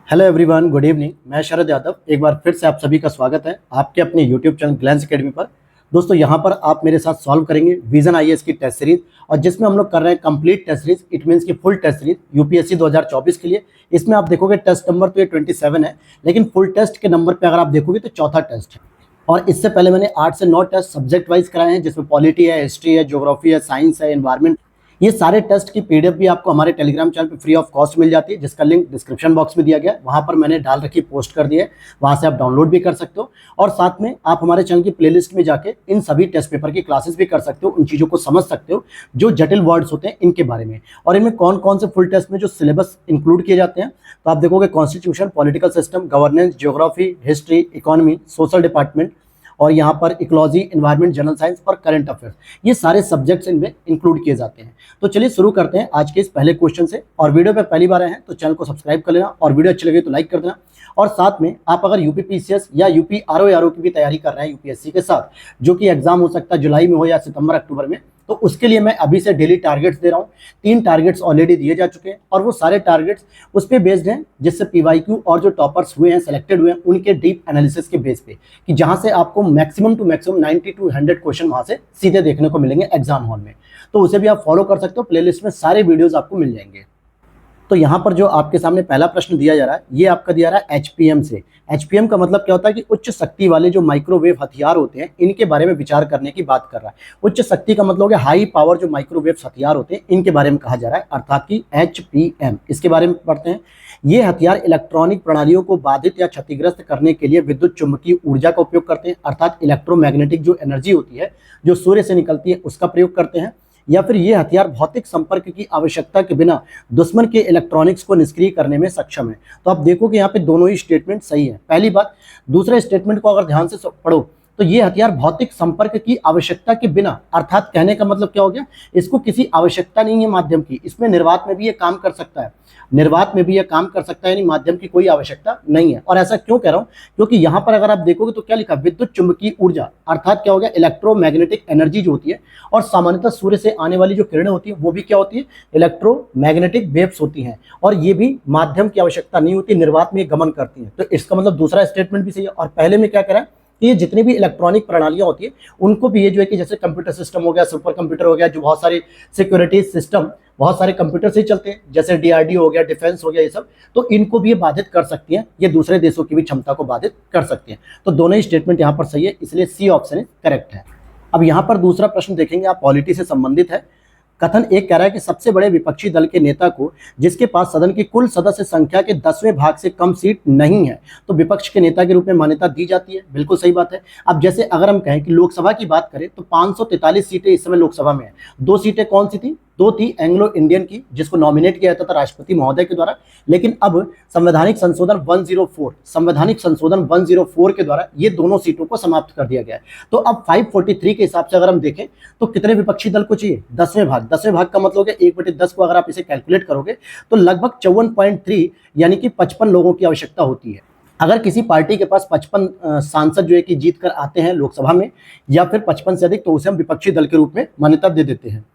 Hello everyone, good evening. मैं शरद यादव एक बार फिर से आप सभी का स्वागत है आपके अपने यूट्यूब चैनल ग्लैंस एकेडमी पर। दोस्तों, यहाँ पर आप मेरे साथ सॉल्व करेंगे विजन आईएएस की टेस्ट सीरीज, और जिसमें हम लोग कर रहे हैं complete test series. It means की फुल टेस्ट सीरीज यूपीएससी 2024 के लिए। इसमें आप देखोगे टेस्ट नंबर तो ये 27 है, लेकिन फुल टेस्ट के नंबर पर अगर आप देखोगे तो चौथा टेस्ट है। और इससे पहले मैंने 8 से 9 टेस्ट सब्जेक्ट वाइज कराए हैं, जिसमें पॉलिटी है, हिस्ट्री है, ज्योग्राफी है, साइंस है, एनवायरमेंट। ये सारे टेस्ट की पीडीएफ भी आपको हमारे टेलीग्राम चैनल पे फ्री ऑफ कॉस्ट मिल जाती है, जिसका लिंक डिस्क्रिप्शन बॉक्स में दिया गया है। वहाँ पर मैंने डाल रखी, पोस्ट कर दी है, वहाँ से आप डाउनलोड भी कर सकते हो। और साथ में आप हमारे चैनल की प्लेलिस्ट में जाके इन सभी टेस्ट पेपर की क्लासेस भी कर सकते हो, उन चीज़ों को समझ सकते हो जो जटिल वर्ड्स होते हैं इनके बारे में, और इनमें कौन कौन से फुल टेस्ट में जो सिलेबस इंक्लूड किए जाते हैं। तो आप देखोगे constitution, political system, governance, geography, history, economy, social department, और यहाँ पर इकोलॉजी, एनवायरमेंट, जनरल साइंस और करंट अफेयर्स, ये सारे सब्जेक्ट्स इनमें इंक्लूड किए जाते हैं। तो चलिए शुरू करते हैं आज के इस पहले क्वेश्चन से। और वीडियो पर पहली बार आए हैं तो चैनल को सब्सक्राइब कर लेना, और वीडियो अच्छी लगे तो लाइक कर देना। और साथ में आप अगर यूपी पीसीएस या यूपी आरओ की भी तैयारी कर रहे हैं यूपीएससी के साथ, जो कि एग्जाम हो सकता है जुलाई में हो या सितंबर अक्टूबर में, तो उसके लिए मैं अभी से डेली टारगेट्स दे रहा हूँ। 3 टारगेट्स ऑलरेडी दिए जा चुके हैं, और वो सारे टारगेट्स उस पर बेस्ड हैं जिससे पीवाईक्यू और जो टॉपर्स हुए हैं, सेलेक्टेड हुए हैं, उनके डीप एनालिसिस के बेस पे, कि जहां से आपको maximum to maximum 90 to 100 question वहां से सीधे देखने को मिलेंगे एग्जाम हॉल में। तो उसे भी आप फॉलो कर सकते हो, प्लेलिस्ट में सारे वीडियोज आपको मिल जाएंगे। तो यहाँ पर जो आपके सामने पहला प्रश्न दिया जा रहा है, ये आपका दिया रहा है एचपीएम से। एचपीएम का मतलब क्या होता है कि उच्च शक्ति वाले जो माइक्रोवेव हथियार होते हैं, इनके बारे में विचार करने की बात कर रहा है। उच्च शक्ति का मतलब है हाई पावर जो माइक्रोवेव हथियार होते हैं, इनके बारे में कहा जा रहा है, अर्थात कि एचपीएम। इसके बारे में पढ़ते हैं। ये हथियार इलेक्ट्रॉनिक प्रणालियों को बाधित या क्षतिग्रस्त करने के लिए विद्युत चुंबकीय ऊर्जा का उपयोग करते हैं, अर्थात इलेक्ट्रोमैग्नेटिक जो एनर्जी होती है, जो सूर्य से निकलती है, उसका प्रयोग करते हैं। या फिर ये हथियार भौतिक संपर्क की आवश्यकता के बिना दुश्मन के इलेक्ट्रॉनिक्स को निष्क्रिय करने में सक्षम है। तो आप देखो कि यहाँ पे दोनों ही स्टेटमेंट सही है, पहली बात। दूसरे स्टेटमेंट को अगर ध्यान से पढ़ो तो ये हथियार भौतिक संपर्क की आवश्यकता के बिना, अर्थात कहने का मतलब क्या हो गया, इसको किसी आवश्यकता नहीं है माध्यम की, इसमें निर्वात में भी ये काम कर सकता है, निर्वात में भी ये काम कर सकता है, यानी माध्यम की कोई आवश्यकता नहीं है। और ऐसा क्यों कह रहा हूं, क्योंकि यहाँ पर अगर आप देखोगे तो क्या लिखा, विद्युत चुंबकीय ऊर्जा, अर्थात क्या हो गया, इलेक्ट्रोमैग्नेटिक एनर्जी जो होती है। और सामान्यतः सूर्य से आने वाली जो किरणें होती है वो भी क्या होती है, इलेक्ट्रोमैग्नेटिक वेव्स होती हैं, और ये भी माध्यम की आवश्यकता नहीं होती, निर्वात में गमन करती है। तो इसका मतलब दूसरा स्टेटमेंट भी सही है। और पहले में क्या कह रहा है कि ये जितनी भी इलेक्ट्रॉनिक प्रणालियां होती है उनको भी ये जो है कि जैसे कंप्यूटर सिस्टम हो गया, सुपर कंप्यूटर हो गया, जो बहुत सारे सिक्योरिटी सिस्टम बहुत सारे कंप्यूटर से ही चलते हैं, जैसे डीआरडीओ हो गया, डिफेंस हो गया, ये सब, तो इनको भी ये बाधित कर सकती हैं, ये दूसरे देशों की भी क्षमता को बाधित कर सकती हैं। तो दोनों ही स्टेटमेंट यहाँ पर सही है, इसलिए सी ऑप्शन करेक्ट है। अब यहाँ पर दूसरा प्रश्न देखेंगे, आप पॉलिटी से संबंधित है। कथन एक कह रहा है कि सबसे बड़े विपक्षी दल के नेता को, जिसके पास सदन की कुल सदस्य संख्या के 10वें भाग से कम सीट नहीं है, तो विपक्ष के नेता के रूप में मान्यता दी जाती है। बिल्कुल सही बात है। अब जैसे अगर हम कहें कि लोकसभा की बात करें तो 543 सीटें इस समय लोकसभा में है। 2 सीटें कौन सी थी, 2 थी एंग्लो इंडियन की, जिसको नॉमिनेट किया जाता था राष्ट्रपति महोदय के द्वारा, लेकिन अब संवैधानिक संशोधन 104 के द्वारा ये दोनों सीटों को समाप्त कर दिया गया है। तो अब 543 के हिसाब से अगर हम देखें तो कितने विपक्षी दल को चाहिए, 10वें भाग। 10वें भाग का मतलब है 1/10 को अगर आप इसे कैलकुलेट करोगे तो लगभग 54.3 यानी कि 55 लोगों की आवश्यकता होती है। अगर किसी पार्टी के पास 55 सांसद जो है कि जीत कर आते हैं लोकसभा में, या फिर 55 से अधिक, तो उसे हम विपक्षी दल के रूप में मान्यता दे देते हैं।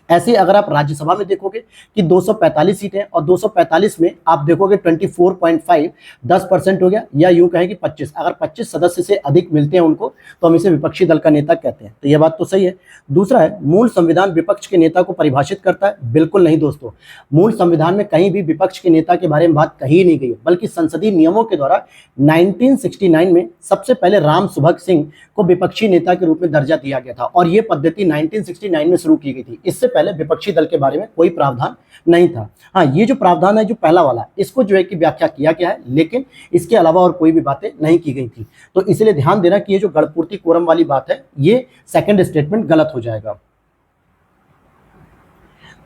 ऐसे अगर आप राज्यसभा में देखोगे कि 245 सीटें हैं, और 245 में आप देखोगे 24.5 10% हो गया, या यूं कहें कि 25, अगर 25 सदस्य से अधिक मिलते हैं उनको, तो हम इसे विपक्षी दल का नेता कहते हैं। तो यह बात तो सही है। दूसरा है, मूल संविधान विपक्ष के नेता को परिभाषित करता है। बिल्कुल नहीं दोस्तों, मूल संविधान में कहीं भी विपक्ष के नेता के बारे में बात कही नहीं गई है, बल्कि संसदीय नियमों के द्वारा 1969 में सबसे पहले राम सुभग सिंह को विपक्षी नेता के रूप में दर्जा दिया गया था, और यह पद्धति 1969 में शुरू की गई थी। इससे पहले विपक्षी दल के बारे में कोई प्रावधान नहीं था। हाँ, ये जो प्रावधान है, जो पहला वाला, इसको जो है कि व्याख्या किया गया है, लेकिन इसके अलावा और कोई भी बातें नहीं की गई थी। तो इसलिए ध्यान देना कि ये जो गणपूर्ति कोरम वाली बात है, ये सेकंड स्टेटमेंट गलत हो जाएगा।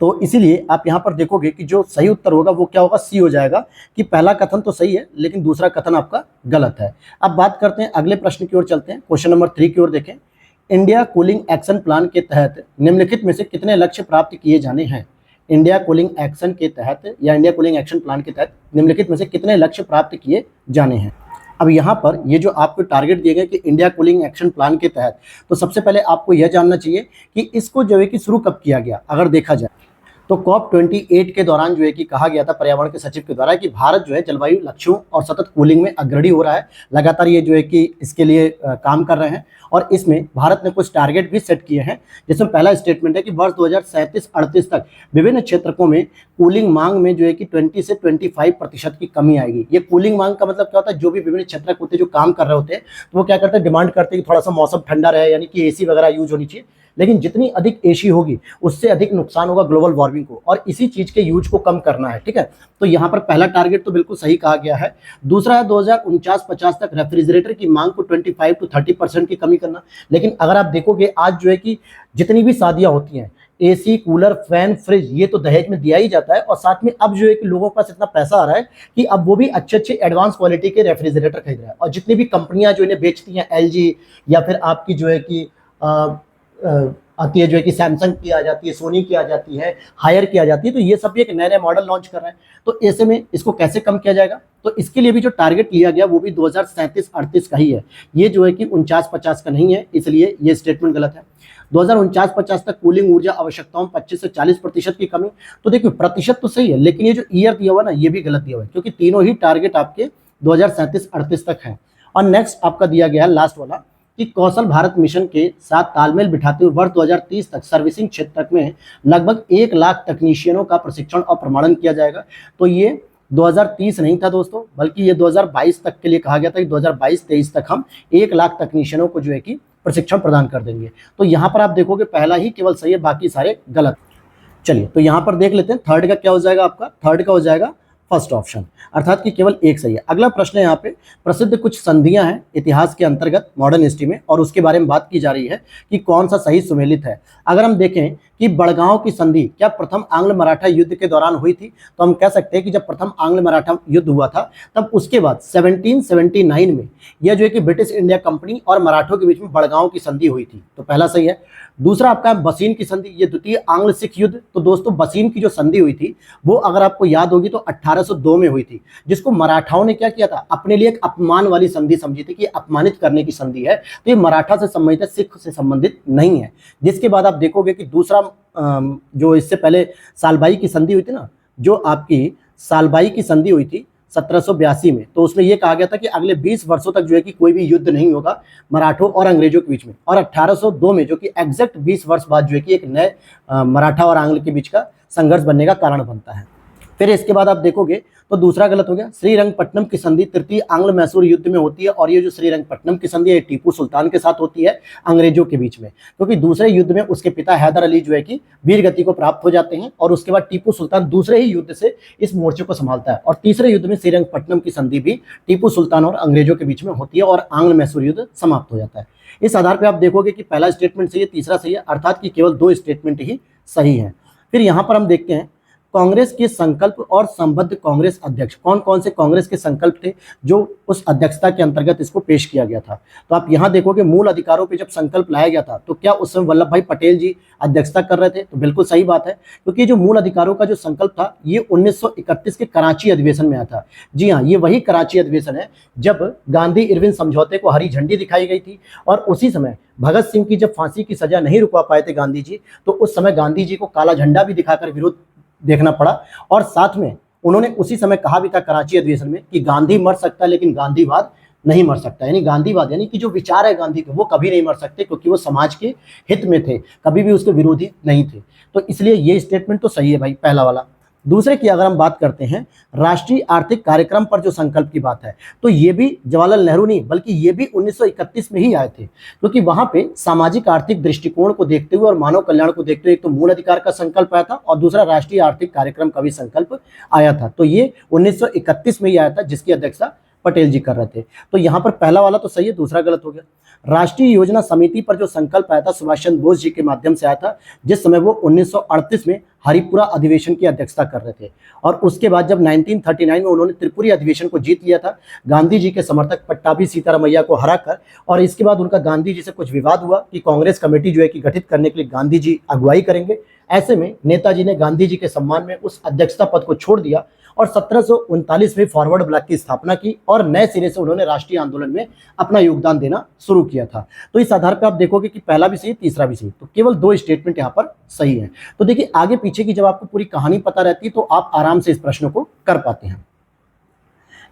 तो इसीलिए आप यहां पर देखोगे कि जो सही उत्तर होगा वो क्या होगा, सी हो जाएगा, कि पहला कथन तो सही है लेकिन दूसरा कथन आपका गलत है। अब बात करते हैं अगले प्रश्न की ओर, चलते हैं क्वेश्चन नंबर 3 की ओर। देखें, इंडिया कूलिंग एक्शन प्लान के तहत निम्नलिखित में से कितने लक्ष्य प्राप्त किए जाने हैं। इंडिया कूलिंग एक्शन के तहत या इंडिया कूलिंग एक्शन प्लान के तहत निम्नलिखित में से कितने लक्ष्य प्राप्त किए जाने हैं। अब यहाँ पर ये जो आपको टारगेट दिए गए कि इंडिया कूलिंग एक्शन प्लान के तहत, तो सबसे पहले आपको यह जानना चाहिए कि इसको जो है कि शुरू कब किया गया। अगर देखा जाए तो COP28 के दौरान जो है कि कहा गया था पर्यावरण के सचिव के द्वारा कि भारत जो है जलवायु लक्ष्यों और सतत कूलिंग में अग्रणी हो रहा है, लगातार ये जो है कि इसके लिए काम कर रहे हैं। और इसमें भारत ने कुछ टारगेट भी सेट किए हैं, जिसमें पहला स्टेटमेंट है कि वर्ष 2037-38 तक विभिन्न क्षेत्रों में कूलिंग मांग में जो है कि 20 से 25% की कमी आएगी। ये कूलिंग मांग का मतलब क्या होता है, जो भी विभिन्न क्षेत्र होते हैं जो काम कर रहे होते हैं तो वो क्या करते हैं, डिमांड करते हैं कि थोड़ा सा मौसम ठंडा रहे, यानी कि एसी वगैरह यूज होनी चाहिए। लेकिन जितनी अधिक एसी होगी उससे अधिक नुकसान होगा ग्लोबल वार्मिंग को, और इसी चीज के यूज को कम करना है। ठीक है, तो यहाँ पर पहला टारगेट तो बिल्कुल सही कहा गया है। दूसरा है 2049-50 तक रेफ्रिजरेटर की मांग को 25 to 30% की कमी करना। लेकिन अगर आप देखोगे आज जो है कि जितनी भी शादियां होती हैं, एसी, कूलर, फैन, फ्रिज, ये तो दहेज में दिया ही जाता है। और साथ में अब जो है कि लोगों के पास इतना पैसा आ रहा है कि अब वो भी अच्छे अच्छे एडवांस क्वालिटी के रेफ्रिजरेटर खरीद रहे हैं। और जितनी भी कंपनियां जो इन्हें बेचती हैं, एलजी या फिर आपकी जो है कि आती है जो है कि सैमसंग की आ जाती है, सोनी की आ जाती है, हायर की आ जाती है, तो ये सब भी एक नए नए मॉडल लॉन्च कर रहे हैं। तो ऐसे में इसको कैसे कम किया जाएगा, तो इसके लिए भी जो टारगेट लिया गया वो भी 2037-38 का ही है। ये जो है कि 49-50 का नहीं है, इसलिए ये स्टेटमेंट गलत है। 2049-50 तक कूलिंग ऊर्जा आवश्यकताओं 25 से 40% की कमी। तो देखिए प्रतिशत तो सही है, लेकिन ये जो ईयर दिया हुआ ना ये भी गलत दिया हुआ है, क्योंकि तीनों ही टारगेट आपके 2037-38 तक है। और नेक्स्ट आपका दिया गया है लास्ट वाला कि कौशल भारत मिशन के साथ तालमेल बिठाते हुए वर्ष 2030 तक सर्विसिंग क्षेत्र में लगभग 1 लाख तकनीशियनों का प्रशिक्षण और प्रमाणन किया जाएगा। तो ये 2030 नहीं था दोस्तों, बल्कि ये 2022 तक के लिए कहा गया था कि 2022-23 तक हम 1 लाख तकनीशियनों को जो है कि प्रशिक्षण प्रदान कर देंगे। तो यहाँ पर आप देखोगे पहला ही केवल सही है, बाकी सारे गलत। चलिए तो यहाँ पर देख लेते हैं थर्ड का क्या हो जाएगा आपका। थर्ड का हो जाएगा फर्स्ट ऑप्शन, अर्थात कि केवल एक सही है। अगला प्रश्न है यहाँ पे, प्रसिद्ध कुछ संधियां हैं इतिहास के अंतर्गत मॉडर्न हिस्ट्री में, और उसके बारे में बात की जा रही है कि कौन सा सही सुमेलित है। अगर हम देखें कि बड़गांव की संधि क्या प्रथम आंग्ल मराठा युद्ध के दौरान हुई थी, तो हम कह सकते हैं कि जब प्रथम आंग्ल मराठा युद्ध हुआ था तब उसके बाद 1779 में यह जो है कि ब्रिटिश इंडिया कंपनी और मराठों के बीच में बड़गांव की संधि हुई थी। तो पहला सही है। दूसरा आपका बसीन की संधि, ये द्वितीय आंग्ल सिख युद्ध। तो दोस्तों बसीन की जो संधि हुई थी वो अगर आपको याद होगी तो 1802 में हुई थी, जिसको मराठाओं ने क्या किया था, अपने लिए एक अपमान वाली संधि समझी थी कि अपमानित करने की संधि है। तो ये मराठा से संबंधित है, सिख से संबंधित नहीं है। जिसके बाद आप देखोगे कि दूसरा जो इससे पहले सालबाई की संधि हुई थी ना, जो आपकी सालबाई की संधि हुई थी 1782 में, तो उसमें यह कहा गया था कि अगले 20 वर्षों तक जो है कि कोई भी युद्ध नहीं होगा मराठों और अंग्रेजों के बीच में। और 1802 में जो कि एग्जैक्ट 20 वर्ष बाद जो है कि एक नए मराठा और आंग्ल के बीच का संघर्ष बनने का कारण बनता है। फिर इसके बाद आप देखोगे तो दूसरा गलत हो गया। श्रीरंगपट्टनम की संधि तृतीय आंग्ल मैसूर युद्ध में होती है, और ये जो श्रीरंगपट्टनम की संधि है टीपू सुल्तान के साथ होती है अंग्रेजों के बीच में, क्योंकि दूसरे युद्ध में उसके पिता हैदर अली जो है कि वीर गति को प्राप्त हो जाते हैं, और उसके बाद टीपू सुल्तान दूसरे ही युद्ध से इस मोर्चे को संभालता है। और तीसरे युद्ध में श्रीरंगपट्टनम की संधि भी टीपू सुल्तान और अंग्रेजों के बीच में होती है, और आंग्ल मैसूर युद्ध समाप्त हो जाता है। इस आधार पर आप देखोगे कि पहला स्टेटमेंट सही है, तीसरा सही है, अर्थात कि केवल 2 स्टेटमेंट ही सही है। फिर यहाँ पर हम देखते हैं कांग्रेस के संकल्प और संबद्ध कांग्रेस अध्यक्ष, कौन कौन से कांग्रेस के संकल्प थे जो उस अध्यक्षता के अंतर्गत इसको पेश किया गया था। तो आप यहां देखोगे मूल अधिकारों पे जब संकल्प लाया गया था तो क्या उस समय वल्लभ भाई पटेल जी अध्यक्षता कर रहे थे, तो बिल्कुल सही बात है, क्योंकि जो मूल अधिकारों का जो संकल्प था ये 1931 के कराची अधिवेशन में आया था। जी हाँ, ये वही कराची अधिवेशन है जब गांधी इरविन समझौते को हरी झंडी दिखाई गई थी, और उसी समय भगत सिंह की जब फांसी की सजा नहीं रुकवा पाए थे गांधी जी, तो उस समय गांधी जी को काला झंडा भी दिखाकर विरोध देखना पड़ा। और साथ में उन्होंने उसी समय कहा भी था कराची अधिवेशन में कि गांधी मर सकता है लेकिन गांधीवाद नहीं मर सकता। यानी गांधीवाद यानी कि जो विचार है गांधी के वो कभी नहीं मर सकते, क्योंकि वो समाज के हित में थे, कभी भी उसके विरोधी नहीं थे। तो इसलिए ये स्टेटमेंट तो सही है भाई, पहला वाला। दूसरे की अगर हम बात करते हैं राष्ट्रीय आर्थिक कार्यक्रम पर जो संकल्प की बात है, तो ये भी जवाहरलाल नेहरू नहीं बल्कि ये भी 1931 में ही आए थे, क्योंकि वहां पे सामाजिक आर्थिक दृष्टिकोण को देखते हुए और मानव कल्याण को देखते हुए एक तो मूल अधिकार का संकल्प आया था और दूसरा राष्ट्रीय आर्थिक कार्यक्रम का भी संकल्प आया था। तो ये 1931 में ही आया था, जिसकी अध्यक्षता पटेल जी कर रहे थे। तो यहाँ पर पहला वाला तो सही है, दूसरा गलत हो गया। राष्ट्रीय योजना समिति पर जो संकल्प आया था सुभाष चंद्र बोस जी के माध्यम से आया था, जिस समय वो 1938 में हरिपुरा अधिवेशन की अध्यक्षता कर रहे थे। और उसके बाद जब 1939 में उन्होंने त्रिपुरी अधिवेशन को जीत लिया था गांधी जी के समर्थक पट्टाभी सीतारामैया को हराकर, और इसके बाद उनका गांधी जी से कुछ विवाद हुआ कि कांग्रेस कमेटी जो है कि गठित करने के लिए गांधी जी अगुवाई करेंगे, ऐसे में नेताजी ने गांधी जी के सम्मान में उस अध्यक्षता पद को छोड़ दिया और 1739 में फॉरवर्ड ब्लॉक की स्थापना की और नए सिरे से उन्होंने राष्ट्रीय आंदोलन में अपना योगदान देना शुरू किया था। तो इस आधार पर आप देखोगे कि पहला भी सही, तीसरा भी सही, तो केवल 2 स्टेटमेंट यहाँ पर सही है। तो देखिए आगे पीछे की जब आपको पूरी कहानी पता रहती है तो आप आराम से इस प्रश्न को कर पाते हैं।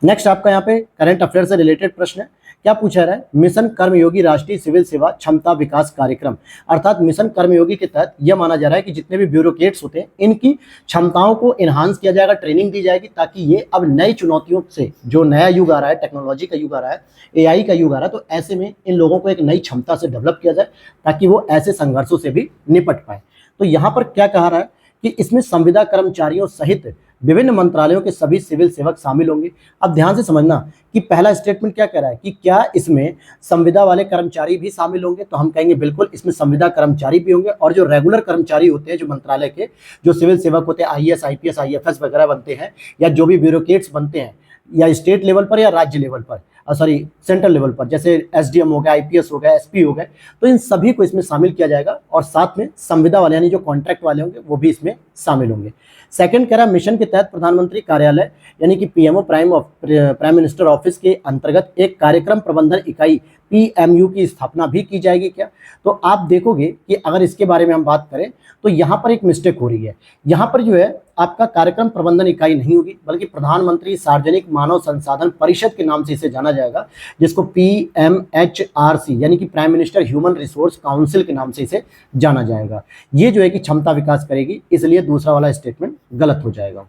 नेक्स्ट आपका यहाँ पे करंट अफेयर से रिलेटेड प्रश्न है। क्या पूछा रहा है? मिशन कर्मयोगी राष्ट्रीय सिविल सेवा क्षमता विकास कार्यक्रम, अर्थात मिशन कर्मयोगी के तहत यह माना जा रहा है कि जितने भी ब्यूरोक्रेट्स होते हैं इनकी क्षमताओं को एनहांस किया जाएगा, ट्रेनिंग दी जाएगी, ताकि ये अब नई चुनौतियों से, जो नया युग आ रहा है, टेक्नोलॉजी का युग आ रहा है, एआई का युग आ रहा है, तो ऐसे में इन लोगों को एक नई क्षमता से डेवलप किया जाए ताकि वो ऐसे संघर्षों से भी निपट पाए। तो यहाँ पर क्या कहा रहा है कि इसमें संविदा कर्मचारियों सहित विभिन्न मंत्रालयों के सभी सिविल सेवक शामिल होंगे। अब ध्यान से समझना कि पहला स्टेटमेंट क्या कह रहा है कि क्या इसमें संविदा वाले कर्मचारी भी शामिल होंगे, तो हम कहेंगे बिल्कुल इसमें संविदा कर्मचारी भी होंगे, और जो रेगुलर कर्मचारी होते हैं, जो मंत्रालय के जो सिविल सेवक होते हैं, आईएएस, आईपीएस, आईएफएस वगैरह बनते हैं, या जो भी ब्यूरोक्रेट्स बनते हैं, या स्टेट लेवल पर या राज्य लेवल पर, सेंट्रल लेवल पर, जैसे एसडीएम हो गया, आईपीएस हो गया, एसपी हो गए, तो इन सभी को इसमें शामिल किया जाएगा और साथ में संविदा वाले यानी जो कॉन्ट्रैक्ट वाले होंगे वो भी इसमें शामिल होंगे। सेकंड कह रहा मिशन के तहत प्रधानमंत्री कार्यालय यानी कि पीएमओ प्राइम मिनिस्टर ऑफिस के अंतर्गत एक कार्यक्रम प्रबंधन इकाई पीएमयू की स्थापना भी की जाएगी क्या? तो आप देखोगे कि अगर इसके बारे में हम बात करें तो यहाँ पर एक मिस्टेक हो रही है। यहाँ पर जो है आपका कार्यक्रम प्रबंधन इकाई नहीं होगी, बल्कि प्रधानमंत्री सार्वजनिक मानव संसाधन परिषद के नाम से इसे जाना जाएगा, जिसको PMHRC यानी कि prime minister human resource council के नाम से इसे जाना जाएगा। ये जो है कि क्षमता विकास करेगी, इसलिए दूसरा वाला स्टेटमेंट गलत हो जाएगा।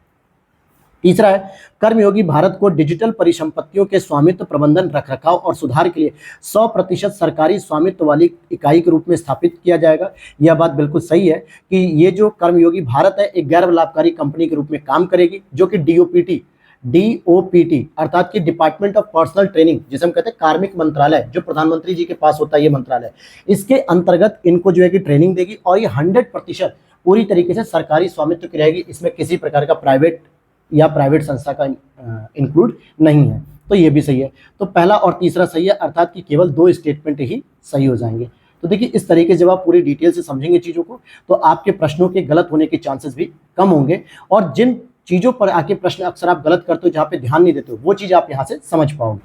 तीसरा है कर्मयोगी भारत को डिजिटल परिसंपत्तियों के स्वामित्व, प्रबंधन, रखरखाव और सुधार के लिए 100% सरकारी स्वामित्व वाली इकाई के रूप में स्थापित किया जाएगा। यह बात बिल्कुल सही है कि ये जो कर्मयोगी भारत है एक गैर लाभकारी कंपनी के रूप में काम करेगी, जो कि DOPT अर्थात कि डिपार्टमेंट ऑफ पर्सनल ट्रेनिंग, जिसे हम कहते हैं कार्मिक मंत्रालय, जो प्रधानमंत्री जी के पास होता है ये मंत्रालय, इसके अंतर्गत इनको जो है कि ट्रेनिंग देगी, और ये 100% पूरी तरीके से सरकारी स्वामित्व की रहेगी। इसमें किसी प्रकार का प्राइवेट संस्था का इंक्लूड नहीं है, तो ये भी सही है। तो पहला और तीसरा सही है, अर्थात कि केवल 2 स्टेटमेंट ही सही हो जाएंगे। तो देखिए इस तरीके से जब आप पूरी डिटेल से समझेंगे चीज़ों को, तो आपके प्रश्नों के गलत होने के चांसेस भी कम होंगे, और जिन चीज़ों पर आके प्रश्न अक्सर आप गलत करते हो, जहाँ पे ध्यान नहीं देते हो, वो चीज़ आप यहाँ से समझ पाओगे।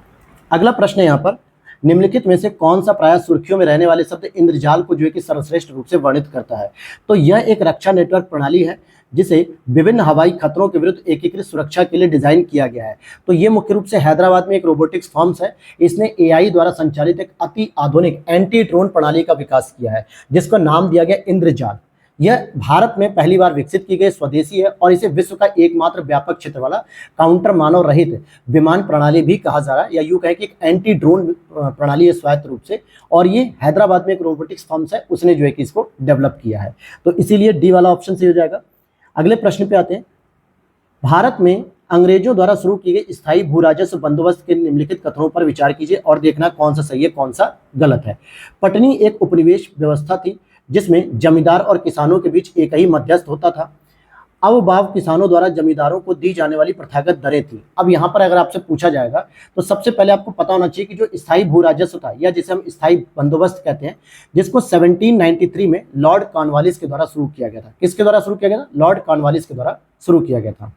अगला प्रश्न है यहाँ पर, निम्नलिखित में से कौन सा प्राय सुर्खियों में रहने वाले शब्द इंद्रजाल को जो है कि सर्वश्रेष्ठ रूप से वर्णित करता है? तो यह एक रक्षा नेटवर्क प्रणाली है जिसे विभिन्न हवाई खतरों के विरुद्ध एकीकृत सुरक्षा के लिए डिजाइन किया गया है। तो ये मुख्य रूप से हैदराबाद में एक रोबोटिक्स फर्म्स है, इसने एआई द्वारा संचालित एक अति आधुनिक एंटी ड्रोन प्रणाली का विकास किया है, जिसका नाम दिया गया इंद्रजाल। यह भारत में पहली बार विकसित की गई स्वदेशी है, और इसे विश्व का एकमात्र व्यापक क्षेत्र वाला काउंटर मानव रहित विमान प्रणाली भी कहा जा रहा है, या यूं कहें कि एक एंटी ड्रोन प्रणाली है स्वायत्त रूप से, और ये हैदराबाद में एक रोबोटिक्स फर्म्स है, उसने जो है कि इसको डेवलप किया है। तो इसीलिए डी वाला ऑप्शन सही हो जाएगा। अगले प्रश्न पे आते हैं। भारत में अंग्रेजों द्वारा शुरू किए गए स्थायी भू राजस्व बंदोबस्त के निम्नलिखित कथनों पर विचार कीजिए और देखना कौन सा सही है कौन सा गलत है। पटनी एक उपनिवेश व्यवस्था थी जिसमें जमींदार और किसानों के बीच एक ही मध्यस्थ होता था। अवबाव किसानों द्वारा जमींदारों को दी जाने वाली प्रथागत दरें थी। अब यहाँ पर अगर आपसे पूछा जाएगा तो सबसे पहले आपको पता होना चाहिए कि जो स्थायी भू राजस्व था, या जिसे हम स्थायी बंदोबस्त कहते हैं, जिसको 1793 में लॉर्ड कॉर्नवालिस के द्वारा शुरू किया गया था। किसके द्वारा शुरू किया गया था? लॉर्ड कॉर्नवालिस के द्वारा शुरू किया गया था।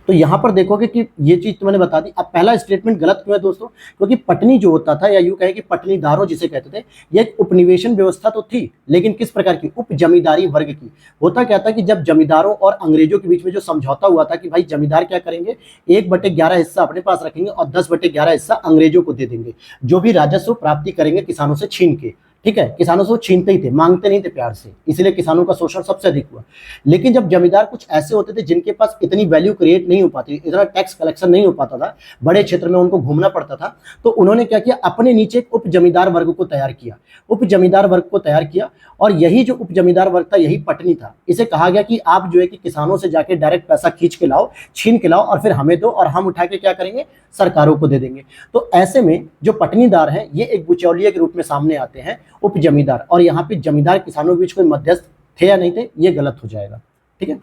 तो यहाँ पर देखोगे कि ये चीज तो मैंने बता दी। अब पहला स्टेटमेंट गलत क्यों है दोस्तों? क्योंकि पटनी जो होता था, या यूं कहे कि पटनीदारों जिसे कहते थे, ये एक उपनिवेशन व्यवस्था तो थी, लेकिन किस प्रकार की? उप जमींदारी वर्ग की। होता क्या था कि जब जमींदारों और अंग्रेजों के बीच में जो समझौता हुआ था कि भाई जमींदार क्या करेंगे, 1/11 हिस्सा अपने पास रखेंगे और 10/11 हिस्सा अंग्रेजों को दे देंगे, जो भी राजस्व प्राप्ति करेंगे किसानों से छीन के। ठीक है, किसानों से वो छीनते ही थे, मांगते नहीं थे प्यार से, इसलिए किसानों का शोषण सबसे अधिक हुआ। लेकिन जब जमींदार कुछ ऐसे होते थे जिनके पास इतनी वैल्यू क्रिएट नहीं हो पाती, इतना टैक्स कलेक्शन नहीं हो पाता था, बड़े क्षेत्र में उनको घूमना पड़ता था, तो उन्होंने क्या किया? अपने नीचे एक उप जमींदार वर्ग को तैयार किया। उप जमींदार वर्ग को तैयार किया, और यही जो उप जमींदार वर्ग था यही पटनी था। इसे कहा गया कि आप जो है कि किसानों से जाके डायरेक्ट पैसा खींच के लाओ, छीन के लाओ, और फिर हमें दो, और हम उठा के क्या करेंगे? सरकारों को दे देंगे। तो ऐसे में जो पटनीदार हैं ये एक बिचौलिए के रूप में सामने आते हैं, उप जमींदार। और यहाँ पे जमींदार किसानों के बीच कोई मध्यस्थ थे या नहीं थे, ये गलत हो जाएगा। ठीक है,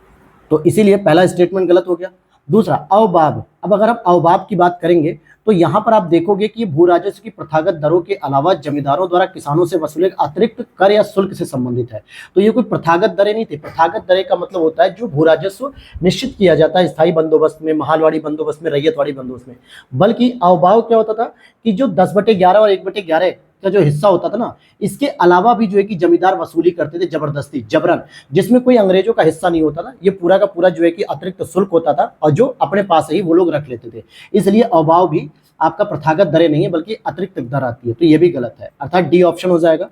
तो इसीलिए पहला स्टेटमेंट गलत हो गया। दूसरा अवबाब। अब अगर हम अवबाब की बात करेंगे तो यहाँ पर आप देखोगे कि भू राजस्व की प्रथागत दरों के अलावा जमींदारों द्वारा किसानों से वसूले अतिरिक्त कर या शुल्क से संबंधित है। तो ये कोई प्रथागत दरें नहीं थी। प्रथागत दरें का मतलब होता है जो भू राजस्व निश्चित किया जाता है स्थायी बंदोबस्त में, महालवाड़ी बंदोबस्त में, रैयतवाड़ी बंदोबस्त में। बल्कि अवबाव क्या होता था कि जो 10/11 और 1/11 का जो हिस्सा होता था ना, इसके अलावा भी जो है कि जमींदार वसूली करते थे जबरदस्ती, जबरन, जिसमें कोई अंग्रेजों का हिस्सा नहीं होता था। ये पूरा का पूरा जो है कि अतिरिक्त शुल्क होता था और जो अपने पास ही वो लोग रख लेते थे। इसलिए अवबाव भी आपका प्रथागत दरें नहीं है बल्कि अतिरिक्त दर आती है। तो ये भी गलत है, अर्थात डी ऑप्शन हो जाएगा।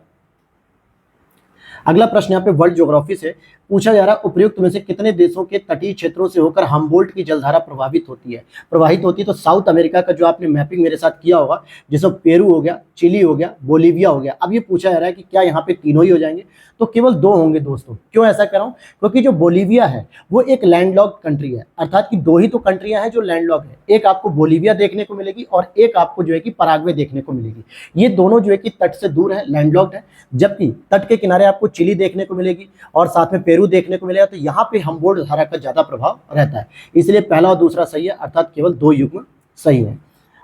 अगला प्रश्न यहाँ पे वर्ल्ड ज्योग्राफी से पूछा जा रहा है, उपर्युक्त में से कितने देशों के तटीय क्षेत्रों से होकर हम्बोल्ट की जलधारा प्रवाहित होती है। तो साउथ अमेरिका का जो आपने मैपिंग मेरे साथ किया होगा, जैसे पेरू हो गया, चिली हो गया, बोलीविया हो गया। अब ये पूछा जा रहा है कि क्या यहाँ पे तीनों ही हो जाएंगे, तो केवल 2 होंगे दोस्तों। क्यों ऐसा कह रहा हूँ, क्योंकि जो बोलीविया है वो एक लैंडलॉक कंट्री है, अर्थात कि 2 ही तो कंट्रियां हैं जो लैंडलॉक है। एक आपको बोलीविया देखने को मिलेगी और एक आपको जो है कि पराग्वे देखने को मिलेगी। ये दोनों जो है कि तट से दूर है, लैंडलॉक्ड है, जबकि तट के किनारे आपको चिली देखने को मिलेगी और साथ में पेरू देखने को मिलेगा। तो यहाँ पे हम्बोल्ट धारा का ज्यादा प्रभाव रहता है, इसलिए पहला और दूसरा सही है, अर्थात केवल 2 युग्म सही है।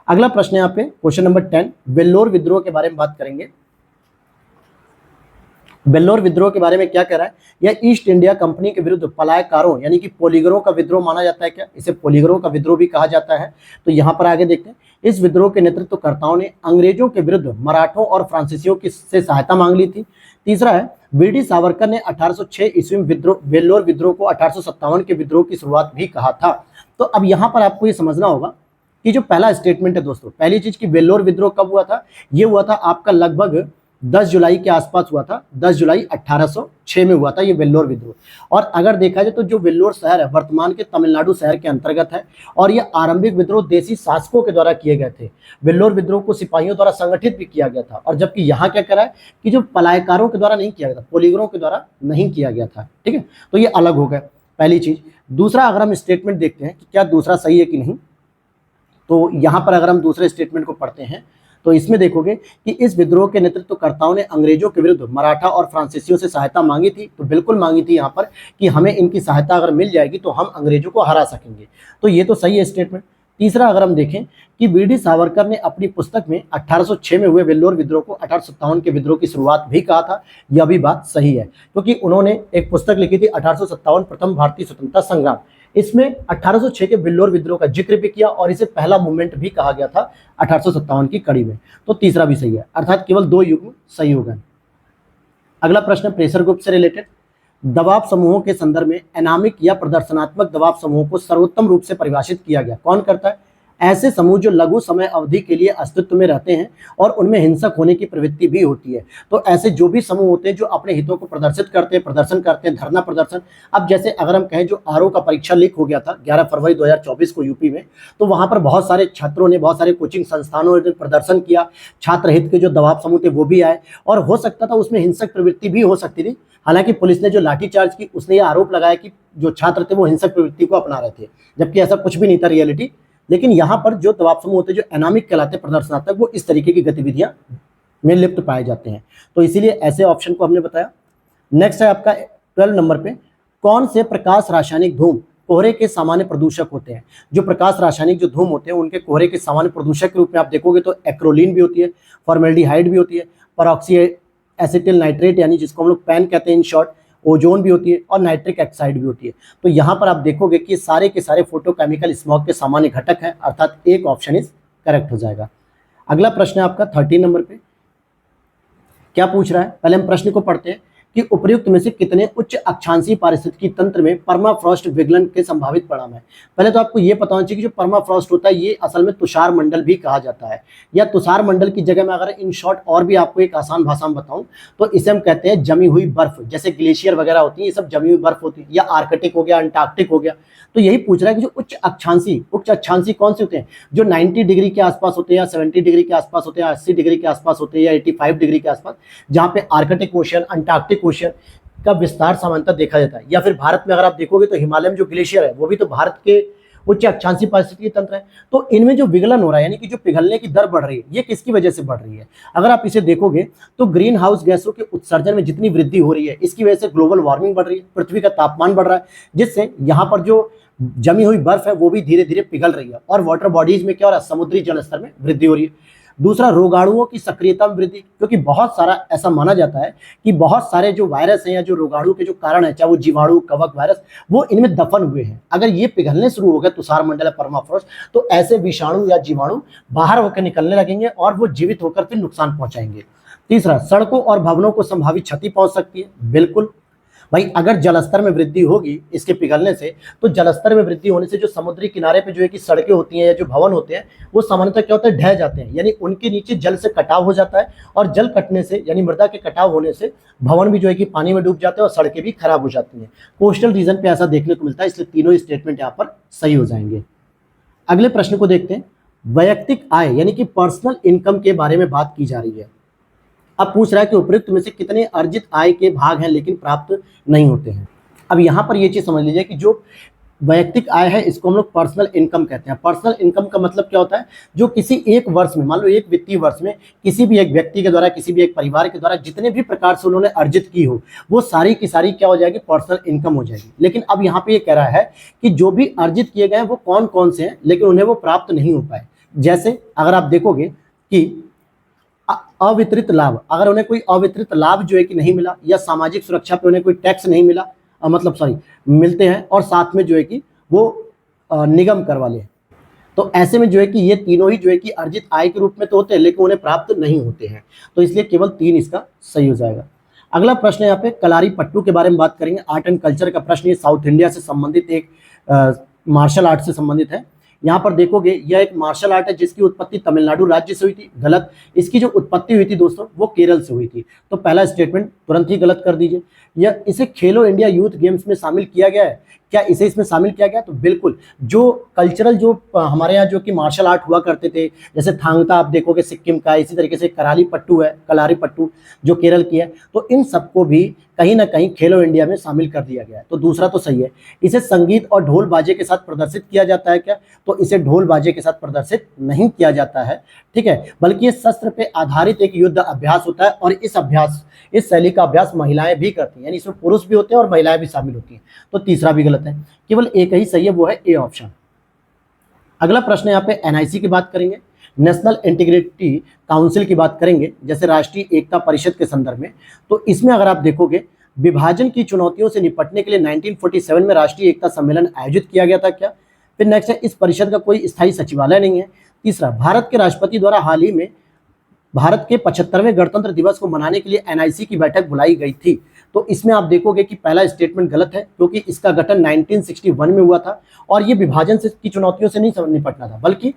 अगला प्रश्न है यहाँ पे क्वेश्चन नंबर 10, वेल्लोर विद्रोह के बारे में बात करेंगे। वेल्लोर विद्रोह के बारे में क्या कह रहा है, यह ईस्ट इंडिया कंपनी के विरुद्ध पलायकारों यानी कि पोलीगरों का विद्रोह माना जाता है। क्या इसे पोलीगरों का विद्रोह भी कहा जाता है। तो यहाँ पर आगे देखते हैं, इस विद्रोह के नेतृत्वकर्ताओं ने अंग्रेजों के विरुद्ध मराठों और फ्रांसीसियों की से सहायता मांग ली थी। तीसरा है, वीडी सावरकर ने 1806 ईस्वी में वेल्लोर विद्रोह को 1857 के विद्रोह की शुरुआत भी कहा था। तो अब यहाँ पर आपको ये समझना होगा कि जो पहला स्टेटमेंट है दोस्तों, पहली चीज की वेल्लोर विद्रोह कब हुआ था, ये हुआ था आपका लगभग 10 जुलाई के आसपास हुआ था। 10 जुलाई 1806 में हुआ था ये वेल्लोर विद्रोह। और अगर देखा जाए तो जो वेल्लोर शहर है वर्तमान के तमिलनाडु शहर के अंतर्गत है और ये आरंभिक विद्रोह देसी शासकों के द्वारा किए गए थे। वेल्लोर विद्रोह को सिपाहियों द्वारा संगठित भी किया गया था, और जबकि यहाँ क्या करा है कि जो पलायकारों के द्वारा नहीं किया गया था, पोलीगरों के द्वारा नहीं किया गया था। ठीक है, तो ये अलग हो गया पहली चीज। दूसरा, अगर हम स्टेटमेंट देखते हैं कि क्या दूसरा सही है कि नहीं, तो यहाँ पर अगर हम दूसरे स्टेटमेंट को पढ़ते हैं तो इसमें देखोगे कि इस विद्रोह के नेतृत्वकर्ताओं ने अंग्रेजों के विरुद्ध मराठा और फ्रांसीसियों से सहायता मांगी थी। तो बिल्कुल मांगी थी यहाँ पर कि हमें इनकी सहायता अगर मिल जाएगी तो हम अंग्रेजों को हरा सकेंगे। तो ये तो सही है स्टेटमेंट। तीसरा, अगर हम देखें कि वीडी सावरकर ने अपनी पुस्तक में 1806 में हुए वेल्लोर विद्रोह को 1857 के विद्रोह की शुरुआत भी कहा था, यह भी बात सही है, क्योंकि उन्होंने एक पुस्तक लिखी थी 1857 प्रथम भारतीय स्वतंत्रता संग्राम। इसमें 1806 के वेल्लोर विद्रोह का जिक्र भी किया और इसे पहला मूवमेंट भी कहा गया था 1857 की कड़ी में। तो तीसरा भी सही है, अर्थात केवल 2 युग्म सही हो गए। अगला प्रश्न प्रेशर ग्रुप से रिलेटेड, दबाव समूहों के संदर्भ में एनामिक या प्रदर्शनात्मक दबाव समूहों को सर्वोत्तम रूप से परिभाषित किया गया। कौन करता है? ऐसे समूह जो लघु समय अवधि के लिए अस्तित्व में रहते हैं और उनमें हिंसक होने की प्रवृत्ति भी होती है। तो ऐसे जो भी समूह होते हैं जो अपने हितों को प्रदर्शित करते हैं, प्रदर्शन करते हैं, धरना प्रदर्शन। अब जैसे अगर हम कहें जो आरओ का परीक्षा लीक हो गया था 11 फरवरी 2024 को यूपी में, तो वहां पर बहुत सारे छात्रों ने, बहुत सारे कोचिंग संस्थानों ने प्रदर्शन किया, छात्र हित के जो दबाव समूह थे वो भी आए, और हो सकता था उसमें हिंसक प्रवृत्ति भी हो सकती थी। हालांकि पुलिस ने जो लाठीचार्ज की उसने ये आरोप लगाया कि जो छात्र थे वो हिंसक प्रवृत्ति को अपना रहे थे, जबकि ऐसा कुछ भी नहीं था रियलिटी। लेकिन यहाँ पर जो दबाव समूह होते हैं जो एनामिक कहलाते हैं, प्रदर्शनात्मक, वो इस तरीके की गतिविधियां में लिप्त पाए जाते हैं। तो इसीलिए ऐसे ऑप्शन को हमने बताया। नेक्स्ट है आपका 12 नंबर पे, कौन से प्रकाश रासायनिक धूम कोहरे के सामान्य प्रदूषक होते हैं? जो प्रकाश रासायनिक जो धूम होते हैं उनके कोहरे के सामान्य प्रदूषक के रूप में आप देखोगे तो एक्रोलीन भी होती है, फॉर्मेल्डिहाइड भी होती है, परऑक्सी एसिटिल नाइट्रेट यानी जिसको हम लोग पैन कहते हैं इन शॉर्ट, ओजोन भी होती है, और नाइट्रिक ऑक्साइड भी होती है। तो यहाँ पर आप देखोगे कि सारे के सारे फोटोकेमिकल स्मॉग के सामान्य घटक हैं, अर्थात एक ऑप्शन इज करेक्ट हो जाएगा। अगला प्रश्न है आपका 13 नंबर पे, क्या पूछ रहा है? पहले हम प्रश्न को पढ़ते हैं कि उपर्युक्त में से कितने उच्च अक्षांशीय पारिस्थितिकी तंत्र में परमाफ्रॉस्ट विगलन के संभावित परिणाम है? पहले तो आपको यह पता होना चाहिए कि जो परमाफ्रॉस्ट होता है ये असल में तुषार मंडल भी कहा जाता है, या तुषार मंडल की जगह में अगर इन शॉर्ट और भी आपको एक आसान भाषा में बताऊं तो इसे हम कहते हैं जमी हुई बर्फ। जैसे ग्लेशियर वगैरह होती है, ये सब जमी हुई बर्फ होती है, या आर्कटिक हो गया, अंटार्कटिक हो गया। तो यही पूछ रहा है कि जो उच्च अक्षांशीय कौन से होते हैं? जो 90 डिग्री के आसपास होते हैं, या 70 डिग्री के आसपास होते हैं, 80 डिग्री के आसपास होते हैं, या 85 डिग्री के आसपास, जहाँ पे आर्कटिक ओशन, अंटार्कटिक ओशन का विस्तार सामान्यतः देखा जाता है। या फिर भारत में अगर आप देखोगे तो हिमालय में जो ग्लेशियर है वो भी तो भारत के उच्च अक्षांशीय पारिस्थितिकी तंत्र है। तो इनमें जो विगलन हो रहा है यानी कि जो पिघलने की दर बढ़ रही है, ये किसकी वजह से बढ़ रही है? अगर आप इसे देखोगे तो ग्रीन हाउस गैसों के उत्सर्जन में जितनी वृद्धि हो रही है इसकी वजह से ग्लोबल वार्मिंग बढ़ रही है, पृथ्वी का तापमान बढ़ रहा है, जिससे यहाँ पर जो जमी हुई बर्फ है वो भी धीरे धीरे पिघल रही है, और वाटर बॉडीज में क्या हो रहा है, समुद्री जल स्तर में वृद्धि हो रही है। दूसरा, रोगाणुओं की सक्रियता में वृद्धि, क्योंकि बहुत सारा ऐसा माना जाता है कि बहुत सारे जो वायरस हैं या जो रोगाणु के जो कारण है, चाहे वो जीवाणु, कवक, वायरस, वो इनमें दफन हुए हैं। अगर ये पिघलने शुरू हो गए तुषार मंडल, परमाफ्रॉस्ट, तो ऐसे विषाणु या जीवाणु बाहर होकर निकलने लगेंगे और वो जीवित होकर फिर नुकसान पहुंचाएंगे। तीसरा, सड़कों और भवनों को संभावित क्षति पहुंच सकती है। बिल्कुल भाई, अगर जलस्तर में वृद्धि होगी इसके पिघलने से, तो जलस्तर में वृद्धि होने से जो समुद्री किनारे पे जो है कि सड़कें होती हैं या जो भवन होते हैं, वो सामान्यतः क्या होता है, ढह जाते हैं, यानी उनके नीचे जल से कटाव हो जाता है, और जल कटने से यानी मृदा के कटाव होने से भवन भी जो है कि पानी में डूब जाते हैं और सड़कें भी खराब हो जाती हैं। कोस्टल रीजन पे ऐसा देखने को मिलता है, इसलिए तीनों स्टेटमेंट यहाँ पर सही हो जाएंगे। अगले प्रश्न को देखते हैं। वैयक्तिक आय यानी कि पर्सनल इनकम के बारे में बात की जा रही है। अब पूछ रहा है कि उपयुक्त में से कितने अर्जित आय के भाग हैं लेकिन प्राप्त नहीं होते हैं। अब यहाँ पर ये चीज समझ लीजिए कि जो वैयक्तिक आय है इसको हम लोग पर्सनल इनकम कहते हैं। पर्सनल इनकम का मतलब क्या होता है, जो किसी एक वर्ष में, मान लो एक वित्तीय वर्ष में किसी भी एक व्यक्ति के द्वारा, किसी भी एक परिवार के द्वारा जितने भी प्रकार से उन्होंने अर्जित की हो, वो सारी की सारी क्या हो जाएगी, पर्सनल इनकम हो जाएगी। लेकिन अब यहाँ पे ये कह रहा है कि जो भी अर्जित किए गए हैं वो कौन कौन से हैं, लेकिन उन्हें वो प्राप्त नहीं हो पाए। जैसे अगर आप देखोगे कि अवितरित लाभ, अगर उन्हें कोई अवितरित लाभ जो है कि नहीं मिला, या सामाजिक सुरक्षा पे उन्हें कोई टैक्स नहीं मिला, मतलब सॉरी मिलते हैं, और साथ में जो है कि वो निगम कर वाले हैं, तो ऐसे में जो है कि ये तीनों ही जो है कि अर्जित आय के रूप में तो होते हैं लेकिन उन्हें प्राप्त नहीं होते हैं। तो इसलिए केवल 3 इसका सही हो जाएगा। अगला प्रश्न है यहाँ पे कलारी पट्टू के बारे में बात करेंगे। आर्ट एंड कल्चर का प्रश्न, ये साउथ इंडिया से संबंधित एक मार्शल आर्ट से संबंधित है। यहाँ पर देखोगे यह एक मार्शल आर्ट है जिसकी उत्पत्ति तमिलनाडु राज्य से हुई थी। गलत। इसकी जो उत्पत्ति हुई थी दोस्तों वो केरल से हुई थी। तो पहला स्टेटमेंट तुरंत ही गलत कर दीजिए। यह इसे खेलो इंडिया यूथ गेम्स में शामिल किया गया है क्या, इसे इसमें शामिल किया गया? तो बिल्कुल। जो कल्चरल जो हमारे यहाँ जो कि मार्शल आर्ट हुआ करते थे, जैसे थांगता आप देखोगे सिक्किम का, इसी तरीके से कराली पट्टू है, कलारी पट्टू जो केरल की है, तो इन सबको भी कहीं ना कहीं खेलो इंडिया में शामिल कर दिया गया है। तो दूसरा तो सही है। इसे संगीत और ढोल बाजे के साथ प्रदर्शित किया जाता है क्या? तो इसे ढोल बाजे के साथ प्रदर्शित नहीं किया जाता है, ठीक है, बल्कि ये शस्त्र पे आधारित एक युद्ध अभ्यास होता है, और इस शैली का अभ्यास महिलाएं भी करती हैं, यानी इसमें पुरुष भी होते हैं और महिलाएं भी शामिल होती हैं। तो तीसरा भी गलत है, केवल एक ही सही है, वो है ए ऑप्शन। अगला प्रश्न यहाँ पे एनआईसी की बात करेंगे, नेशनल इंटीग्रिटी काउंसिल की बात करेंगे, जैसे राष्ट्रीय एकता परिषद के संदर्भ में। तो इसमें अगर आप देखोगे विभाजन की चुनौतियों से निपटने के लिए 1947 में राष्ट्रीय एकता सम्मेलन आयोजित किया गया था क्या? फिर नेक्स्ट है, इस परिषद का कोई स्थायी सचिवालय नहीं है। तीसरा, भारत के राष्ट्रपति द्वारा हाल ही में भारत के 75वें गणतंत्र दिवस को मनाने के लिए एनआईसी की बैठक बुलाई गई थी। तो इसमें आप देखोगे कि पहला स्टेटमेंट गलत है, क्योंकि इसका गठन 1961 में हुआ था, और ये विभाजन से की चुनौतियों से नहीं निपटना था, बल्कि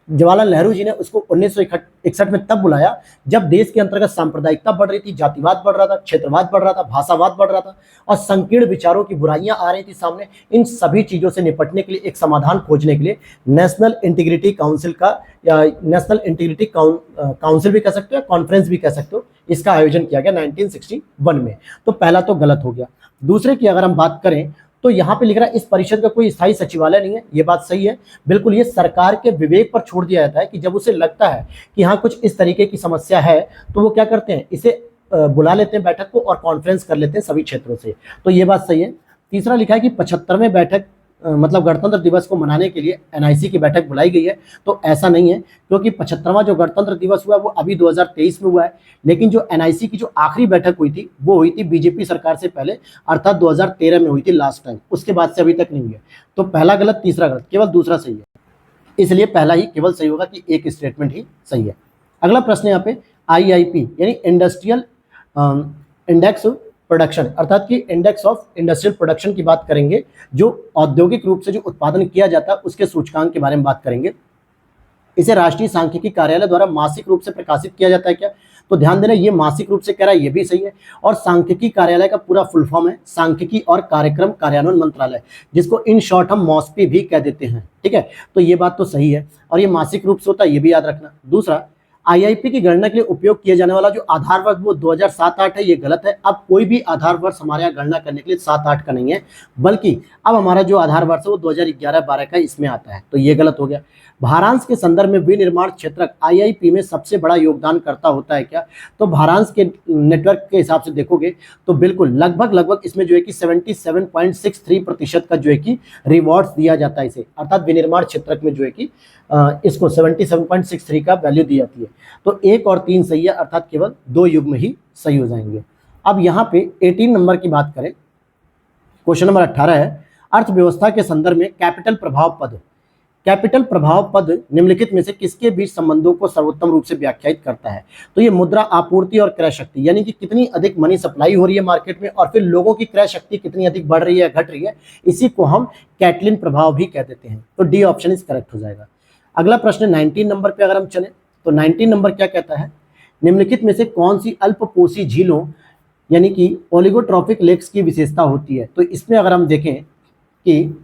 जवाहरलाल नेहरू जी ने उसको 1961 में तब बुलाया जब देश के अंतर्गत सांप्रदायिकता बढ़ रही थी, जातिवाद बढ़ रहा था, क्षेत्रवाद बढ़ रहा था, भाषावाद बढ़ रहा था, और संकीर्ण विचारों की बुराइयां आ रही थी सामने। इन सभी चीजों से निपटने के लिए, एक समाधान खोजने के लिए नेशनल इंटीग्रिटी काउंसिल का, या नेशनल इंटीग्रिटी काउंसिल भी कह सकते हो, कॉन्फ्रेंस भी कह सकते हो, इसका आयोजन किया गया 1961 में। तो पहला तो गलत हो गया। दूसरे की अगर हम बात करें तो यहाँ पे लिख रहा है इस परिषद का कोई स्थायी सचिवालय नहीं है। ये बात सही है, बिल्कुल। ये सरकार के विवेक पर छोड़ दिया जाता है कि जब उसे लगता है कि हाँ कुछ इस तरीके की समस्या है, तो वो क्या करते हैं, इसे बुला लेते हैं बैठक को और कॉन्फ्रेंस कर लेते हैं सभी क्षेत्रों से। तो ये बात सही है। तीसरा लिखा है कि 75वें बैठक मतलब गणतंत्र दिवस को मनाने के लिए एनआईसी की बैठक बुलाई गई है। तो ऐसा नहीं है, क्योंकि 75वां जो गणतंत्र दिवस हुआ वो अभी 2023 में हुआ है, लेकिन जो एनआईसी की जो आखिरी बैठक हुई थी वो हुई थी बीजेपी सरकार से पहले, अर्थात 2013 में हुई थी लास्ट टाइम। उसके बाद से अभी तक नहीं हुई है। तो पहला गलत, तीसरा गलत, केवल दूसरा सही है, इसलिए पहला ही केवल सही होगा कि एक स्टेटमेंट ही सही है। अगला प्रश्न यहाँ पे IIP यानी इंडस्ट्रियल इंडेक्स प्रोडक्शन, अर्थात कि इंडेक्स ऑफ इंडस्ट्रियल प्रोडक्शन की बात करेंगे, जो औद्योगिक रूप से जो उत्पादन किया जाता है उसके सूचकांक के बारे में बात करेंगे। इसे राष्ट्रीय सांख्यिकी कार्यालय द्वारा मासिक रूप से प्रकाशित किया जाता है क्या? तो ध्यान देना, ये मासिक रूप से कह रहा है, ये भी सही है। और सांख्यिकी कार्यालय का पूरा फुल फॉर्म है सांख्यिकी और कार्यक्रम कार्यान्वयन मंत्रालय, जिसको इन शॉर्ट हम मॉस्पी भी कह देते हैं, ठीक है। तो ये बात तो सही है, और ये मासिक रूप से होता है, ये भी याद रखना। दूसरा, आईआईपी की गणना के लिए उपयोग किया जाने वाला जो आधार वर्ष वो 2007-8 है, ये गलत है। अब कोई भी आधार वर्ष हमारे यहाँ गणना करने के लिए 7-8 का नहीं है, बल्कि अब हमारा जो आधार वर्ष है वो 2011-12 का इसमें आता है, तो ये गलत हो गया। भारांश के संदर्भ में विनिर्माण क्षेत्रक आईआईपी में सबसे बड़ा योगदानकर्ता होता है क्या? तो भारांश के नेटवर्क के हिसाब से देखोगे तो बिल्कुल लगभग इसमें जो है कि 77.63% का जो है कि रिवॉर्ड्स दिया जाता है इसे, अर्थात विनिर्माण क्षेत्रक में जो है कि इसको 77.63 का वैल्यू दी जाती है। तो 1 और 3 सही है, अर्थात केवल 2 युग्म ही सही हो जाएंगे। अब यहाँ पे 18 नंबर की बात करें, क्वेश्चन नंबर 18 है, अर्थव्यवस्था के संदर्भ में कैपिटल प्रभाव पद। कैपिटल प्रभाव पद निम्नलिखित में से किसके बीच संबंधों को सर्वोत्तम रूप से व्याख्यायित करता है? तो ये मुद्रा आपूर्ति और क्रय शक्ति, यानी कि कितनी अधिक मनी सप्लाई हो रही है मार्केट में और फिर लोगों की क्रय शक्ति कितनी अधिक बढ़ रही है घट रही है, इसी को हम कैटलिन प्रभाव भी कह देते हैं। तो डी ऑप्शन इज करेक्ट हो जाएगा। अगला प्रश्न 19 नंबर पे अगर हम चले तो 19 नंबर क्या कहता है, निम्नलिखित में से कौन सी अल्पपोषी झीलों यानी कि ओलिगोट्रॉपिक लेक्स की विशेषता होती है? तो इसमें अगर हम देखें कि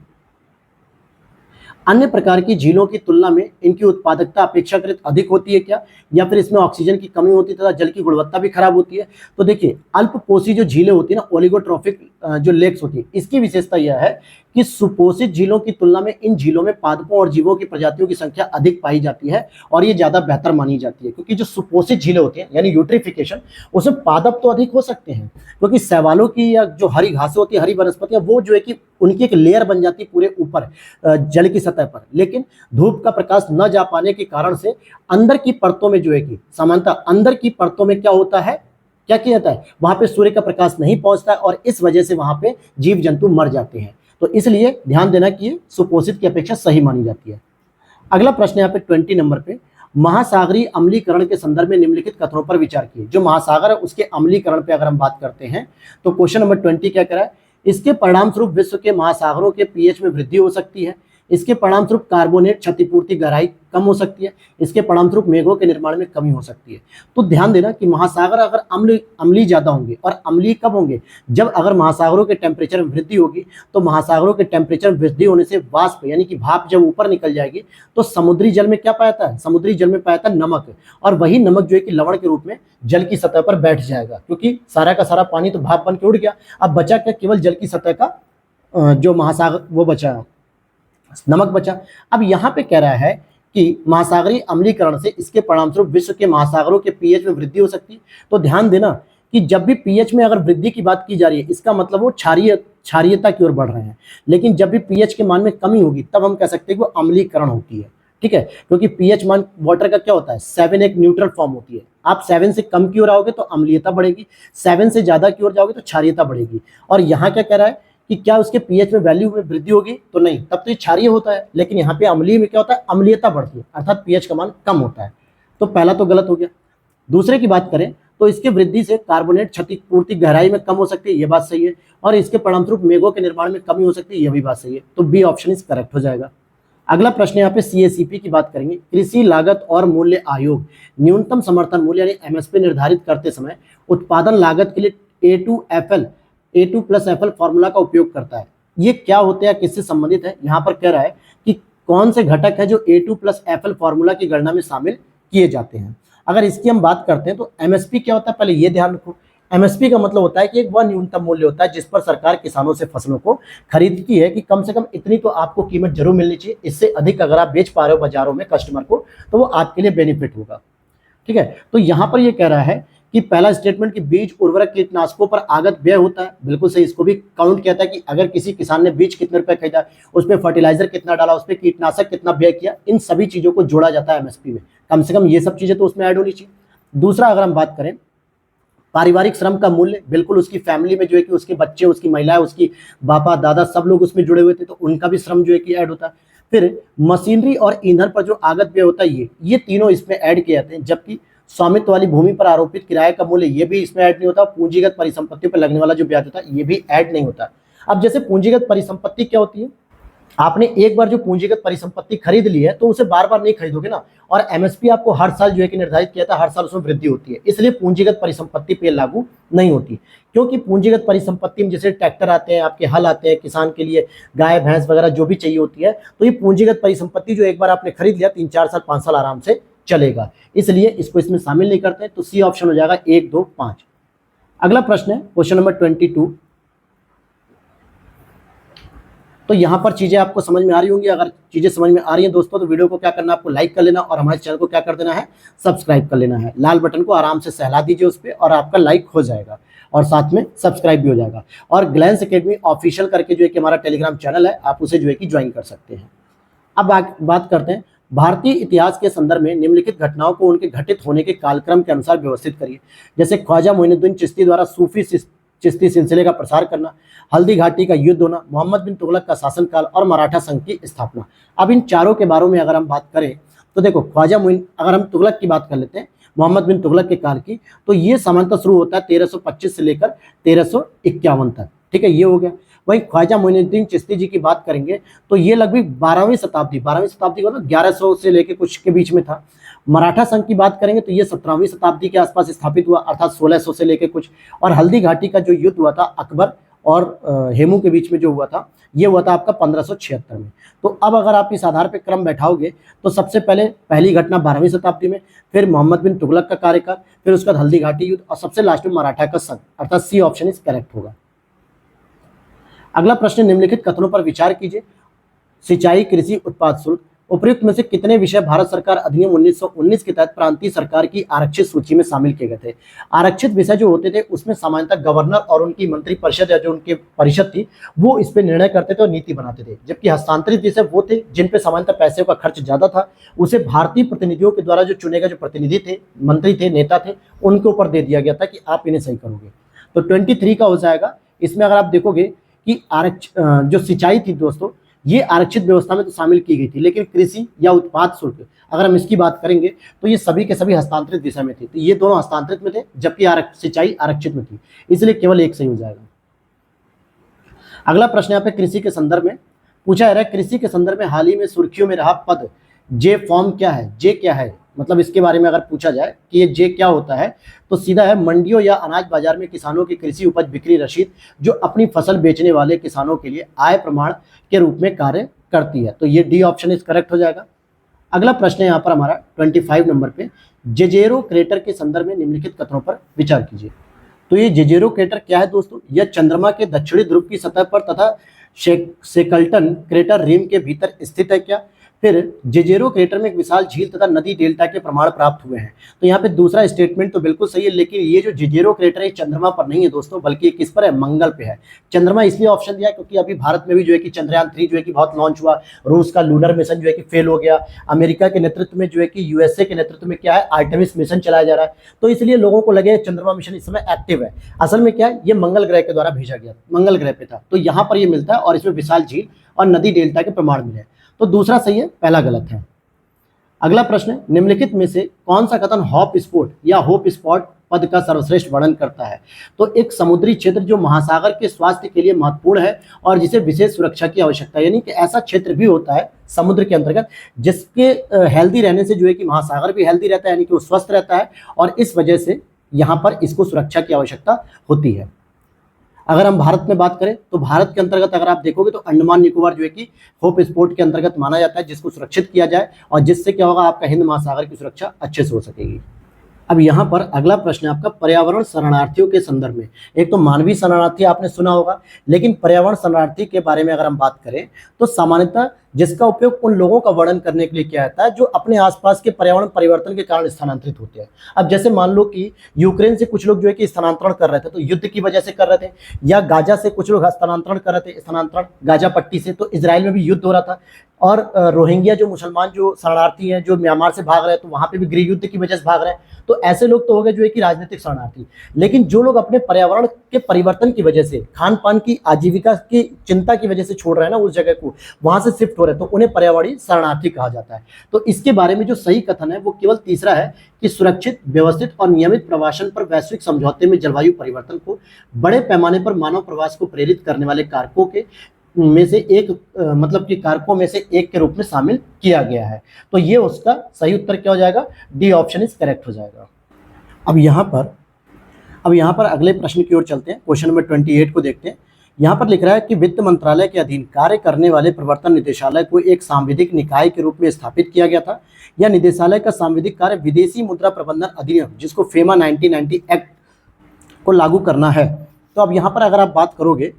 अन्य प्रकार की झीलों की तुलना में इनकी उत्पादकता अपेक्षाकृत अधिक होती है क्या, या फिर इसमें ऑक्सीजन की कमी होती है तथा जल की गुणवत्ता भी खराब होती है? तो देखिए अल्पपोषी जो झीलें होती है ना, ओलिगोट्रॉफिक जो लेक्स होती है, इसकी विशेषता यह है कि सुपोषित झीलों की तुलना में इन झीलों में पादपों और जीवों की प्रजातियों की संख्या अधिक पाई जाती है और ये ज्यादा बेहतर मानी जाती है, क्योंकि जो सुपोषित झीलें होती हैं यानी यूट्रिफिकेशन, उसमें पादप तो अधिक हो सकते हैं, क्योंकि शैवालों की या जो हरी घासें होती है, हरी वनस्पतियां, वो जो है कि उनकी एक लेयर बन जाती है पूरे ऊपर जल की सतह पर, लेकिन धूप का प्रकाश न जा पाने के कारण से अंदर की परतों में जो है कि सामान्यतः अंदर की परतों में क्या होता है, क्या किया जाता है, वहां पे सूर्य का प्रकाश नहीं पहुंचता है और इस वजह से वहां पे जीव जंतु मर जाते हैं। तो इसलिए ध्यान देना कि ये सुपोषित की अपेक्षा सही मानी जाती है। अगला प्रश्न यहाँ पे 20 नंबर पे, महासागरीय अम्लीकरण के संदर्भ में निम्नलिखित कथनों पर विचार किए। जो महासागर है उसके अम्लीकरण पे अगर हम बात करते हैं तो क्वेश्चन नंबर 20 क्या कह रहा है, इसके परिणाम स्वरूप विश्व के महासागरों के पीएच में वृद्धि हो सकती है, इसके परिणाम स्वरूप कार्बोनेट क्षतिपूर्ति गहराई कम हो सकती है, इसके परिणाम स्वरूप मेघों के निर्माण में कमी हो सकती है। तो ध्यान देना कि महासागर अगर अम्लीय ज्यादा होंगे, और अम्लीय कब होंगे, जब अगर महासागरों के टेम्परेचर में वृद्धि होगी, तो महासागरों के टेम्परेचर में वृद्धि होने से वाष्प यानी कि भाप जब ऊपर निकल जाएगी तो समुद्री जल में क्या पाया जाता है, समुद्री जल में पाया जाता है नमक, और वही नमक जो है कि लवण के रूप में जल की सतह पर बैठ जाएगा, क्योंकि सारा का सारा पानी तो भाप बन के उड़ गया। अब बचा क्या, केवल जल की सतह का जो महासागर वो बचा, नमक बचा। अब यहाँ पे कह रहा है कि महासागरीय अम्लीकरण से इसके परिणामस्वरूप विश्व के महासागरों के पीएच में वृद्धि हो सकती है। तो ध्यान देना कि जब भी पीएच में अगर वृद्धि की बात की जा रही है, इसका मतलब वो क्षारीयता की ओर बढ़ रहे हैं, लेकिन जब भी पीएच के मान में कमी होगी तब हम कह सकते हैं कि वो अम्लीकरण होती है। ठीक है, क्योंकि पीएच मान वाटर का क्या होता है, 7 एक न्यूट्रल फॉर्म होती है। आप 7 से कम की ओर आओगे तो अम्लीयता बढ़ेगी, 7 से ज्यादा की ओर जाओगे तो क्षारीयता बढ़ेगी। और यहाँ क्या कह रहा है कि क्या उसके पीएच में वैल्यू में वृद्धि होगी, तो नहीं, तब तो ये क्षारीय होता है, लेकिन यहाँ पे अम्लीय में क्या होता है, अम्लीयता बढ़ती है, अर्थात पीएच का मान कम होता है। तो पहला तो गलत हो गया। दूसरे की बात करें तो इसके वृद्धि से कार्बोनेट क्षतिपूर्ति गहराई में कम हो सकती है, ये बात सही है, और इसके परिणामस्वरूप मेघों के निर्माण में कमी हो सकती है, यह भी बात सही है। तो बी ऑप्शन इज करेक्ट हो जाएगा। अगला प्रश्न यहाँ पे सीएसीपी की बात करेंगे। कृषि लागत और मूल्य आयोग न्यूनतम समर्थन मूल्य यानी एमएसपी निर्धारित करते समय उत्पादन लागत के लिए A2+FL फॉर्मूला का उपयोग करता है। ये क्या होता है, किससे संबंधित है? यहाँ पर कह रहा है कि कौन से घटक है जो A2+FL फॉर्मूला की गणना में शामिल किए जाते हैं। अगर इसकी हम बात करते हैं तो एमएसपी क्या होता है, पहले ये ध्यान रखो। एमएसपी का मतलब होता है कि एक वह न्यूनतम मूल्य होता है जिस पर सरकार किसानों से फसलों को खरीदती है कि कम से कम इतनी तो आपको कीमत जरूर मिलनी चाहिए, इससे अधिक अगर आप बेच पा रहे हो बाजारों में कस्टमर को तो वो आपके लिए बेनिफिट होगा। ठीक है, तो यहाँ पर ये कह रहा है कि पहला स्टेटमेंट कि बीज उर्वरक कीटनाशकों पर आगत व्यय होता है, बिल्कुल सही। इसको भी काउंट किया था कि अगर किसी किसान ने बीज कितने रुपए खरीदा, उस पर फर्टिलाइजर कितना डाला, उस पर कीटनाशक कितना व्यय किया, इन सभी चीजों को जोड़ा जाता है एमएसपी में। कम से कम ये सब चीजें तो उसमें ऐड होनी चाहिए। दूसरा अगर हम बात करें पारिवारिक श्रम का मूल्य, बिल्कुल उसकी फैमिली में जो है कि उसके बच्चे, उसकी महिलाएं, उसकी बापा दादा सब लोग उसमें जुड़े हुए थे, तो उनका भी श्रम जो है कि ऐड होता है। फिर मशीनरी और ईंधन पर जो आगत व्यय होता है ये तीनों इसमें ऐड किए जाते हैं, जबकि स्वामित्व वाली भूमि पर आरोपित किराए का मूल्य ये भी इसमें ऐड नहीं होता। पूंजीगत परिसंपत्ति पर लगने वाला जो ब्याज होता है ये भी ऐड नहीं होता। अब जैसे पूंजीगत परिसंपत्ति क्या होती है, आपने एक बार जो पूंजीगत परिसंपत्ति खरीद ली है तो उसे बार बार नहीं खरीदोगे ना, और एमएसपी आपको हर साल जो है कि निर्धारित किया था, हर साल उसमें वृद्धि होती है, इसलिए पूंजीगत परिसंपत्ति पे लागू नहीं होती। क्योंकि पूंजीगत परिसंपत्ति में जैसे ट्रैक्टर आते हैं, आपके हल आते हैं, किसान के लिए गाय भैंस वगैरह जो भी चाहिए होती है, तो ये पूंजीगत परिसंपत्ति जो एक बार आपने खरीद लिया 3 4 साल 5 साल आराम से चलेगा, इसलिए इसको इसमें शामिल नहीं करते। तो सी ऑप्शन हो जाएगा 1, 2, 5। अगला प्रश्न है क्वेश्चन नंबर 22। तो यहाँ पर चीज़ें आपको समझ में आ रही होंगी। अगर चीज़ें समझ में आ रही हैं दोस्तों, तो वीडियो को क्या करना है, आपको लाइक कर लेना और हमारे चैनल को क्या कर देना है, सब्सक्राइब कर लेना है। लाल बटन को आराम से सहला दीजिए उस पर और आपका लाइक हो जाएगा और साथ में सब्सक्राइब भी हो जाएगा। और ग्लैंस एकेडमी ऑफिशियल करके जो है कि हमारा टेलीग्राम चैनल है, आप उसे जो है कि ज्वाइन कर सकते हैं। अब बात करते हैं भारतीय इतिहास के संदर्भ में निम्नलिखित घटनाओं को उनके घटित होने के कालक्रम के अनुसार व्यवस्थित करिए। जैसे ख्वाजा मोइनुद्दीन चिश्ती द्वारा सूफी चिश्ती सिलसिले का प्रसार करना, हल्दी घाटी का युद्ध होना, मोहम्मद बिन तुगलक का शासनकाल और मराठा संघ की स्थापना। अब इन चारों के बारे में अगर हम बात करें तो देखो, अगर हम तुगलक की बात कर लेते हैं, मोहम्मद बिन तुगलक के काल की, तो ये सामान्यतः शुरू होता है 1325 से लेकर 1351 तक। ठीक है, ये हो गया। वहीं ख्वाजा मोइनुद्दीन चिश्ती जी की बात करेंगे तो ये लगभग 12वीं शताब्दी का मतलब 1100 से लेकर कुछ के बीच में था। मराठा संघ की बात करेंगे तो ये 17वीं शताब्दी के आसपास स्थापित हुआ, अर्थात 1600 से लेकर कुछ। और हल्दी घाटी का जो युद्ध हुआ था अकबर और हेमू के बीच में जो हुआ था, ये हुआ था आपका 1576 में। तो अब अगर आप इस आधार पर क्रम बैठाओगे तो सबसे पहले पहली घटना 12वीं शताब्दी में, फिर मोहम्मद बिन तुगलक का कार्यकाल, फिर उसके बाद हल्दी घाटी युद्ध और सबसे लास्ट में मराठा का संघ, अर्थात सी ऑप्शन इज करेक्ट होगा। अगला प्रश्न, निम्नलिखित कथनों पर विचार कीजिए। सिंचाई, कृषि, उत्पाद शुल्क, उपयुक्त में से कितने विषय भारत सरकार अधिनियम 1919 के तहत प्रांतीय सरकार की आरक्षित सूची में शामिल किए गए थे? आरक्षित विषय जो होते थे उसमें सामान्यतः गवर्नर और उनकी मंत्री परिषद या जो उनकी परिषद थी वो इस पे निर्णय करते थे और नीति बनाते थे। जबकि हस्तांतरित विषय वो थे जिन पे सामान्यतः पैसे का खर्च ज्यादा था, उसे भारतीय प्रतिनिधियों के द्वारा जो चुने गए जो प्रतिनिधि थे, मंत्री थे, नेता थे, उनके ऊपर दे दिया गया था कि आप इन्हें सही करोगे। तो 23 का हो जाएगा। इसमें अगर आप देखोगे कि जो सिंचाई थी दोस्तों, ये आरक्षित व्यवस्था में तो शामिल की गई थी, लेकिन कृषि या उत्पाद शुल्क अगर हम इसकी बात करेंगे तो ये सभी के सभी हस्तांतरित विषय में थे। तो ये दोनों हस्तांतरित में थे, जबकि सिंचाई आरक्षित में थी, इसलिए केवल एक सही हो जाएगा। अगला प्रश्न यहाँ पे कृषि के संदर्भ में पूछा जा रहा है। कृषि के संदर्भ में हाल ही में सुर्खियों में रहा पद जे फॉर्म क्या है? जे क्या है, मतलब इसके बारे में अगर पूछा जाए कि ये जे क्या होता है, तो सीधा है मंडियों या अनाज बाजार में किसानों की कृषि उपज बिक्री रसीद जो अपनी फसल बेचने वाले किसानों के लिए आय प्रमाण के रूप में कार्य करती है। तो ये डी ऑप्शन इज करेक्ट हो जाएगा। अगला प्रश्न है यहाँ पर हमारा 25 नंबर पे, जेजेरो क्रेटर के संदर्भ में निम्नलिखित कथनों पर विचार कीजिए। तो ये जेजेरो क्रेटर क्या है दोस्तों? यह चंद्रमा के दक्षिणी ध्रुव की सतह पर तथा शेकल्टन क्रेटर रिम के भीतर स्थित है क्या? फिर जेजेरो क्रेटर में एक विशाल झील तथा नदी डेल्टा के प्रमाण प्राप्त हुए हैं। तो यहाँ पे दूसरा स्टेटमेंट तो बिल्कुल सही है, लेकिन ये जो जेजेरो क्रेटर है चंद्रमा पर नहीं है दोस्तों, बल्कि ये किस पर है? मंगल पे है। चंद्रमा इसलिए ऑप्शन दिया क्योंकि अभी भारत में भी जो है कि चंद्रयान 3 जो है कि बहुत लॉन्च हुआ, रूस का लूनर मिशन जो है कि फेल हो गया, अमेरिका के नेतृत्व में जो है कि यूएसए के नेतृत्व में क्या है, आर्टेमिस मिशन चलाया जा रहा है। तो इसलिए लोगों को लगे चंद्रमा मिशन इस समय एक्टिव है। असल में क्या है, ये मंगल ग्रह के द्वारा भेजा गया, मंगल ग्रह पे था, तो यहाँ पर ये मिलता है और इसमें विशाल झील और नदी डेल्टा के प्रमाण मिले। तो दूसरा सही है, पहला गलत है। अगला प्रश्न, निम्नलिखित में से कौन सा कथन हॉप स्पॉट या होप स्पॉट पद का सर्वश्रेष्ठ वर्णन करता है? तो एक समुद्री क्षेत्र जो महासागर के स्वास्थ्य के लिए महत्वपूर्ण है और जिसे विशेष सुरक्षा की आवश्यकता है, यानी कि ऐसा क्षेत्र भी होता है समुद्र के अंतर्गत जिसके हेल्दी रहने से जो है कि महासागर भी हेल्दी रहता है, यानी कि वो स्वस्थ रहता है, और इस वजह से यहाँ पर इसको सुरक्षा की आवश्यकता होती है। अगर हम भारत में बात करें तो भारत के अंतर्गत अगर आप देखोगे तो अंडमान निकोबार जो है कि होप स्पॉट के अंतर्गत माना जाता है, जिसको सुरक्षित किया जाए और जिससे क्या होगा, आपका हिंद महासागर की सुरक्षा अच्छे से हो सकेगी। अब यहाँ पर अगला प्रश्न है आपका पर्यावरण शरणार्थियों के संदर्भ में। एक तो मानवीय शरणार्थी आपने सुना होगा, लेकिन पर्यावरण शरणार्थी के बारे में अगर हम बात करें तो सामान्यतः जिसका उपयोग उन लोगों का वर्णन करने के लिए किया जाता है जो अपने आसपास के पर्यावरण परिवर्तन के कारण स्थानांतरित होते हैं। अब जैसे मान लो कि यूक्रेन से कुछ लोग जो है कि स्थानांतरण कर रहे थे, तो युद्ध की वजह से कर रहे थे, या गाजा से कुछ लोग स्थानांतरण कर रहे थे, स्थानांतरण गाजा पट्टी से, तो इजराइल में भी युद्ध हो रहा था, और रोहिंग्या जो मुसलमान जो शरणार्थी हैं जो म्यांमार से भाग रहे हैं, तो वहां पे भी गृह युद्ध की वजह से भाग रहे हैं। तो ऐसे लोग तो हो गए जो है कि राजनीतिक शरणार्थी। लेकिन जो लोग अपने पर्यावरण के परिवर्तन की वजह से, खान पान की आजीविका की चिंता की वजह से छोड़ रहे हैं ना उस जगह को, वहां से शिफ्ट हो रहे हैं, तो उन्हें पर्यावरणीय शरणार्थी कहा जाता है। तो इसके बारे में जो सही कथन है वो केवल तीसरा है कि सुरक्षित, व्यवस्थित और नियमित प्रवासन पर वैश्विक समझौते में जलवायु परिवर्तन को बड़े पैमाने पर मानव प्रवास को प्रेरित करने वाले कारकों के में से एक, मतलब कि कारकों में से एक के रूप में शामिल किया गया है। तो ये उसका सही उत्तर क्या हो जाएगा? डी ऑप्शन इज करेक्ट हो जाएगा। अब यहाँ पर अगले प्रश्न की ओर चलते हैं। क्वेश्चन नंबर 28 को देखते हैं यहाँ पर लिख रहा है कि वित्त मंत्रालय के अधीन कार्य करने वाले प्रवर्तन निदेशालय को एक सांविधिक निकाय के रूप में स्थापित किया गया था। यह निदेशालय का सांविधिक कार्य विदेशी मुद्रा प्रबंधन अधिनियम, जिसको फेमा 1990 एक्ट को लागू करना है। तो अब यहाँ पर अगर आप बात करोगे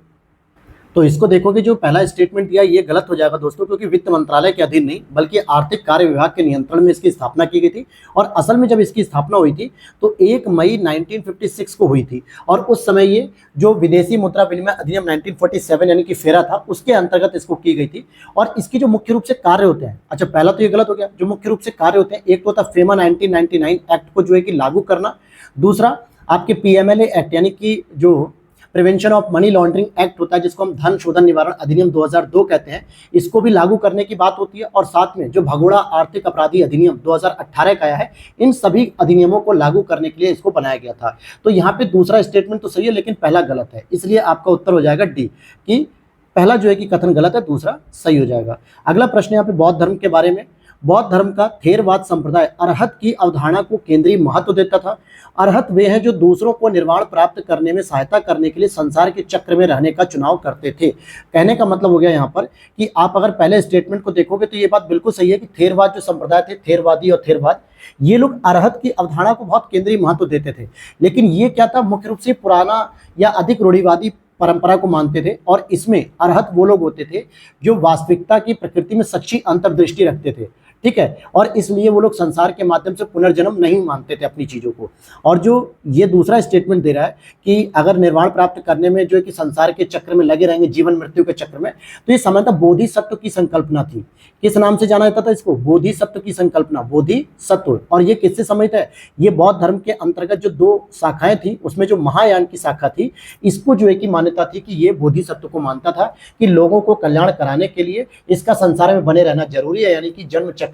तो इसको देखोगे, जो पहला स्टेटमेंट दिया ये गलत हो जाएगा दोस्तों, क्योंकि वित्त मंत्रालय के अधीन नहीं बल्कि आर्थिक कार्य विभाग के नियंत्रण में इसकी स्थापना की गई थी। और असल में जब इसकी स्थापना हुई थी तो 1 मई 1956 को हुई थी, और उस समय ये जो विदेशी मुद्रा विनिमय अधिनियम 1947 यानी कि फेरा था, उसके अंतर्गत इसको की गई थी। और इसकी जो मुख्य रूप से कार्य होते हैं, अच्छा पहला तो ये गलत हो गया, जो मुख्य रूप से कार्य होते हैं, एक तो होता है फेमा 1999 एक्ट को जो है कि लागू करना, दूसरा आपके पीएमएलए एक्ट यानी कि जो prevention of money laundering act होता है, जिसको हम धन शोधन निवारण अधिनियम 2002 कहते हैं, इसको भी लागू करने की बात होती है। और साथ में जो भगोड़ा आर्थिक अपराधी अधिनियम 2018 का आया है, इन सभी अधिनियमों को लागू करने के लिए इसको बनाया गया था। तो यहाँ पे दूसरा स्टेटमेंट तो सही है लेकिन पहला गलत है, इसलिए आपका उत्तर हो जाएगा डी, कि पहला जो है कि कथन गलत है, दूसरा सही हो जाएगा। अगला प्रश्न यहाँ पे बौद्ध धर्म के बारे में। बौद्ध धर्म का थेरवाद संप्रदाय अरहत की अवधारणा को केंद्रीय महत्व देता था। अरहत वे हैं जो दूसरों को निर्वाण प्राप्त करने में सहायता करने के लिए संसार के चक्र में रहने का चुनाव करते थे। कहने का मतलब हो गया यहाँ पर कि आप अगर पहले स्टेटमेंट को देखोगे तो ये बात बिल्कुल सही है कि थेरवाद जो संप्रदाय थे, थेरवादी और थेरवाद, ये लोग अरहत की अवधारणा को बहुत केंद्रीय महत्व देते थे। लेकिन ये क्या था, मुख्य रूप से पुराना या अधिक रूढ़िवादी परंपरा को मानते थे। और इसमें अरहत वो लोग होते थे जो वास्तविकता की प्रकृति में सच्ची अंतर्दृष्टि रखते थे, ठीक है, और इसलिए वो लोग संसार के माध्यम से पुनर्जन्म नहीं मानते थे अपनी चीज़ों को। और जो ये दूसरा स्टेटमेंट दे रहा है कि अगर निर्वाण प्राप्त करने में जो है कि संसार के चक्र में लगे रहेंगे, जीवन मृत्यु के चक्र में, तो ये सामान्यतः बोधिसत्व की संकल्पना थी। किस नाम से जाना जाता था इसको? बोधिसत्व की संकल्पना, बोधिसत्व। और ये किससे संबंधित है? ये बौद्ध धर्म के अंतर्गत जो 2 शाखाएं थी, उसमें जो महायान की शाखा थी, इसको जो है कि मान्यता थी कि ये बोधिसत्व को मानता था कि लोगों को कल्याण कराने के लिए इसका संसार में बने रहना जरूरी है, यानी कि जन्म चक्र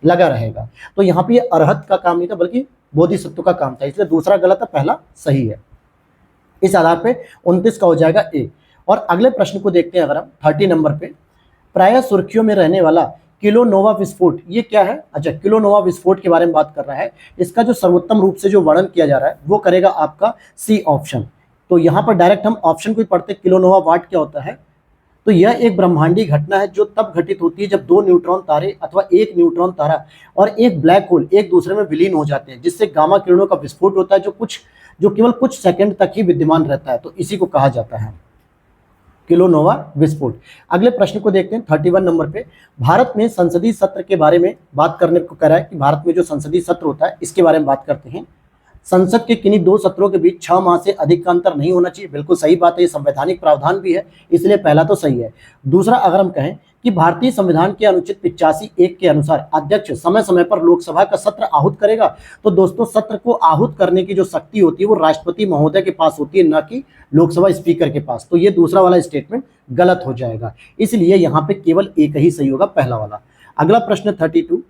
लगा रहेगा। तो यहाँ पे ये अरहत का काम नहीं था बल्कि बोधिसत्व का काम था, इसलिए दूसरा गलत है, पहला सही है। इस आधार पे 29 का हो जाएगा ए। और अगले प्रश्न को देखते हैं अगर हम 30 नंबर पे, प्रायः सुर्खियों में रहने वाला किलोनोवा विस्फोट, ये क्या है? अच्छा, किलोनोवा विस्फोट के बारे में बात कर रहा है। इसका जो सर्वोत्तम रूप से जो वर्णन किया जा रहा है वो करेगा आपका सी ऑप्शन। तो यहाँ पर डायरेक्ट हम ऑप्शन को ही पढ़ते, किलोनोवा वाट क्या होता है? तो यह एक ब्रह्मांडीय घटना है जो तब घटित होती है जब 2 न्यूट्रॉन तारे अथवा एक न्यूट्रॉन तारा और एक ब्लैक होल एक दूसरे में विलीन हो जाते हैं, जिससे गामा किरणों का विस्फोट होता है जो केवल कुछ सेकंड तक ही विद्यमान रहता है। तो इसी को कहा जाता है किलोनोवा विस्फोट। अगले प्रश्न को देखते हैं 31 नंबर पे। भारत में संसदीय सत्र के बारे में बात करने को कह रहा है कि भारत में जो संसदीय सत्र होता है इसके बारे में बात करते हैं। संसद के किन्हीं 2 सत्रों के बीच 6 माह से अधिक का अंतर नहीं होना चाहिए, बिल्कुल सही बात है, ये संवैधानिक प्रावधान भी है, इसलिए पहला तो सही है। दूसरा, अगर हम कहें कि भारतीय संविधान के अनुच्छेद 85(1) के अनुसार अध्यक्ष समय समय पर लोकसभा का सत्र आहूत करेगा, तो दोस्तों सत्र को आहूत करने की जो शक्ति होती है वो राष्ट्रपति महोदय के पास होती है, न कि लोकसभा स्पीकर के पास। तो ये दूसरा वाला स्टेटमेंट गलत हो जाएगा, इसलिए यहाँ पे केवल एक ही सही होगा, पहला वाला। अगला प्रश्न 32,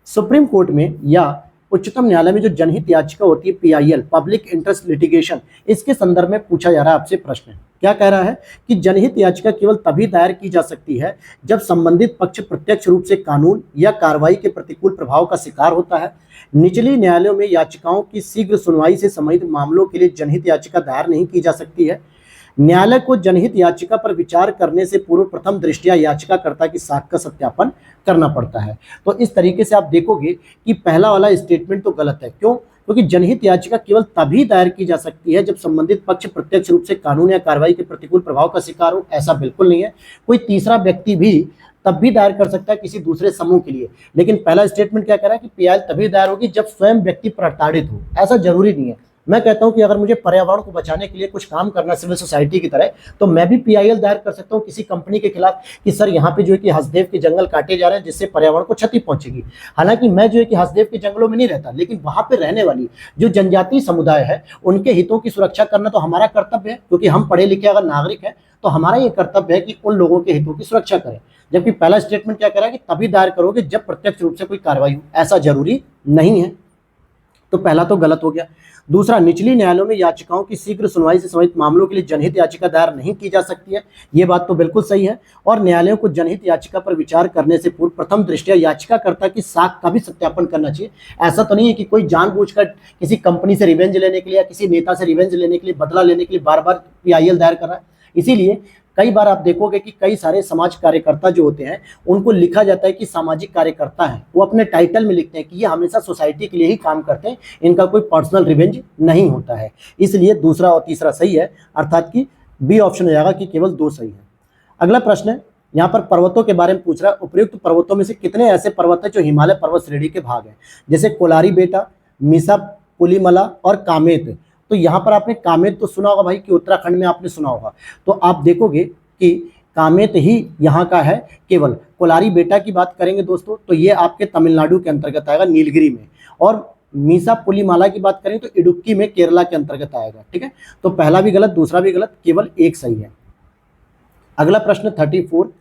सुप्रीम कोर्ट में या उच्चतम न्यायालय में जो जनहित याचिका होती है PIL, पब्लिक इंटरेस्ट लिटिगेशन, इसके संदर्भ में पूछा जा रहा है आपसे प्रश्न। क्या कह रहा है कि जनहित याचिका केवल तभी दायर की जा सकती है जब संबंधित पक्ष प्रत्यक्ष रूप से कानून या कार्रवाई के प्रतिकूल प्रभाव का शिकार होता है। निचली न्यायालयों में याचिकाओं की शीघ्र सुनवाई से संबंधित मामलों के लिए जनहित याचिका दायर नहीं की जा सकती है। न्यायालय को जनहित याचिका पर विचार करने से पूर्व प्रथम दृष्टया याचिकाकर्ता की साख का सत्यापन करना पड़ता है। तो इस तरीके से आप देखोगे कि पहला वाला स्टेटमेंट तो गलत है। क्यों? क्योंकि जनहित याचिका केवल तभी दायर की जा सकती है जब संबंधित पक्ष प्रत्यक्ष रूप से कानून या कार्रवाई के प्रतिकूल प्रभाव का शिकार हो, ऐसा बिल्कुल नहीं है। कोई तीसरा व्यक्ति भी तब भी दायर कर सकता है किसी दूसरे समूह के लिए, लेकिन पहला स्टेटमेंट क्या कह रहा है कि PIL तभी दायर होगी जब स्वयं व्यक्ति प्रताड़ित हो, ऐसा जरूरी नहीं है। मैं कहता हूं कि अगर मुझे पर्यावरण को बचाने के लिए कुछ काम करना सिविल सोसाइटी की तरह, तो मैं भी PIL दायर कर सकता हूं किसी कंपनी के खिलाफ कि सर यहाँ पे जो है कि हसदेव के जंगल काटे जा रहे हैं जिससे पर्यावरण को क्षति पहुंचेगी। हालांकि मैं जो है कि हसदेव के जंगलों में नहीं रहता, लेकिन वहां पे रहने वाली जो जनजातीय समुदाय है उनके हितों की सुरक्षा करना तो हमारा कर्तव्य है, क्योंकि हम पढ़े लिखे अगर नागरिक है तो हमारा ये कर्तव्य है कि उन लोगों के हितों की सुरक्षा करें। जबकि पहला स्टेटमेंट क्या कह रहा है कि तभी दायर करोगे जब प्रत्यक्ष रूप से कोई कार्रवाई हो, ऐसा जरूरी नहीं है। तो पहला तो गलत हो गया। दूसरा, निचली न्यायालयों में याचिकाओं की शीघ्र सुनवाई से संबंधित मामलों के लिए जनहित याचिका दायर नहीं की जा सकती है, ये बात तो बिल्कुल सही है। और न्यायालयों को जनहित याचिका पर विचार करने से पूर्व प्रथम दृष्टया याचिकाकर्ता की साख का भी सत्यापन करना चाहिए। ऐसा तो नहीं है कि कोई जानबूझकर किसी कंपनी से रिवेंज लेने के लिए या किसी नेता से रिवेंज लेने के लिए, बदला लेने के लिए बार बार PIL दायर कर रहा है। इसीलिए कई बार आप देखोगे कि कई सारे समाज कार्यकर्ता जो होते हैं उनको लिखा जाता है कि सामाजिक कार्यकर्ता हैं, वो अपने टाइटल में लिखते हैं कि ये हमेशा सोसाइटी के लिए ही काम करते हैं, इनका कोई पर्सनल रिवेंज नहीं होता है। इसलिए दूसरा और तीसरा सही है, अर्थात कि बी ऑप्शन हो जाएगा कि केवल 2 सही है। अगला प्रश्न है, यहाँ पर पर्वतों के बारे में पूछ रहा है, उपयुक्त पर्वतों में से कितने ऐसे पर्वत हैं जो हिमालय पर्वत श्रेणी के भाग हैं, जैसे कोलारी बेटा, मीसा पुलीमला और कामेत। तो यहाँ पर आपने कामेत तो सुना होगा भाई कि उत्तराखंड में आपने सुना होगा, तो आप देखोगे कि कामेत ही यहाँ का है केवल। कोलारी बेटा की बात करेंगे दोस्तों तो ये आपके तमिलनाडु के अंतर्गत आएगा, नीलगिरी में। और मीसा पुलीमाला की बात करें तो इडुक्की में, केरला के अंतर्गत आएगा। ठीक है, तो पहला भी गलत, दूसरा भी गलत, केवल एक सही है। अगला प्रश्न 34,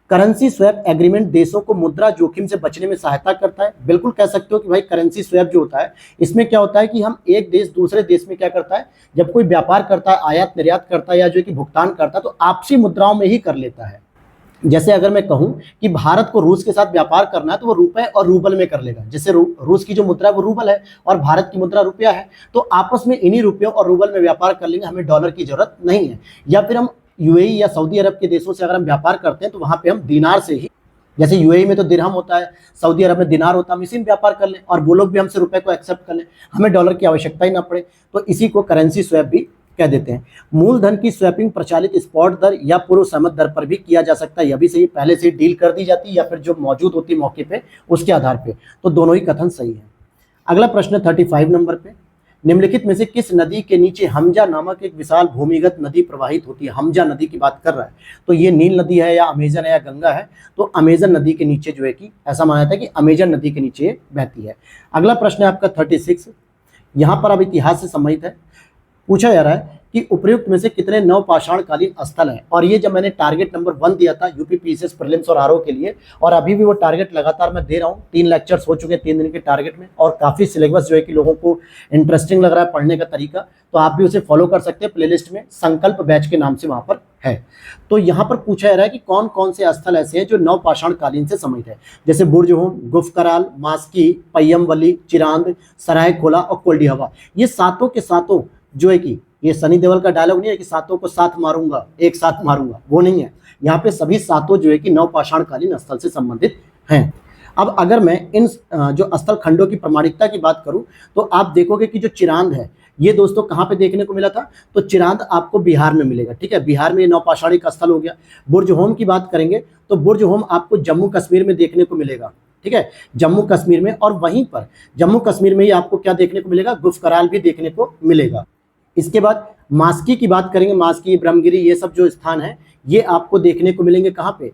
करेंसी स्वैप एग्रीमेंट देशों को मुद्रा जोखिम से बचने में सहायता करता है। बिल्कुल कह सकते हो कि भाई करेंसी स्वैप जो होता है, इसमें क्या होता है कि हम एक देश दूसरे देश में क्या करता है, जब कोई व्यापार करता है, आयात निर्यात करता है या जो कि भुगतान करता है, तो आपसी मुद्राओं में ही कर लेता है। जैसे अगर मैं कहूं कि भारत को रूस के साथ व्यापार करना है तो वो रुपए और रूबल में कर लेगा। जैसे रूस की जो मुद्रा है वो रूबल है और भारत की मुद्रा रुपया है, तो आपस में इन्हीं रुपयों और रूबल में व्यापार कर लेंगे, हमें डॉलर की जरूरत नहीं है। या फिर हम यूएई या सऊदी अरब के देशों से अगर हम व्यापार करते हैं तो वहां पे हम दिनार से ही, जैसे यूएई में तो दिरहम होता है, सऊदी अरब में दिनार होता है, हम इसी में व्यापार कर लें और वो लोग भी हमसे रुपए को एक्सेप्ट कर लें, हमें डॉलर की आवश्यकता ही ना पड़े। तो इसी को करेंसी स्वैप भी कह देते हैं। मूलधन की स्वैपिंग प्रचलित स्पॉट दर या पूर्व सहमत दर पर भी किया जा सकता है, यह भी सही, पहले से डील कर दी जाती है या फिर जो मौजूद होती है मौके पे उसके आधार पे, तो दोनों ही कथन सही है। अगला प्रश्न 35 नंबर पे, निम्नलिखित में से किस नदी के नीचे हमजा नामक एक विशाल भूमिगत नदी प्रवाहित होती है। हमजा नदी की बात कर रहा है, तो ये नील नदी है या अमेजन है या गंगा है, तो अमेजन नदी के नीचे जो है कि ऐसा माना जाता है कि अमेजन नदी के नीचे बहती है। अगला प्रश्न है आपका 36, यहाँ पर अब इतिहास से संबंधित है, पूछा जा रहा है कि उपयुक्त में से कितने नवपाषाणकालीन स्थल हैं। और ये जब मैंने टारगेट नंबर 1 दिया था यूपी पीसीएस प्रीलिम्स और आरओ के लिए, और अभी भी वो टारगेट लगातार मैं दे रहा हूँ, 3 लेक्चर्स हो चुके हैं 3 दिन के टारगेट में, और काफ़ी सिलेबस जो है कि लोगों को इंटरेस्टिंग लग रहा है पढ़ने का तरीका, तो आप भी उसे फॉलो कर सकते हैं। प्लेलिस्ट में संकल्प बैच के नाम से वहाँ पर है। तो यहाँ पर पूछा जा रहा है कि कौन कौन से स्थल ऐसे हैं जो नवपाषाणकालीन से संबंधित है, जैसे बुर्जहोम, गुफकराल, मास्की, पय्यमवली, चिरांद, सरायखोला और कोल्डिहवा। ये सातों के सातों जो है कि, ये सनी देओल का डायलॉग नहीं है कि सातों को साथ मारूंगा, एक साथ मारूंगा, वो नहीं है। यहाँ पे सभी सातों जो है कि नवपाषाणकालीन स्थल से संबंधित हैं। अब अगर मैं इन जो स्थल खंडों की प्रामाणिकता की बात करूं तो आप देखोगे कि जो चिरांद है ये दोस्तों कहाँ पे देखने को मिला था, तो चिरांद आपको बिहार में मिलेगा। ठीक है, बिहार में ये नवपाषाणिक स्थल हो गया। बुर्जहोम की बात करेंगे तो बुर्जहोम आपको जम्मू कश्मीर में देखने को मिलेगा। ठीक है, जम्मू कश्मीर में, और वहीं पर जम्मू कश्मीर में ही आपको क्या देखने को मिलेगा, गुफकराल भी देखने को मिलेगा। इसके बाद मास्की की बात करेंगे, मास्की, ब्रह्मगिरी, ये सब जो स्थान है ये आपको देखने को मिलेंगे कहाँ पे,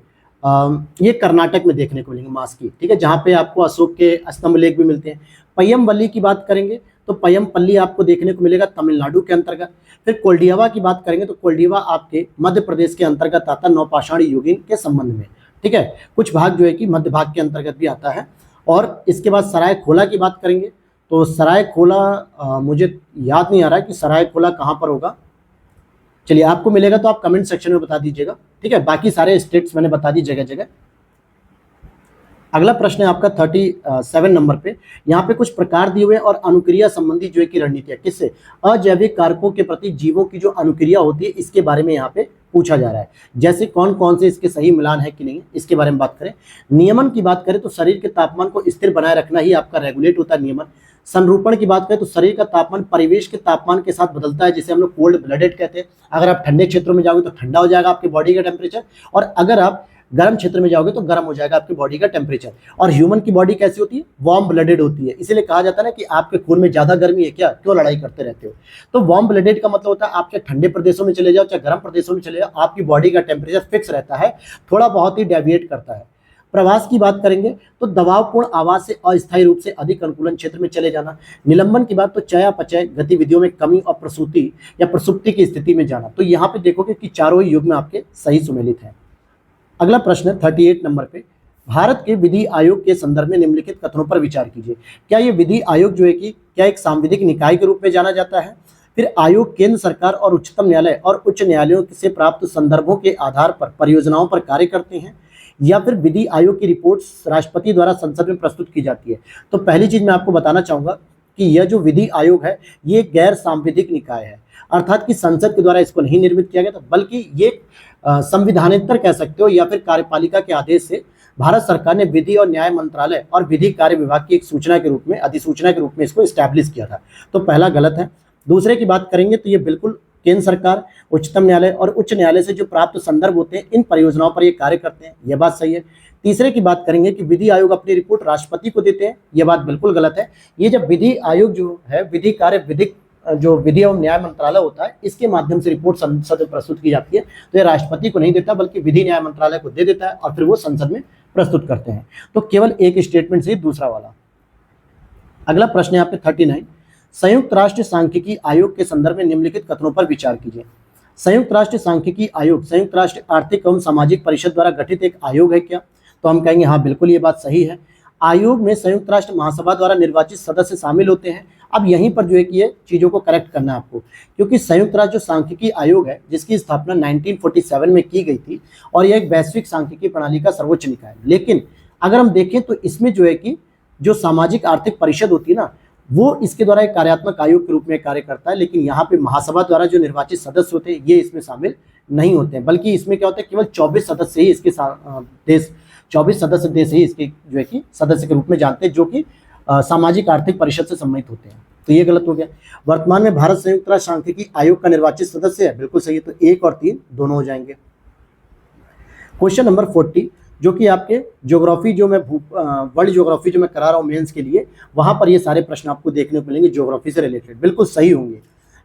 ये कर्नाटक में देखने को मिलेंगे मास्की। ठीक है, जहाँ पे आपको अशोक के स्तंभ लेख भी मिलते हैं। पय्यमवली की बात करेंगे तो पय्यमपल्ली आपको देखने को मिलेगा तमिलनाडु के अंतर्गत। फिर कोल्डिहवा की बात करेंगे तो कोल्डिहवा आपके मध्य प्रदेश के अंतर्गत आता है, नवपाषाणी युगीन के संबंध में। ठीक है, कुछ भाग जो है कि मध्य भाग के अंतर्गत भी आता है। और इसके बाद सरायखोला की बात करेंगे तो सरायखोला मुझे याद नहीं आ रहा है कि सरायखोला कहाँ पर होगा, चलिए आपको मिलेगा तो आप कमेंट सेक्शन में बता दीजिएगा। ठीक है, बाकी सारे स्टेट्स मैंने बता दी जगह जगह। अगला प्रश्न है आपका 37 नंबर पे, यहाँ पे कुछ प्रकार दिए हुए और अनुक्रिया संबंधी जो है कि रणनीतियाँ, किससे, अजैविक कारकों के प्रति जीवों की जो अनुक्रिया होती है इसके बारे में यहाँ पे पूछा जा रहा है। जैसे कौन कौन से इसके सही मिलान है कि नहीं, इसके बारे में बात करें। नियमन की बात करें तो शरीर के तापमान को स्थिर बनाए रखना ही आपका रेगुलेट होता है नियमन। संरूपण की बात करें तो शरीर का तापमान परिवेश के तापमान के साथ बदलता है, जिसे हम लोग कोल्ड ब्लडेड कहते हैं। अगर आप ठंडे क्षेत्रों में जाओगे तो ठंडा हो जाएगा आपकी बॉडी का टेम्परेचर, और अगर आप गर्म क्षेत्र में जाओगे तो गर्म हो जाएगा आपकी बॉडी का टेम्परेचर। और ह्यूमन की बॉडी कैसी होती है, वार्म ब्लडेड होती है, इसीलिए कहा जाता है ना कि आपके खून में ज्यादा गर्मी है क्या, क्यों लड़ाई करते रहते हो। तो वार्म ब्लडेड का मतलब होता है आप चाहे ठंडे प्रदेशों में चले जाओ चाहे गर्म प्रदेशों में चले जाओ, आपकी बॉडी का टेम्परेचर फिक्स रहता है, थोड़ा बहुत ही डेविएट करता है। प्रवास की बात करेंगे तो दबावपूर्ण आवाज से अस्थायी रूप से अधिक अनुकूलन क्षेत्र में चले जाना। निलंबन की बात तो चयापचय गतिविधियों में कमी और प्रसूति या प्रसुप्ति की स्थिति में जाना। तो यहाँ पे देखोगे कि चारों ही युग्म आपके सही सुमेलित हैं। अगला प्रश्न है 38 नंबर पे, भारत के विधि आयोग के संदर्भ में निम्नलिखित कथनों पर विचार कीजिए। क्या ये विधि आयोग जो है कि क्या एक सांविधिक निकाय के रूप में जाना जाता है। फिर आयोग केंद्र सरकार और उच्चतम न्यायालय और उच्च न्यायालयों से प्राप्त संदर्भों के आधार पर परियोजनाओं पर कार्य करते हैं, या फिर विधि आयोग की रिपोर्ट राष्ट्रपति द्वारा संसद में प्रस्तुत की जाती है। तो पहली चीज मैं आपको बताना चाहूंगा कि यह जो विधि आयोग है ये गैर सांविधिक निकाय है, अर्थात कि संसद के द्वारा इसको नहीं निर्मित किया गया था, बल्कि ये संविधानेतर कह सकते हो या फिर कार्यपालिका के आदेश से भारत सरकार ने विधि और न्याय मंत्रालय और विधि कार्य विभाग की एक सूचना के रूप में, अधिसूचना के रूप में इसको स्टैब्लिश किया था। तो पहला गलत है। दूसरे की बात करेंगे तो ये बिल्कुल केंद्र सरकार, उच्चतम न्यायालय और उच्च न्यायालय से जो प्राप्त संदर्भ होते हैं इन परियोजनाओं पर ये कार्य करते हैं, यह बात सही है। तीसरे की बात करेंगे कि विधि आयोग अपनी रिपोर्ट राष्ट्रपति को देते हैं, यह बात बिल्कुल गलत है। ये जब विधि आयोग जो है विधि कार्य विधिक जो विधि एवं न्याय मंत्रालय होता है इसके माध्यम से रिपोर्ट संसद में प्रस्तुत की जाती है, तो ये राष्ट्रपति को नहीं देता बल्कि विधि न्याय मंत्रालय को दे देता है और फिर वो संसद में प्रस्तुत करते हैं। तो केवल एक स्टेटमेंट से दूसरा वाला। अगला प्रश्न है यहाँ पे 39, संयुक्त राष्ट्र सांख्यिकी आयोग के संदर्भ में निम्नलिखित कथनों पर विचार कीजिए। संयुक्त राष्ट्र सांख्यिकी आयोग संयुक्त राष्ट्र आर्थिक एवं सामाजिक परिषद द्वारा गठित एक आयोग है क्या? तो हम कहेंगे हाँ, बिल्कुल ये बात सही है। आयोग में संयुक्त राष्ट्र महासभा द्वारा निर्वाचित सदस्य शामिल होते हैं। अब यहीं पर जो है कि ये चीज़ों को करेक्ट करना है आपको, क्योंकि संयुक्त राष्ट्र जो सांख्यिकी आयोग है जिसकी स्थापना 1947 में की गई थी और यह एक वैश्विक सांख्यिकी प्रणाली का सर्वोच्च निकाय है। लेकिन अगर हम देखें तो इसमें जो है कि जो सामाजिक आर्थिक परिषद होती है ना, वो इसके द्वारा एक कार्यात्मक आयोग के रूप में कार्य करता है, लेकिन यहाँ पे महासभा द्वारा जो निर्वाचित सदस्य होते हैं ये इसमें शामिल नहीं होते हैं, बल्कि इसमें क्या होता है केवल 24 सदस्य ही इसके 24 सदस्य देश ही इसके जो है कि सदस्य के रूप में जानते हैं, जो कि सामाजिक आर्थिक परिषद से सम्मिलित होते हैं। तो ये गलत हो गया। वर्तमान में भारत संयुक्त राष्ट्र सांख्यिकी आयोग का निर्वाचित सदस्य है, बिल्कुल सही है। तो 1 और 3 दोनों हो जाएंगे। क्वेश्चन नंबर 40 जो कि आपके ज्योग्राफी जो मैं वर्ल्ड ज्योग्राफी जो मैं करा रहा हूँ मेंस के लिए, वहां पर ये सारे प्रश्न आपको देखने को मिलेंगे ज्योग्राफी से रिलेटेड, बिल्कुल सही होंगे।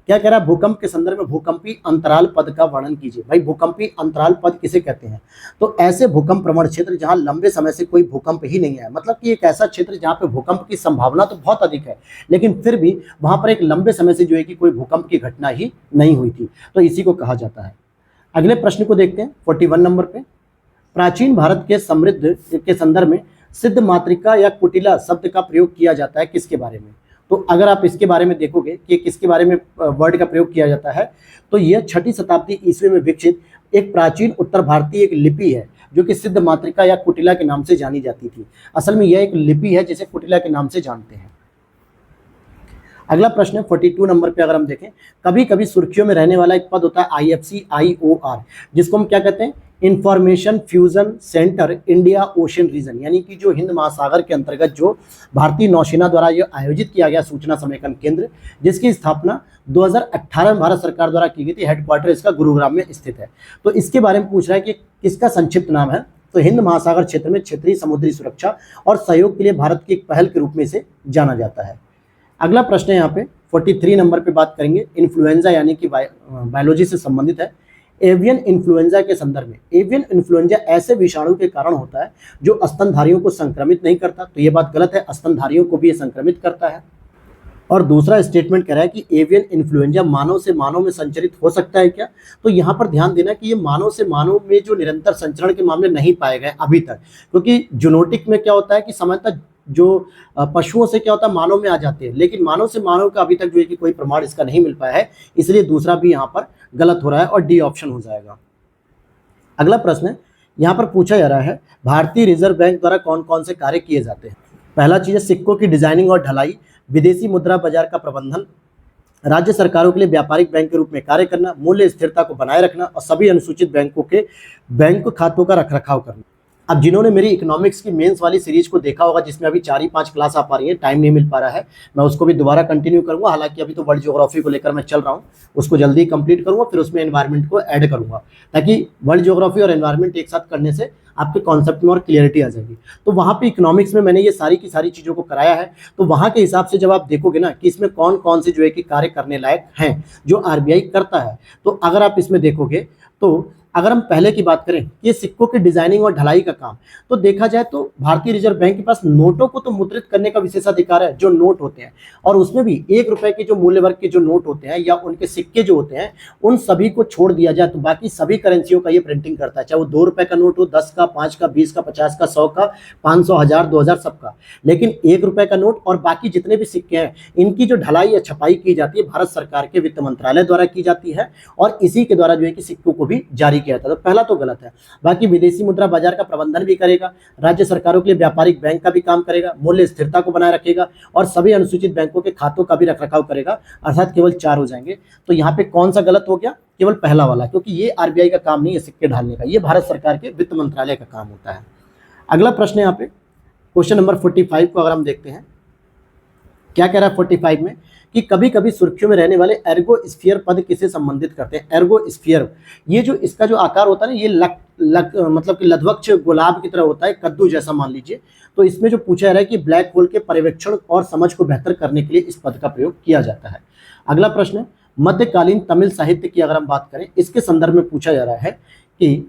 क्या कह रहा है? भूकंप के संदर्भ में भूकंपी अंतराल पद का वर्णन कीजिए। भाई भूकंपी अंतराल पद किसे कहते हैं? तो ऐसे भूकंप प्रवण क्षेत्र जहां लंबे समय से कोई भूकंप ही नहीं है, मतलब कि एक ऐसा क्षेत्र जहां पे भूकंप की संभावना तो बहुत अधिक है लेकिन फिर भी वहां पर एक लंबे समय से जो है कि कोई भूकंप की घटना ही नहीं हुई थी, तो इसी को कहा जाता है। अगले प्रश्न को देखते हैं 41 नंबर पे। प्राचीन भारत के समृद्ध के संदर्भ में सिद्ध मातृका या कुटिला शब्द का प्रयोग किया जाता है किसके बारे में? तो अगर आप इसके बारे में देखोगे कि किसके बारे में वर्ड का प्रयोग किया जाता है, तो यह 6ठी शताब्दी ईस्वी में विकसित एक प्राचीन उत्तर भारतीय एक लिपि है जो कि सिद्ध मातृका या कुटिला के नाम से जानी जाती थी। असल में यह एक लिपि है जिसे कुटिला के नाम से जानते हैं। अगला प्रश्न है 42 नंबर पे। अगर हम देखें, कभी कभी सुर्खियों में रहने वाला एक पद होता है IFC-IOR, जिसको हम क्या कहते हैं? Information fusion centre India ocean region, यानी कि जो हिंद महासागर के अंतर्गत जो भारतीय नौसेना द्वारा ये आयोजित किया गया सूचना समेकन केंद्र, जिसकी स्थापना 2018 में भारत सरकार द्वारा की गई थी। हेडक्वार्टर इसका गुरुग्राम में स्थित है। तो इसके बारे में पूछ रहा है कि किसका संक्षिप्त नाम है? तो हिंद महासागर क्षेत्र में क्षेत्रीय समुद्री सुरक्षा और सहयोग के लिए भारत की एक पहल के रूप में इसे जाना जाता है। अगला प्रश्न है यहाँ पे 43 नंबर पे बात करेंगे इन्फ्लुएंजा, यानी कि बायोलॉजी से संबंधित है। एवियन इन्फ्लुएंजा के संदर्भ में, एवियन इन्फ्लुएंजा ऐसे विषाणु के कारण होता है जो स्तनधारियों को संक्रमित नहीं करता, तो ये बात गलत है, स्तनधारियों को भी ये संक्रमित करता है। और दूसरा स्टेटमेंट कह रहा है कि एवियन इन्फ्लुएंजा मानव से मानव में संचरित हो सकता है क्या? तो यहाँ पर ध्यान देना कि ये मानव से मानव में जो निरंतर संचरण के मामले नहीं पाए गए अभी तक, क्योंकि जूनोटिक में क्या होता है कि सामान्यतः जो पशुओं से क्या होता है मानव में आ जाते हैं, लेकिन मानव से मानव का अभी तक जो है कि कोई प्रमाण इसका नहीं मिल पाया है, इसलिए दूसरा भी यहाँ पर गलत हो रहा है और डी ऑप्शन हो जाएगा। अगला प्रश्न है, यहाँ पर पूछा जा रहा है भारतीय रिजर्व बैंक द्वारा कौन कौन से कार्य किए जाते हैं? पहला चीज है सिक्कों की डिजाइनिंग और ढलाई, विदेशी मुद्रा बाजार का प्रबंधन, राज्य सरकारों के लिए व्यापारिक बैंक के रूप में कार्य करना, मूल्य स्थिरता को बनाए रखना और सभी अनुसूचित बैंकों के बैंक खातों का रखरखाव करना। अब जिन्होंने मेरी इकोनॉमिक्स की मेंस वाली सीरीज को देखा होगा जिसमें अभी 4 ही 5 क्लास आ पा रही है, टाइम नहीं मिल पा रहा है, मैं उसको भी दोबारा कंटिन्यू करूंगा। हालांकि अभी तो वर्ल्ड ज्योग्राफी को लेकर मैं चल रहा हूं, उसको जल्दी कंप्लीट करूंगा, फिर उसमें एनवायरनमेंट को ऐड करूंगा, ताकि वर्ल्ड ज्योग्राफी और एनवायरनमेंट एक साथ करने से आपके कॉन्सेप्ट में और क्लियरिटी आ जाएगी। तो वहाँ पे इकोनॉमिक्स में मैंने ये सारी की सारी चीज़ों को कराया है, तो वहाँ के हिसाब से जब आप देखोगे ना कि इसमें कौन कौन से जो है कि कार्य करने लायक हैं जो आरबीआई करता है, तो अगर आप इसमें देखोगे तो अगर हम पहले की बात करें कि सिक्कों की डिजाइनिंग और ढलाई का काम, तो देखा जाए तो भारतीय रिजर्व बैंक के पास नोटों को तो मुद्रित करने का विशेषाधिकार है, जो नोट होते हैं, और उसमें भी 1 रुपए के जो मूल्य वर्ग के जो नोट होते हैं या उनके सिक्के जो होते हैं उन सभी को छोड़ दिया जाए तो बाकी सभी करेंसियों का ये प्रिंटिंग करता है, चाहे वो 2 रुपए का नोट हो, 10 का, 5 का, 20 का, 50 का, 100 का, 500, 1000, 2000 सबका, लेकिन 1 रुपए का नोट और बाकी जितने भी सिक्के हैं इनकी जो ढलाई या छपाई की जाती है भारत सरकार के वित्त मंत्रालय द्वारा की जाती है और इसी के द्वारा जो है कि सिक्कों को भी जारी किया था। तो पहला तो गलत है। बाकी विदेशी मुद्रा बाजार का प्रबंधन भी करेगा, राज्य सरकारों के लिए व्यापारिक बैंक का भी काम करेगा, मूल्य स्थिरता को बनाए रखेगा और सभी अनुसूचित बैंकों के खातों का भी रखरखाव करेगा, अर्थात केवल 4 हो जाएंगे। तो यहाँ पे कौन सा गलत हो गया? केवल पहला वाला, क्योंकि ये आरबीआई का काम नहीं है सिक्के ढालने का, ये भारत सरकार के वित्त मंत्रालय का काम होता है। अगला प्रश्न यहाँ पे क्वेश्चन नंबर 45 को अगर हम देखते हैं, क्या कह रहा है 45 में कि कभी कभी सुर्खियों में रहने वाले एर्गोस्फीयर पद किसे संबंधित करते हैं? एर्गोस्फीयर, ये जो इसका जो आकार होता है ना, ये मतलब कि लधवक्ष गुलाब की तरह होता है, कद्दू जैसा मान लीजिए। तो इसमें जो पूछा जा रहा है कि ब्लैक होल के पर्यवेक्षण और समझ को बेहतर करने के लिए इस पद का प्रयोग किया जाता है। अगला प्रश्न है, मध्यकालीन तमिल साहित्य की अगर हम बात करें, इसके संदर्भ में पूछा जा रहा है कि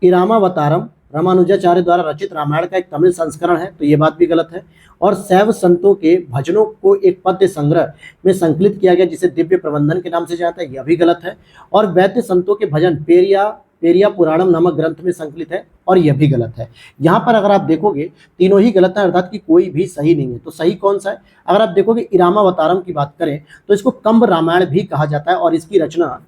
इरामावतारम रामानुजाचार्य द्वारा रचित रामायण का एक तमिल संस्करण है, तो ये बात भी गलत है। और शैव संतों के भजनों को एक पद्य संग्रह में संकलित किया गया जिसे दिव्य प्रबंधन के नाम से जानता है, यह भी गलत है। और वैद्य संतों के भजन पेरिया पुराणम नामक ग्रंथ में संकलित है, और यह भी गलत है। यहाँ पर अगर आप देखोगे तीनों ही गलत है, अर्थात कि कोई भी सही नहीं है। तो सही कौन सा है? अगर आप देखोगे इरामावतारम की बात करें तो इसको कंब रामायण भी कहा जाता है और इसकी रचना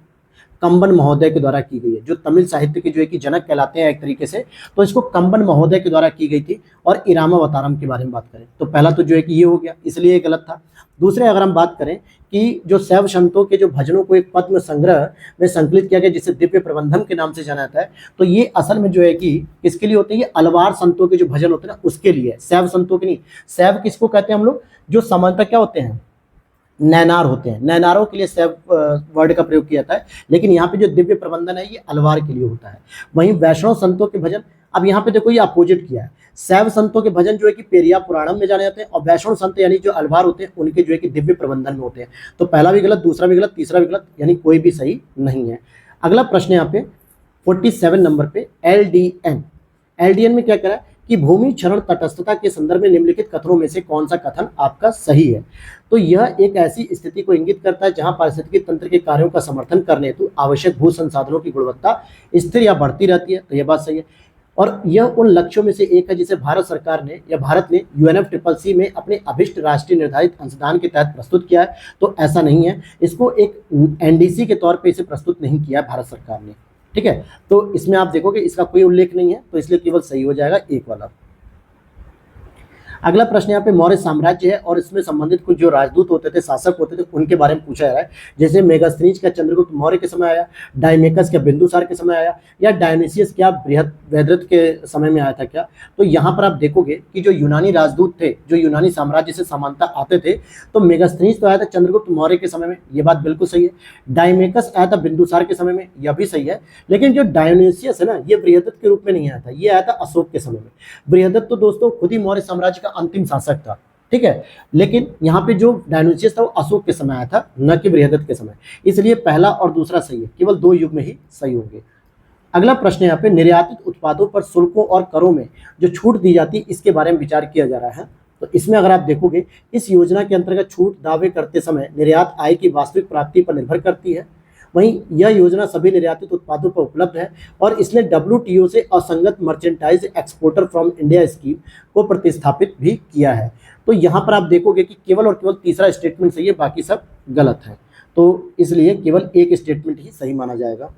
कंबन महोदय के द्वारा की गई है, जो तमिल साहित्य के जो है कि जनक कहलाते हैं एक तरीके से। तो इसको कंबन महोदय के द्वारा की गई थी। और इरामावतारम के बारे में बात करें तो पहला तो जो है कि ये हो गया, इसलिए ये गलत था। दूसरे अगर हम बात करें कि जो शैव संतों के जो भजनों को एक पद्य संग्रह में संकलित किया गया जिसे दिव्य प्रबंधन के नाम से जाना जाता है, तो ये असल में जो है कि किसके लिए होते हैं? ये अलवार संतों के जो भजन होते हैं ना, उसके लिए, शैव संतों के नहीं। शैव किसको कहते हैं हम लोग? जो सामान्यतः क्या होते हैं? नैनार होते हैं, नैनारों के लिए शैव वर्ड का प्रयोग किया जाता है। लेकिन यहाँ पे जो दिव्य प्रबंधन है ये अलवार के लिए होता है। वहीं वैष्णव संतों के भजन, अब यहाँ पे देखो ये अपोजिट किया है। शैव संतों के भजन जो है कि पेरिया पुराणम में जाने जाते हैं, और वैष्णव संत यानी जो अलवार होते हैं उनके जो है कि दिव्य प्रबंधन में होते हैं। तो पहला भी गलत, दूसरा भी गलत, तीसरा भी गलत, यानी कोई भी सही नहीं है। अगला प्रश्न यहाँ पे 47 नंबर पे एलडीएन में क्या करा है कि भूमि क्षरण तटस्थता के संदर्भ में निम्नलिखित कथनों में से कौन सा कथन आपका सही है? तो यह एक ऐसी स्थिति को इंगित करता है जहां पारिस्थितिकी तंत्र के कार्यों का समर्थन करने हेतु आवश्यक भू संसाधनों की गुणवत्ता स्थिर या बढ़ती रहती है। तो यह बात सही है। और यह उन लक्ष्यों में से एक है जिसे भारत सरकार ने या भारत ने UNFCCC में अपने अभिष्ट राष्ट्रीय निर्धारित अंशदान के तहत प्रस्तुत किया है। तो ऐसा नहीं है, इसको एक NDC के तौर पर इसे प्रस्तुत नहीं किया भारत सरकार ने। ठीक है, तो इसमें आप देखोगे इसका कोई उल्लेख नहीं है, तो इसलिए केवल सही हो जाएगा एक वाला। अगला प्रश्न यहाँ पे मौर्य साम्राज्य है और इसमें संबंधित कुछ जो राजदूत होते थे, शासक होते थे, उनके बारे में पूछा जा रहा है। जैसे मेगास्थनीज का चंद्रगुप्त मौर्य के समय आया, डायमेकस का बिंदुसार के समय आया, या डायोनिसियस क्या बृहद्रथ के समय में आया था क्या? तो यहाँ पर आप देखोगे कि जो यूनानी राजदूत थे, जो यूनानी साम्राज्य से समानता आते थे, तो मेगास्थनीज तो आया था चंद्रगुप्त मौर्य के समय में, ये बात बिल्कुल सही है। डायमेकस आया था बिंदुसार के समय में, यह भी सही है। लेकिन जो डायोनिसियस है ना, ये बृहद्रथ के रूप में नहीं आया था, ये आया था अशोक के समय में। बृहद्रथ तो दोस्तों खुद ही मौर्य साम्राज्य का अंतिम शासक था। ठीक है, लेकिन यहाँ पे जो डायोनिसियस था वो अशोक के समय आया था, न कि बृहद्रथ के समय। इसलिए पहला और दूसरा सही है, केवल 2 युग में ही सही होंगे। अगला प्रश्न यहाँ पे निर्यातित उत्पादों पर शुल्कों और करों में जो छूट दी जाती है, इसके बारे में विचार किया जा रहा है। तो इसमें अगर आप देखोगे, इस योजना के अंतर्गत छूट दावे करते समय निर्यात आय की वास्तविक प्राप्ति पर निर्भर करती है। वहीं यह योजना सभी निर्यातित उत्पादों पर उपलब्ध है और इसने WTO से असंगत merchandise exporter from India scheme को प्रतिस्थापित भी किया है। तो यहाँ पर आप देखोगे कि केवल और केवल तीसरा स्टेटमेंट सही है, बाकी सब गलत है। तो इसलिए केवल एक स्टेटमेंट ही सही माना जाएगा।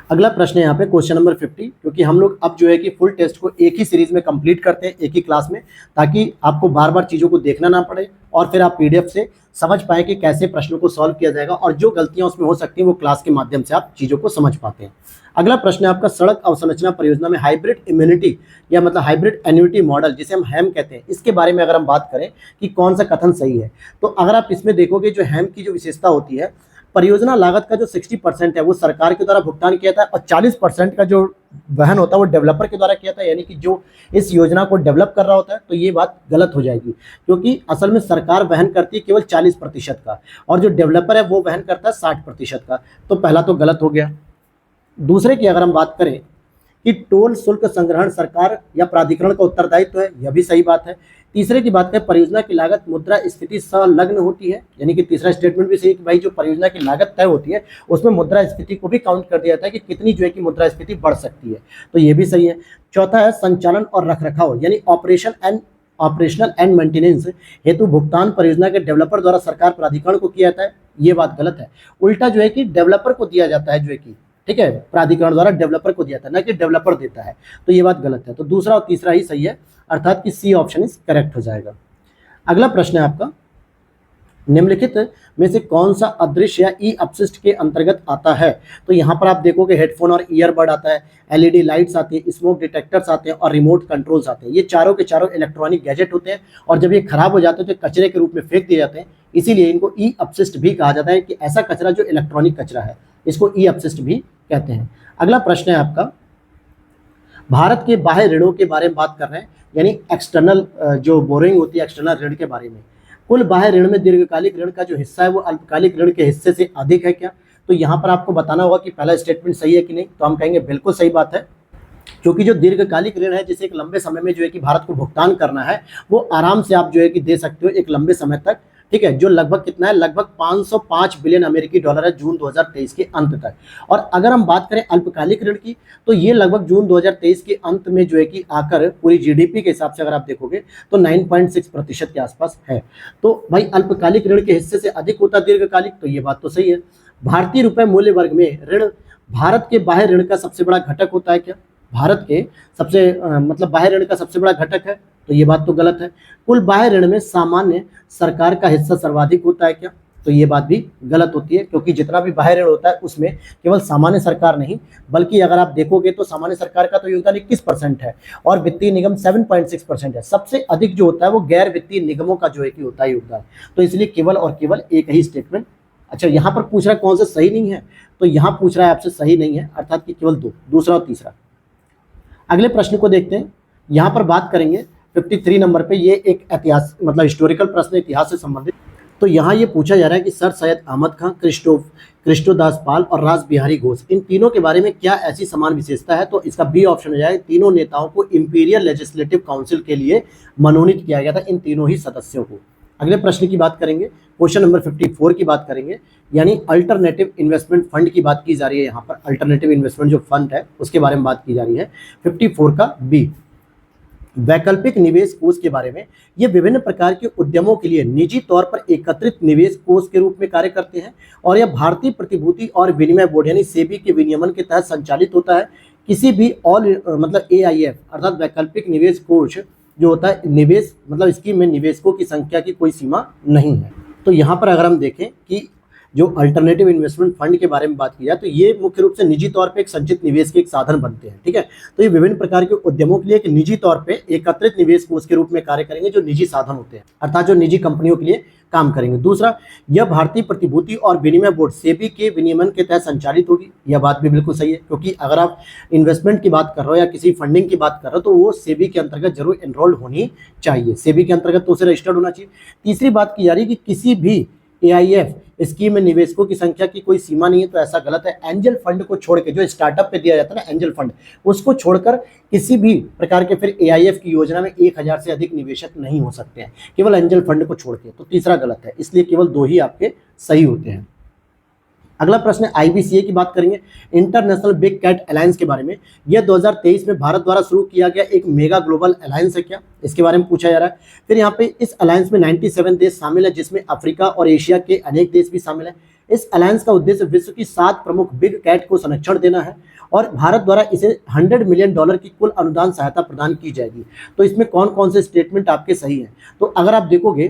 अगला प्रश्न है यहाँ पे क्वेश्चन नंबर 50, क्योंकि हम लोग अब जो है कि फुल टेस्ट को एक ही सीरीज में कंप्लीट करते हैं, एक ही क्लास में, ताकि आपको बार बार चीज़ों को देखना ना पड़े और फिर आप PDF से समझ पाए कि कैसे प्रश्नों को सॉल्व किया जाएगा, और जो गलतियां उसमें हो सकती हैं वो क्लास के माध्यम से आप चीज़ों को समझ पाते हैं। अगला प्रश्न है आपका सड़क अवसंरचना परियोजना में हाइब्रिड इम्यूनिटी या मतलब हाइब्रिड एन्युटी मॉडल, जिसे हम हैम कहते हैं, इसके बारे में अगर हम बात करें कि कौन सा कथन सही है, तो अगर आप इसमें देखोगे जो हैम की जो विशेषता होती है, परियोजना लागत का जो 60% है वो सरकार के द्वारा भुगतान किया था और 40% का जो वहन होता है वो डेवलपर के द्वारा किया था, यानी कि जो इस योजना को डेवलप कर रहा होता है। तो ये बात गलत हो जाएगी, क्योंकि असल में सरकार वहन करती है केवल 40% का और जो डेवलपर है वो वहन करता है 60% का। तो पहला तो गलत हो गया। दूसरे की अगर हम बात करें कि टोल शुल्क संग्रहण सरकार या प्राधिकरण का उत्तरदायित्व है, यह भी सही बात है। तीसरे की बात करें परियोजना की लागत मुद्रा स्फीति संलग्न होती है, यानी कि तीसरा स्टेटमेंट भी सही है कि भाई जो परियोजना की लागत तय होती है उसमें मुद्रा स्फीति को भी काउंट कर दिया जाता है कि कितनी जो है कि मुद्रा स्फीति बढ़ सकती है, तो ये भी सही है। चौथा है संचालन और रखरखाव यानी ऑपरेशनल एंड मेंटेनेंस हेतु भुगतान परियोजना के डेवलपर द्वारा सरकार प्राधिकरण को किया जाता है, ये बात गलत है। उल्टा जो है कि डेवलपर को दिया जाता है जो है कि ठीक है, प्राधिकरण द्वारा डेवलपर को दिया था, ना कि डेवलपर देता है। तो ये बात गलत है। तो दूसरा और तीसरा ही सही है, अर्थात कि सी ऑप्शन इज करेक्ट हो जाएगा। अगला प्रश्न है आपका, निम्नलिखित में से कौन सा अदृश्य या ई अपशिष्ट के अंतर्गत आता है? तो यहाँ पर आप देखोगे हेडफोन और ईयरबड आता है, एलईडी लाइट्स आती है, स्मोक डिटेक्टर्स आते हैं और रिमोट कंट्रोल्स आते हैं। ये चारों के चारों इलेक्ट्रॉनिक गैजेट होते हैं और जब ये खराब हो जाते हैं तो कचरे के रूप में फेंक दिए जाते हैं, इसीलिए इनको ई अपशिष्ट भी कहा जाता है कि ऐसा कचरा जो इलेक्ट्रॉनिक कचरा है, इसको ई अपशिष्ट भी कहते हैं। अगला प्रश्न है आपका, भारत के बाह्य ऋणों के बारे में बात कर रहे हैं, यानी एक्सटर्नल जो बोरिंग होती है एक्सटर्नल ऋण के बारे में। कुल बाह्य ऋण में दीर्घकालिक ऋण का जो हिस्सा है वो अल्पकालिक ऋण के हिस्से से अधिक है क्या? तो यहाँ पर आपको बताना होगा कि पहला स्टेटमेंट सही है कि नहीं। तो हम कहेंगे बिल्कुल सही बात है, क्योंकि जो दीर्घकालिक ऋण है जिसे एक लंबे समय में जो है कि भारत को भुगतान करना है, वो आराम से आप जो है कि दे सकते हो एक लंबे समय तक, ठीक है, जो लगभग कितना है, लगभग 505 बिलियन अमेरिकी डॉलर है जून 2023 के अंत तक। और अगर हम बात करें अल्पकालिक ऋण की, तो ये लगभग जून 2023 के अंत में जो है कि आकर पूरी जीडीपी के हिसाब से अगर आप देखोगे तो 9.6% के आसपास है। तो भाई अल्पकालिक ऋण के हिस्से से अधिक होता दीर्घकालिक, तो ये बात तो सही है। भारतीय रुपए मूल्य वर्ग में ऋण भारत के बाह्य ऋण का सबसे बड़ा घटक होता है क्या? भारत के सबसे मतलब बाह्य ऋण का सबसे बड़ा घटक है, तो ये बात तो गलत है। कुल बाह्य ऋण में सामान्य सरकार का हिस्सा सर्वाधिक होता है क्या? तो ये बात भी गलत होती है, क्योंकि जितना भी बाह्य ऋण होता है उसमें केवल सामान्य सरकार नहीं, बल्कि अगर आप देखोगे तो सामान्य सरकार का तो योगदान 21% है और वित्तीय निगम 7.6% है। सबसे अधिक जो होता है वो गैर वित्तीय निगमों का जो है कि होता है योगदान। तो इसलिए केवल और केवल एक ही स्टेटमेंट। अच्छा, यहाँ पर पूछ रहा है कौन सा सही नहीं है, तो यहाँ पूछ रहा है आपसे सही नहीं है, अर्थात कि केवल दो, दूसरा और तीसरा। अगले प्रश्न को देखते हैं। यहाँ पर बात करेंगे 53 नंबर पे, ये एक इतिहास मतलब हिस्टोरिकल प्रश्न, इतिहास से संबंधित। तो यहाँ ये पूछा जा रहा है कि सर सैयद अहमद खां, कृष्णदास पाल और रास बिहारी घोष, इन तीनों के बारे में क्या ऐसी समान विशेषता है? तो इसका बी ऑप्शन हो जाएगा, तीनों नेताओं को इंपीरियल लेजिस्लेटिव काउंसिल के लिए मनोनीत किया गया था, इन तीनों ही सदस्यों को। अगले प्रश्न की बात करेंगे, क्वेश्चन नंबर 54 की बात करेंगे, यानी अल्टरनेटिव इन्वेस्टमेंट फंड की बात की जा रही है। यहाँ पर अल्टरनेटिव इन्वेस्टमेंट जो फंड है उसके बारे में बात की जा रही है। 54 का बी, वैकल्पिक निवेश कोष के बारे में, ये विभिन्न प्रकार के उद्यमों के लिए निजी तौर पर एकत्रित निवेश कोष के रूप में कार्य करते हैं और यह भारतीय प्रतिभूति और विनिमय बोर्ड यानी सेबी के विनियमन के तहत संचालित होता है। किसी भी मतलब AIF अर्थात वैकल्पिक निवेश कोष जो होता है, निवेश मतलब स्कीम में निवेशकों की संख्या की कोई सीमा नहीं है। तो यहाँ पर अगर हम देखें कि जो अल्टरनेटिव इन्वेस्टमेंट फंड के बारे में बात की जाए तो ये मुख्य रूप से निजी तौर पे एक संचित निवेश के एक साधन बनते हैं, ठीक है। तो ये विभिन्न प्रकार के उद्यमों के लिए एक निजी तौर पे एकत्रित निवेश कोष के रूप में कार्य करेंगे, जो निजी साधन होते हैं, अर्थात जो निजी कंपनियों के लिए काम करेंगे। दूसरा, यह भारतीय प्रतिभूति और विनिमय बोर्ड सेबी के विनियमन के तहत संचालित होगी। यह बात भी बिल्कुल सही है, क्योंकि अगर आप इन्वेस्टमेंट की बात कर रहे हो या किसी फंडिंग की बात कर रहे हो तो वो सेबी के अंतर्गत जरूर एनरोल्ड होनी चाहिए, सेबी के अंतर्गत तो उसे रजिस्टर्ड होना चाहिए। तीसरी बात की जा रही है कि किसी भी AIF स्कीम में निवेशकों की संख्या की कोई सीमा नहीं है, तो ऐसा गलत है। एंजल फंड को छोड़ के, जो स्टार्टअप पे दिया जाता है ना एंजल फंड, उसको छोड़कर किसी भी प्रकार के फिर AIF की योजना में 1000 से अधिक निवेशक नहीं हो सकते हैं, केवल एंजल फंड को छोड़ के। तो तीसरा गलत है, इसलिए केवल दो ही आपके सही होते हैं। अगला प्रश्न है IBCA की बात करेंगे, इंटरनेशनल बिग कैट अलायंस के बारे में। यह 2023 में भारत द्वारा शुरू किया गया एक मेगा ग्लोबल अलायंस है क्या? इसके बारे में पूछा जा रहा है। फिर यहाँ पे इस अलायंस में 97 देश शामिल है, जिसमें अफ्रीका और एशिया के अनेक देश भी शामिल है। इस अलायंस का उद्देश्य विश्व की 7 प्रमुख बिग कैट को संरक्षण देना है और भारत द्वारा इसे $100 मिलियन की कुल अनुदान सहायता प्रदान की जाएगी। तो इसमें कौन कौन से स्टेटमेंट आपके सही हैं? तो अगर आप देखोगे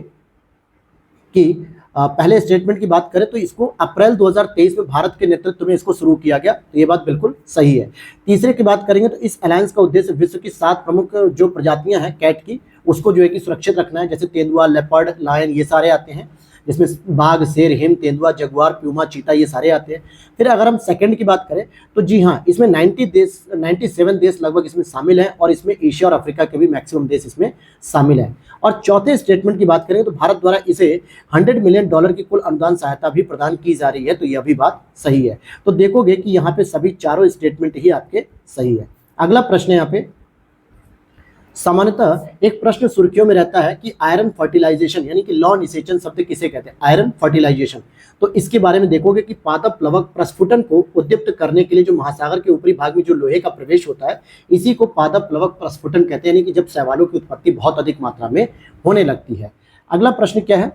कि पहले स्टेटमेंट की बात करें तो इसको अप्रैल 2023 में भारत के नेतृत्व में इसको शुरू किया गया, तो ये बात बिल्कुल सही है। तीसरे की बात करेंगे तो इस अलायंस का उद्देश्य विश्व की 7 प्रमुख जो प्रजातियां हैं कैट की, उसको जो है कि सुरक्षित रखना है, जैसे तेंदुआ, लेपर्ड, लायन, ये सारे आते हैं, जिसमें बाघ, शेर, हिम, तेंदुआ, जगुआर, प्यूमा, चीता, ये सारे आते हैं। फिर अगर हम सेकंड की बात करें तो जी हाँ, इसमें 97 देश लगभग इसमें शामिल हैं और इसमें एशिया और अफ्रीका के भी मैक्सिमम देश इसमें शामिल हैं। और चौथे स्टेटमेंट की बात करें तो भारत द्वारा इसे $100 मिलियन की कुल अनुदान सहायता भी प्रदान की जा रही है, तो यह भी बात सही है। तो देखोगे कि यहाँ पे सभी चारों स्टेटमेंट ही आपके सही है। अगला प्रश्न है यहाँ पे, सामान्यतः एक प्रश्न सुर्खियों में रहता है कि आयरन फर्टिलाइजेशन यानी कि लौ निषेचन शब्द किसे कहते हैं? Iron fertilisation. तो इसके बारे में देखोगे कि पादप प्लवक प्रस्फुटन को उद्दीप्त करने के लिए जो महासागर के ऊपरी भाग में जो लोहे का प्रवेश होता है, इसी को पादप प्लवक प्रस्फुटन कहते हैं, यानी कि जब शैवालों की उत्पत्ति बहुत अधिक मात्रा में होने लगती है। अगला प्रश्न क्या है?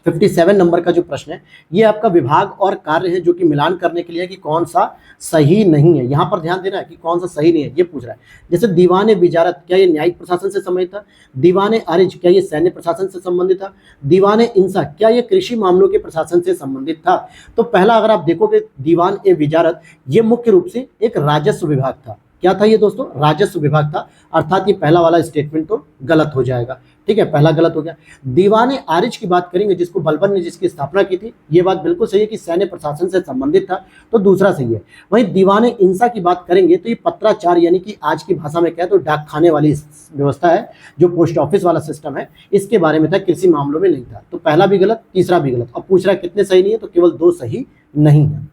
57 नंबर का जो प्रश्न है ये आपका विभाग और कार्य है जो कि मिलान करने के लिए है कि कौन सा सही नहीं है। यहाँ पर ध्यान देना है कि कौन सा सही नहीं है, ये पूछ रहा है। जैसे दीवान विजारत, क्या ये न्यायिक प्रशासन से संबंधित था? दीवान आरिज, क्या ये सैन्य प्रशासन से संबंधित था? दीवान इंसा, क्या ये कृषि मामलों के प्रशासन से संबंधित था? तो पहला अगर आप देखोगे दीवान विजारत, ये मुख्य रूप से एक राजस्व विभाग था। क्या था ये दोस्तों? राजस्व विभाग था, अर्थात ये पहला वाला स्टेटमेंट तो गलत हो जाएगा। ठीक है, पहला गलत हो गया। दीवान आरिज की बात करेंगे, जिसको बलबन ने जिसकी स्थापना की थी, ये बात बिल्कुल सही है कि सैन्य प्रशासन से संबंधित था, तो दूसरा सही है। वहीं दीवान इंसा की बात करेंगे तो ये पत्राचार, यानी कि आज की भाषा में क्या है तो डाक खाने वाली व्यवस्था है, जो पोस्ट ऑफिस वाला सिस्टम है, इसके बारे में था, कृषि मामलों में नहीं था। तो पहला भी गलत, तीसरा भी गलत। अब पूछ रहा है कितने सही नहीं है, तो केवल 2 सही नहीं है।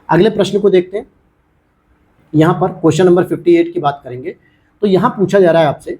अगले प्रश्न को देखते हैं। यहाँ पर क्वेश्चन नंबर 58 की बात करेंगे तो यहाँ पूछा जा रहा है आपसे,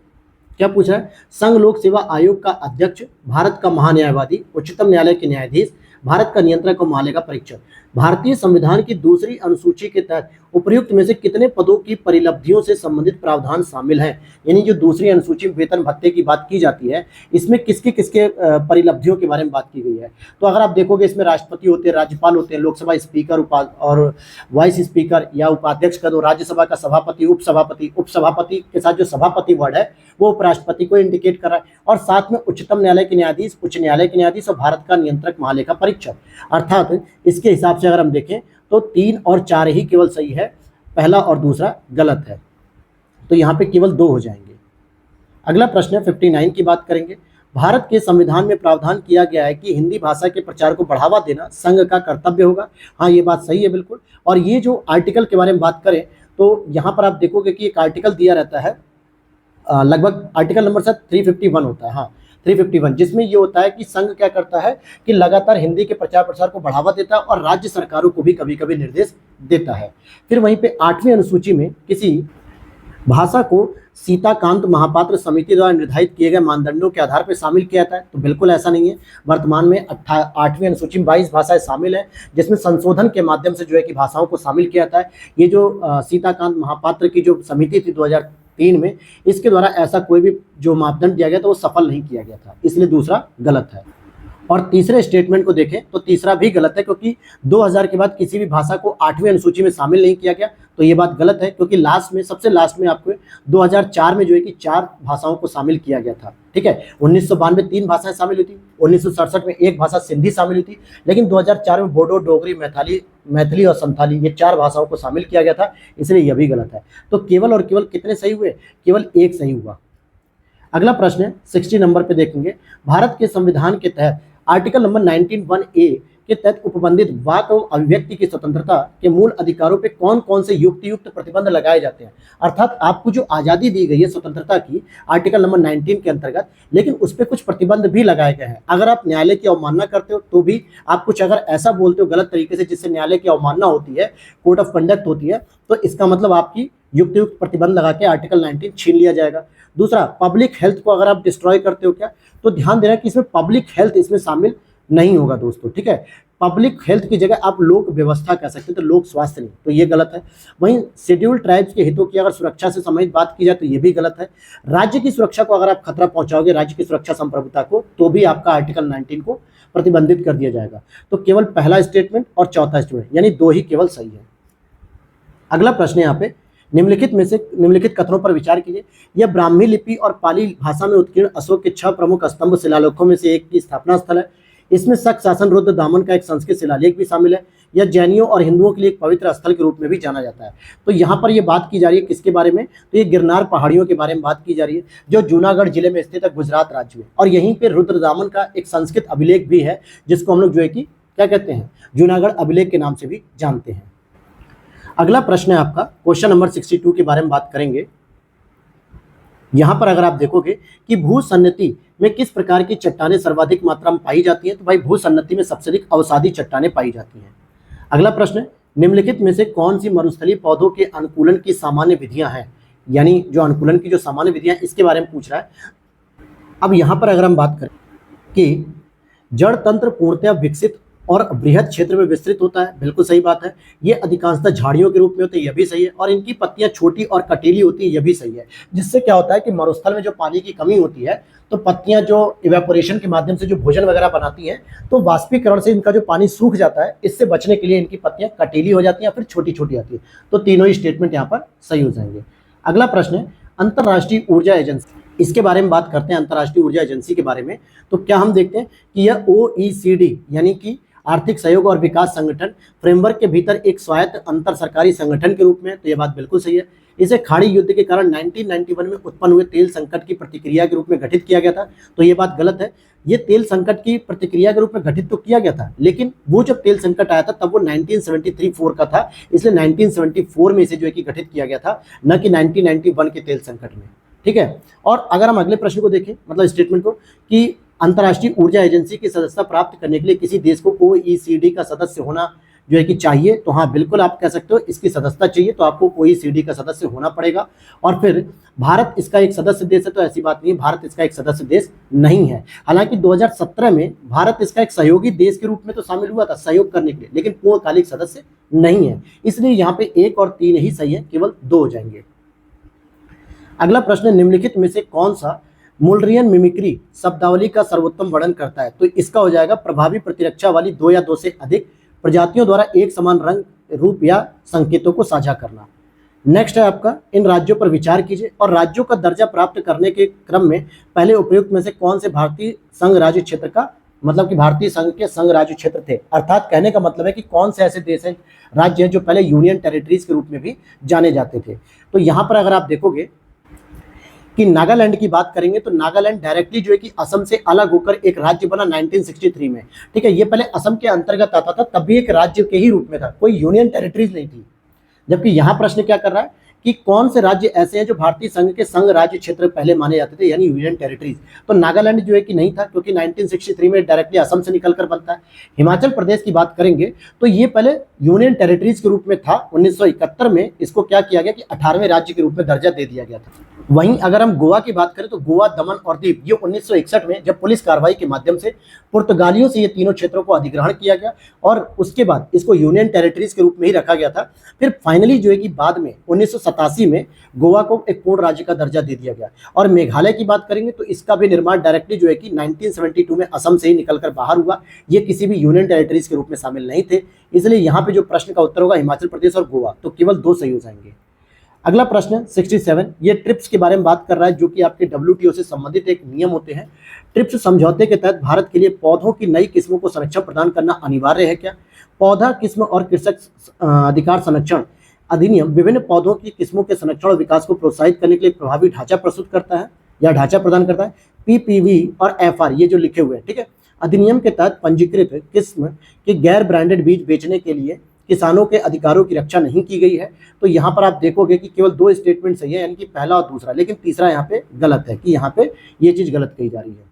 क्या पूछ रहा है? संघ लोक सेवा आयोग का अध्यक्ष, भारत का महान्यायवादी, उच्चतम न्यायालय के न्यायाधीश, भारत का नियंत्रक और महालेखा परीक्षक, भारतीय संविधान की दूसरी अनुसूची के तहत उपयुक्त में से कितने पदों की परिलब्धियों से संबंधित प्रावधान शामिल हैं? यानी जो दूसरी अनुसूची में वेतन भत्ते की बात की जाती है, इसमें किसके किसके परिलब्धियों के बारे में बात की गई है? तो अगर आप देखोगे इसमें राष्ट्रपति होते हैं, राज्यपाल होते हैं, लोकसभा स्पीकर और वाइस स्पीकर या उपाध्यक्ष का, तो राज्यसभा का सभापति, उपसभापति के साथ जो सभापति वर्ड है वो उपराष्ट्रपति को इंडिकेट कर रहा है, और साथ में उच्चतम न्यायालय के न्यायाधीश, उच्च न्यायालय के न्यायाधीश और भारत का नियंत्रक महालेखा परीक्षक। अर्थात इसके हिसाब से अगर हम देखें तो 3 और 4 ही केवल सही है, पहला और दूसरा गलत है, तो यहाँ पे केवल 2 हो जाएंगे। अगला प्रश्न है 59 की बात करेंगे। भारत के संविधान में प्रावधान किया गया है कि हिंदी भाषा के प्रचार को बढ़ावा देना संघ का कर्तव्य होगा। हाँ, ये बात सही है बिल्कुल। और ये जो आर्टिकल के बारे में बात करें तो यहाँ पर आप देखोगे कि एक आर्टिकल दिया रहता है, लगभग आर्टिकल नंबर 351 होता है, हाँ 351, जिसमें ये होता है कि संघ क्या करता है कि लगातार हिंदी के प्रचार प्रसार को बढ़ावा देता है और राज्य सरकारों को भी कभी कभी निर्देश देता है। फिर वहीं पे 8वीं अनुसूची में किसी भाषा को सीताकांत महापात्र समिति द्वारा निर्धारित किए गए मानदंडों के आधार पर शामिल किया जाता है, तो बिल्कुल ऐसा नहीं है। वर्तमान में 8वीं अनुसूची में 22 भाषाएं शामिल हैं, जिसमें संशोधन के माध्यम से जो है कि भाषाओं को शामिल किया जाता है। ये जो सीताकांत महापात्र की जो समिति थी 2003 में, इसके द्वारा ऐसा कोई भी जो मापदंड दिया गया था वो सफल नहीं किया गया था, इसलिए दूसरा गलत है। और तीसरे स्टेटमेंट को देखें तो तीसरा भी गलत है, क्योंकि 2000 के बाद किसी भी भाषा को 8वीं अनुसूची में शामिल नहीं किया गया, तो ये बात गलत है, क्योंकि सबसे लास्ट में आपको 2004 में जो है कि 4 भाषाओं को शामिल किया गया था। ठीक है, 1992 3 भाषाएं शामिल हुई थी, 1967 में 1 भाषा सिंधी शामिल हुई थी, लेकिन 2004 में बोडो, डोगरी, मैथिली और संथाली, ये 4 भाषाओं को शामिल किया गया था, इसलिए यह भी गलत है। तो केवल और केवल कितने सही हुए? केवल 1 सही हुआ। अगला प्रश्न है 60 नंबर पे देखेंगे। भारत के संविधान के तहत आर्टिकल नंबर 19(1)(a) के तहत उपबंधित वाक एवं अभिव्यक्ति की स्वतंत्रता के मूल अधिकारों पे कौन कौन से युक्त प्रतिबंध लगाए जाते हैं? अर्थात आपको जो आज़ादी दी गई है स्वतंत्रता की आर्टिकल नंबर 19 के अंतर्गत, लेकिन उस पर कुछ प्रतिबंध भी लगाए गए हैं। अगर आप न्यायालय की अवमानना करते हो तो भी, आप कुछ अगर ऐसा बोलते हो गलत तरीके से जिससे न्यायालय की अवमानना होती है, कोड ऑफ कंडक्ट होती है, तो इसका मतलब आपकी युक्त प्रतिबंध लगा के आर्टिकल 19 छीन लिया जाएगा। दूसरा, पब्लिक हेल्थ को अगर आप डिस्ट्रॉय करते हो क्या, तो ध्यान देना कि इसमें पब्लिक हेल्थ इसमें शामिल नहीं होगा दोस्तों। ठीक है, पब्लिक हेल्थ की जगह आप लोक व्यवस्था कह सकते हैं, तो लोक स्वास्थ्य नहीं, तो ये गलत है। वहीं शेड्यूल ट्राइब्स के हितों की अगर सुरक्षा से संबंधित बात की जाए तो ये भी गलत है। राज्य की सुरक्षा को अगर आप खतरा पहुंचाओगे, राज्य की सुरक्षा संप्रभुता को, तो भी आपका आर्टिकल 19 को प्रतिबंधित कर दिया जाएगा। तो केवल पहला स्टेटमेंट और चौथा स्टेटमेंट, यानी 2 ही केवल सही है। अगला प्रश्न है यहाँ पे, निम्नलिखित कथनों पर विचार कीजिए। यह ब्राह्मी लिपि और पाली भाषा में उत्कीर्ण अशोक के 6 प्रमुख स्तंभ शिलालेखों में से एक की स्थापना स्थल है। इसमें शक शासन रुद्र दामन का एक संस्कृत शिलालेख भी शामिल है। यह जैनियों और हिंदुओं के लिए एक पवित्र स्थल के रूप में भी जाना जाता है। तो यहाँ पर यह बात की जा रही है किसके बारे में? तो ये गिरनार पहाड़ियों के बारे में बात की जा रही है, जो जूनागढ़ जिले में स्थित है, गुजरात राज्य में। और यहीं पे रुद्र दामन का एक संस्कृत अभिलेख भी है, जिसको हम लोग जो है कि क्या कहते हैं, जूनागढ़ अभिलेख के नाम से भी जानते हैं। अगला प्रश्न है आपका क्वेश्चन नंबर 62 के बारे में बात करेंगे। यहाँ पर अगर आप देखोगे कि भूसन्नति में किस प्रकार की चट्टानें सर्वाधिक मात्रा में पाई जाती हैं, तो भाई भूसन्नति में सबसे अधिक अवसादी चट्टानें पाई जाती हैं। अगला प्रश्न है, निम्नलिखित में से कौन सी मरुस्थलीय पौधों के अनुकूलन की सामान्य विधियां हैं? यानी जो अनुकूलन की जो सामान्य विधियां, इसके बारे में पूछ रहा है। अब यहाँ पर अगर हम बात करें कि जड़ तंत्र पूर्णतः विकसित और बृहद क्षेत्र में विस्तृत होता है, बिल्कुल सही बात है। ये अधिकांशतः झाड़ियों के रूप में होते हैं, यह भी सही है। और इनकी पत्तियां छोटी और कटीली होती है, यह भी सही है। जिससे क्या होता है कि मरुस्थल में जो पानी की कमी होती है तो पत्तियां जो इवेपोरेशन के माध्यम से जो भोजन वगैरह बनाती हैं तो वाष्पीकरण से इनका जो पानी सूख जाता है, इससे बचने के लिए इनकी पत्तियां कटीली हो जाती हैं या फिर छोटी छोटी आती है। तो तीनों ही स्टेटमेंट यहाँ पर सही हो जाएंगे। अगला प्रश्न है अंतर्राष्ट्रीय ऊर्जा एजेंसी, इसके बारे में बात करते हैं। अंतर्राष्ट्रीय ऊर्जा एजेंसी के बारे में तो क्या हम देखते हैं कि यह OECD यानी कि आर्थिक सहयोग और विकास संगठन फ्रेमवर्क के भीतर एक स्वायत्त अंतर सरकारी संगठन के रूप में, तो यह बात बिल्कुल सही है। इसे खाड़ी युद्ध के कारण 1991 में उत्पन्न हुए तेल संकट की प्रतिक्रिया के रूप में गठित किया गया था, तो यह बात गलत है। ये तेल संकट की प्रतिक्रिया के रूप में गठित तो किया गया था, लेकिन वो जब तेल संकट आया था तब वो 1973-4 का था, इसलिए 1974 में इसे जो है कि गठित किया गया था, न कि 1991 के तेल संकट में। ठीक है। और अगर हम अगले प्रश्न को देखें, मतलब स्टेटमेंट को, कि अंतर्राष्ट्रीय ऊर्जा एजेंसी की सदस्यता प्राप्त करने के लिए किसी देश को OECD का सदस्य होना जो है कि चाहिए, तो हाँ बिल्कुल आप कह सकते हो इसकी सदस्यता चाहिए, तो आपको OECD का सदस्य होना पड़ेगा। और फिर भारत इसका एक सदस्य देश है, तो ऐसी बात नहीं है, भारत इसका एक सदस्य देश नहीं है। हालांकि 2017 में भारत इसका एक सहयोगी देश के रूप में तो शामिल हुआ था सहयोग करने के लिए, लेकिन पूर्णकालिक सदस्य नहीं है, इसलिए यहाँ पे 1 और 3 ही सही है, केवल 2 हो जाएंगे। अगला प्रश्न, निम्नलिखित में से कौन सा मुलरियन मिमिक्री शब्दावली का सर्वोत्तम वर्णन करता है, तो इसका हो जाएगा प्रभावी प्रतिरक्षा वाली 2 या 2 से अधिक प्रजातियों द्वारा एक समान रंग, रूप या संकेतों को साझा करना। नेक्स्ट है आपका, इन राज्यों पर विचार कीजिए और राज्यों का दर्जा प्राप्त करने के क्रम में पहले उपयुक्त में से कौन से भारतीय संघ राज्य क्षेत्र का, मतलब कि भारतीय संघ के संघ राज्य क्षेत्र थे। अर्थात कहने का मतलब है कि कौन से ऐसे देश हैं, राज्य हैं जो पहले यूनियन टेरिटरीज के रूप में भी जाने जाते थे। तो यहाँ पर अगर आप देखोगे कि नागालैंड की बात करेंगे तो नागालैंड डायरेक्टली जो है कि असम से अलग होकर एक राज्य बना 1963 में। ठीक है, ये पहले असम के अंतर्गत आता था, तब भी एक राज्य के ही रूप में था, कोई यूनियन टेरिटरीज नहीं थी। जबकि यहाँ प्रश्न क्या कर रहा है कि कौन से राज्य ऐसे हैं जो भारतीय संघ के संघ राज्य क्षेत्र पहले माने जाते थे, यानी यूनियन टेरिटरीज। तो नागालैंड जो है कि नहीं था, क्योंकि 1963 में डायरेक्टली असम से निकलकर बनता है। हिमाचल प्रदेश की बात करेंगे तो ये पहले यूनियन टेरिटरीज के रूप में था। 1971 में इसको क्या किया गया कि 18वें राज्य के रूप में दर्जा दे दिया गया था। वहीं अगर हम गोवा की बात करें तो गोवा, दमन और दीव, ये 1961 में जब पुलिस कार्रवाई के माध्यम से पुर्तगालियों से ये तीनों क्षेत्रों को अधिग्रहण किया गया और उसके बाद इसको यूनियन टेरिटरीज के रूप में ही रखा गया था। फिर फाइनली जो है कि बाद में 1987 में गोवा को एक पूर्ण राज्य का दर्जा दे दिया गया। और मेघालय की बात करेंगे तो इसका भी निर्माण डायरेक्टली जो है कि 1972 में असम से ही निकलकर बाहर हुआ, ये किसी भी यूनियन टेरिटरीज के रूप में शामिल नहीं थे। इसलिए यहाँ पे जो प्रश्न का उत्तर होगा हिमाचल प्रदेश और गोवा, तो केवल 2 सही हो जाएंगे। अगला प्रश्न 67, ये ट्रिप्स के बारे में बात कर रहा है, जो कि आपके WTO से संबंधित एक नियम होते हैं। ट्रिप्स समझौते के तहत भारत के लिए पौधों की नई किस्मों को संरक्षण प्रदान करना अनिवार्य है क्या। पौधा किस्म और कृषक अधिकार संरक्षण अधिनियम विभिन्न पौधों की किस्मों के संरक्षण और विकास को प्रोत्साहित करने के लिए प्रभावी ढांचा प्रस्तुत करता है या ढांचा प्रदान करता है। PPV और FR ये जो लिखे हुए हैं, ठीक है। अधिनियम के तहत पंजीकृत किस्म के गैर ब्रांडेड बीज बेचने के लिए किसानों के अधिकारों की रक्षा नहीं की गई है। तो यहाँ पर आप देखोगे कि केवल 2 स्टेटमेंट सही है, यानी कि पहला और दूसरा, लेकिन तीसरा यहाँ पे गलत है कि यहाँ पे ये चीज गलत कही जा रही है।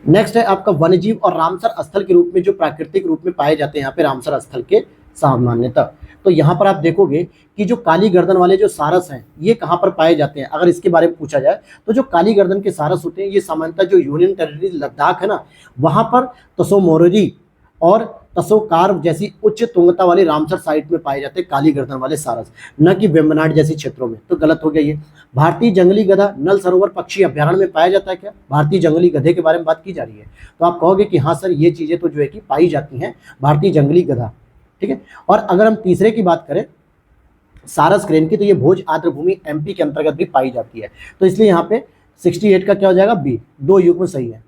नेक्स्ट है आपका वन्यजीव और रामसर स्थल के रूप में जो प्राकृतिक रूप में पाए जाते हैं यहाँ पे रामसर स्थल के सामान्यतः। तो यहाँ पर आप देखोगे कि जो काली गर्दन वाले जो सारस हैं ये कहाँ पर पाए जाते हैं। अगर इसके बारे में पूछा जाए तो जो काली गर्दन के सारस होते हैं ये सामान्यतः जो यूनियन टेरिटरी लद्दाख है ना, वहाँ पर तसो मोररी और तसोकार जैसी उच्च तुंगता वाली रामसर साइट में पाए जाते हैं काली गर्दन वाले सारस, न कि वेम्बनाड जैसी क्षेत्रों में। तो गलत हो गया ये। भारतीय जंगली गधा नल सरोवर पक्षी अभ्यारण्य में पाया जाता है क्या। भारतीय जंगली गधे के बारे में बात की जा रही है, तो आप कहोगे कि हाँ सर ये चीजें तो जो है कि पाई जाती हैं भारतीय जंगली गधा, ठीक है। और अगर हम तीसरे की बात करें सारस क्रेन की, तो ये भोज आर्द्रभूमि MP के अंतर्गत भी पाई जाती है। तो इसलिए यहाँ पे 68 का क्या हो जाएगा B, 2 युग्म सही है।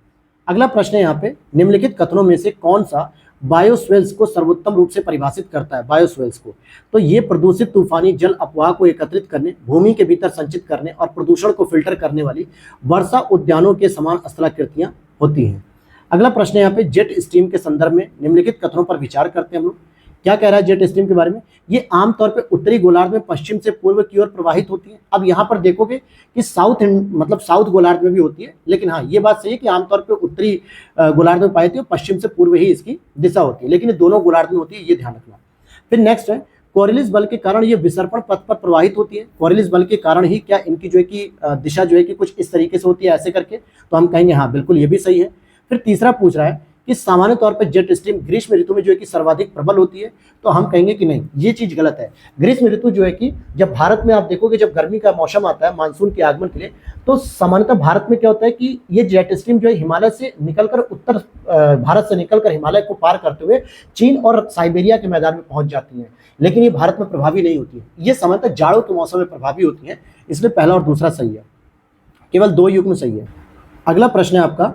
अगला प्रश्न है यहाँ पे, निम्नलिखित कथनों में से कौन सा बायोस्वेल्स को सर्वोत्तम रूप से परिभाषित करता है। बायोस्वेल्स को, तो ये प्रदूषित तूफानी जल अपवाह को एकत्रित करने, भूमि के भीतर संचित करने और प्रदूषण को फिल्टर करने वाली वर्षा उद्यानों के समान स्थलाकृतियां होती हैं। अगला प्रश्न है यहाँ पे, जेट स्ट्रीम के संदर्भ में निम्नलिखित कथनों पर विचार करते हैं हम लोग। क्या कह रहा है जेट स्ट्रीम के बारे में, ये आमतौर पे उत्तरी गोलार्ध में पश्चिम से पूर्व की ओर प्रवाहित होती है। अब यहाँ पर देखोगे कि साउथ गोलार्ध में भी होती है, लेकिन हाँ ये बात सही है कि आमतौर पे उत्तरी गोलार्ध में पाई जाती है, पश्चिम से पूर्व ही इसकी दिशा होती है, लेकिन ये दोनों गोलार्ध में होती है, ये ध्यान रखना। फिर नेक्स्ट है, कोरिलिस बल के कारण ये विसर्पण पथ पर प्रवाहित होती है। कोरिलिस बल के कारण ही क्या इनकी जो है कि दिशा जो है कि कुछ इस तरीके से होती है ऐसे करके, तो हम कहेंगे हाँ बिल्कुल ये भी सही है। फिर तीसरा पूछ रहा है कि सामान्य तौर पर जेट स्ट्रीम ग्रीष्म ऋतु में जो है कि सर्वाधिक प्रबल होती है, तो हम कहेंगे कि नहीं, ये चीज गलत है। ग्रीष्म ऋतु जो है कि जब भारत में आप देखोगे जब गर्मी का मौसम आता है मानसून के आगमन के लिए, तो सामान्यतः भारत में क्या होता है कि ये जेट स्ट्रीम जो है हिमालय से निकलकर उत्तर भारत से निकलकर हिमालय को पार करते हुए चीन और साइबेरिया के मैदान में पहुंच जाती हैं, लेकिन ये भारत में प्रभावी नहीं होती है। ये सामान्यतः जाड़ों के मौसम में प्रभावी होती है, इसलिए पहला और दूसरा सही है, केवल 2 युग्म सही है। अगला प्रश्न है आपका,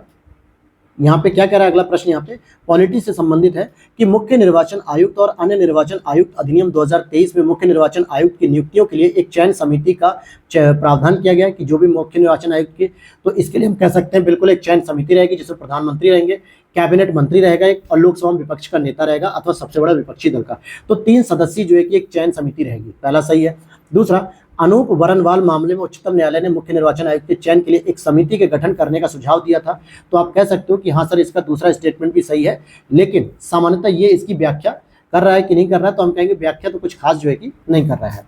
यहाँ पे क्या कह रहा है अगला प्रश्न, यहाँ पे पॉलिटी से संबंधित है कि मुख्य निर्वाचन आयुक्त और अन्य निर्वाचन आयुक्त अधिनियम 2023 में मुख्य निर्वाचन आयुक्त की नियुक्तियों के लिए एक चयन समिति का प्रावधान किया गया है कि जो भी मुख्य निर्वाचन आयुक्त के, तो इसके लिए हम कह सकते हैं बिल्कुल एक चयन समिति रहेगी जिसमें प्रधानमंत्री रहेंगे, कैबिनेट मंत्री रहेगा एक, और लोकसभा में विपक्ष का नेता रहेगा अथवा सबसे बड़ा विपक्षी दल का। तो 3 सदस्यीय जो है कि एक चयन समिति रहेगी, पहला सही है। दूसरा, अनूप वरनवाल मामले में उच्चतम न्यायालय ने मुख्य निर्वाचन आयुक्त के चयन के लिए एक समिति के गठन करने का सुझाव दिया था, तो आप कह सकते हो कि हाँ सर इसका दूसरा स्टेटमेंट भी सही है, लेकिन सामान्यतः ये इसकी व्याख्या कर रहा है कि नहीं कर रहा है, तो हम कहेंगे व्याख्या तो कुछ खास जो है कि नहीं कर रहा है।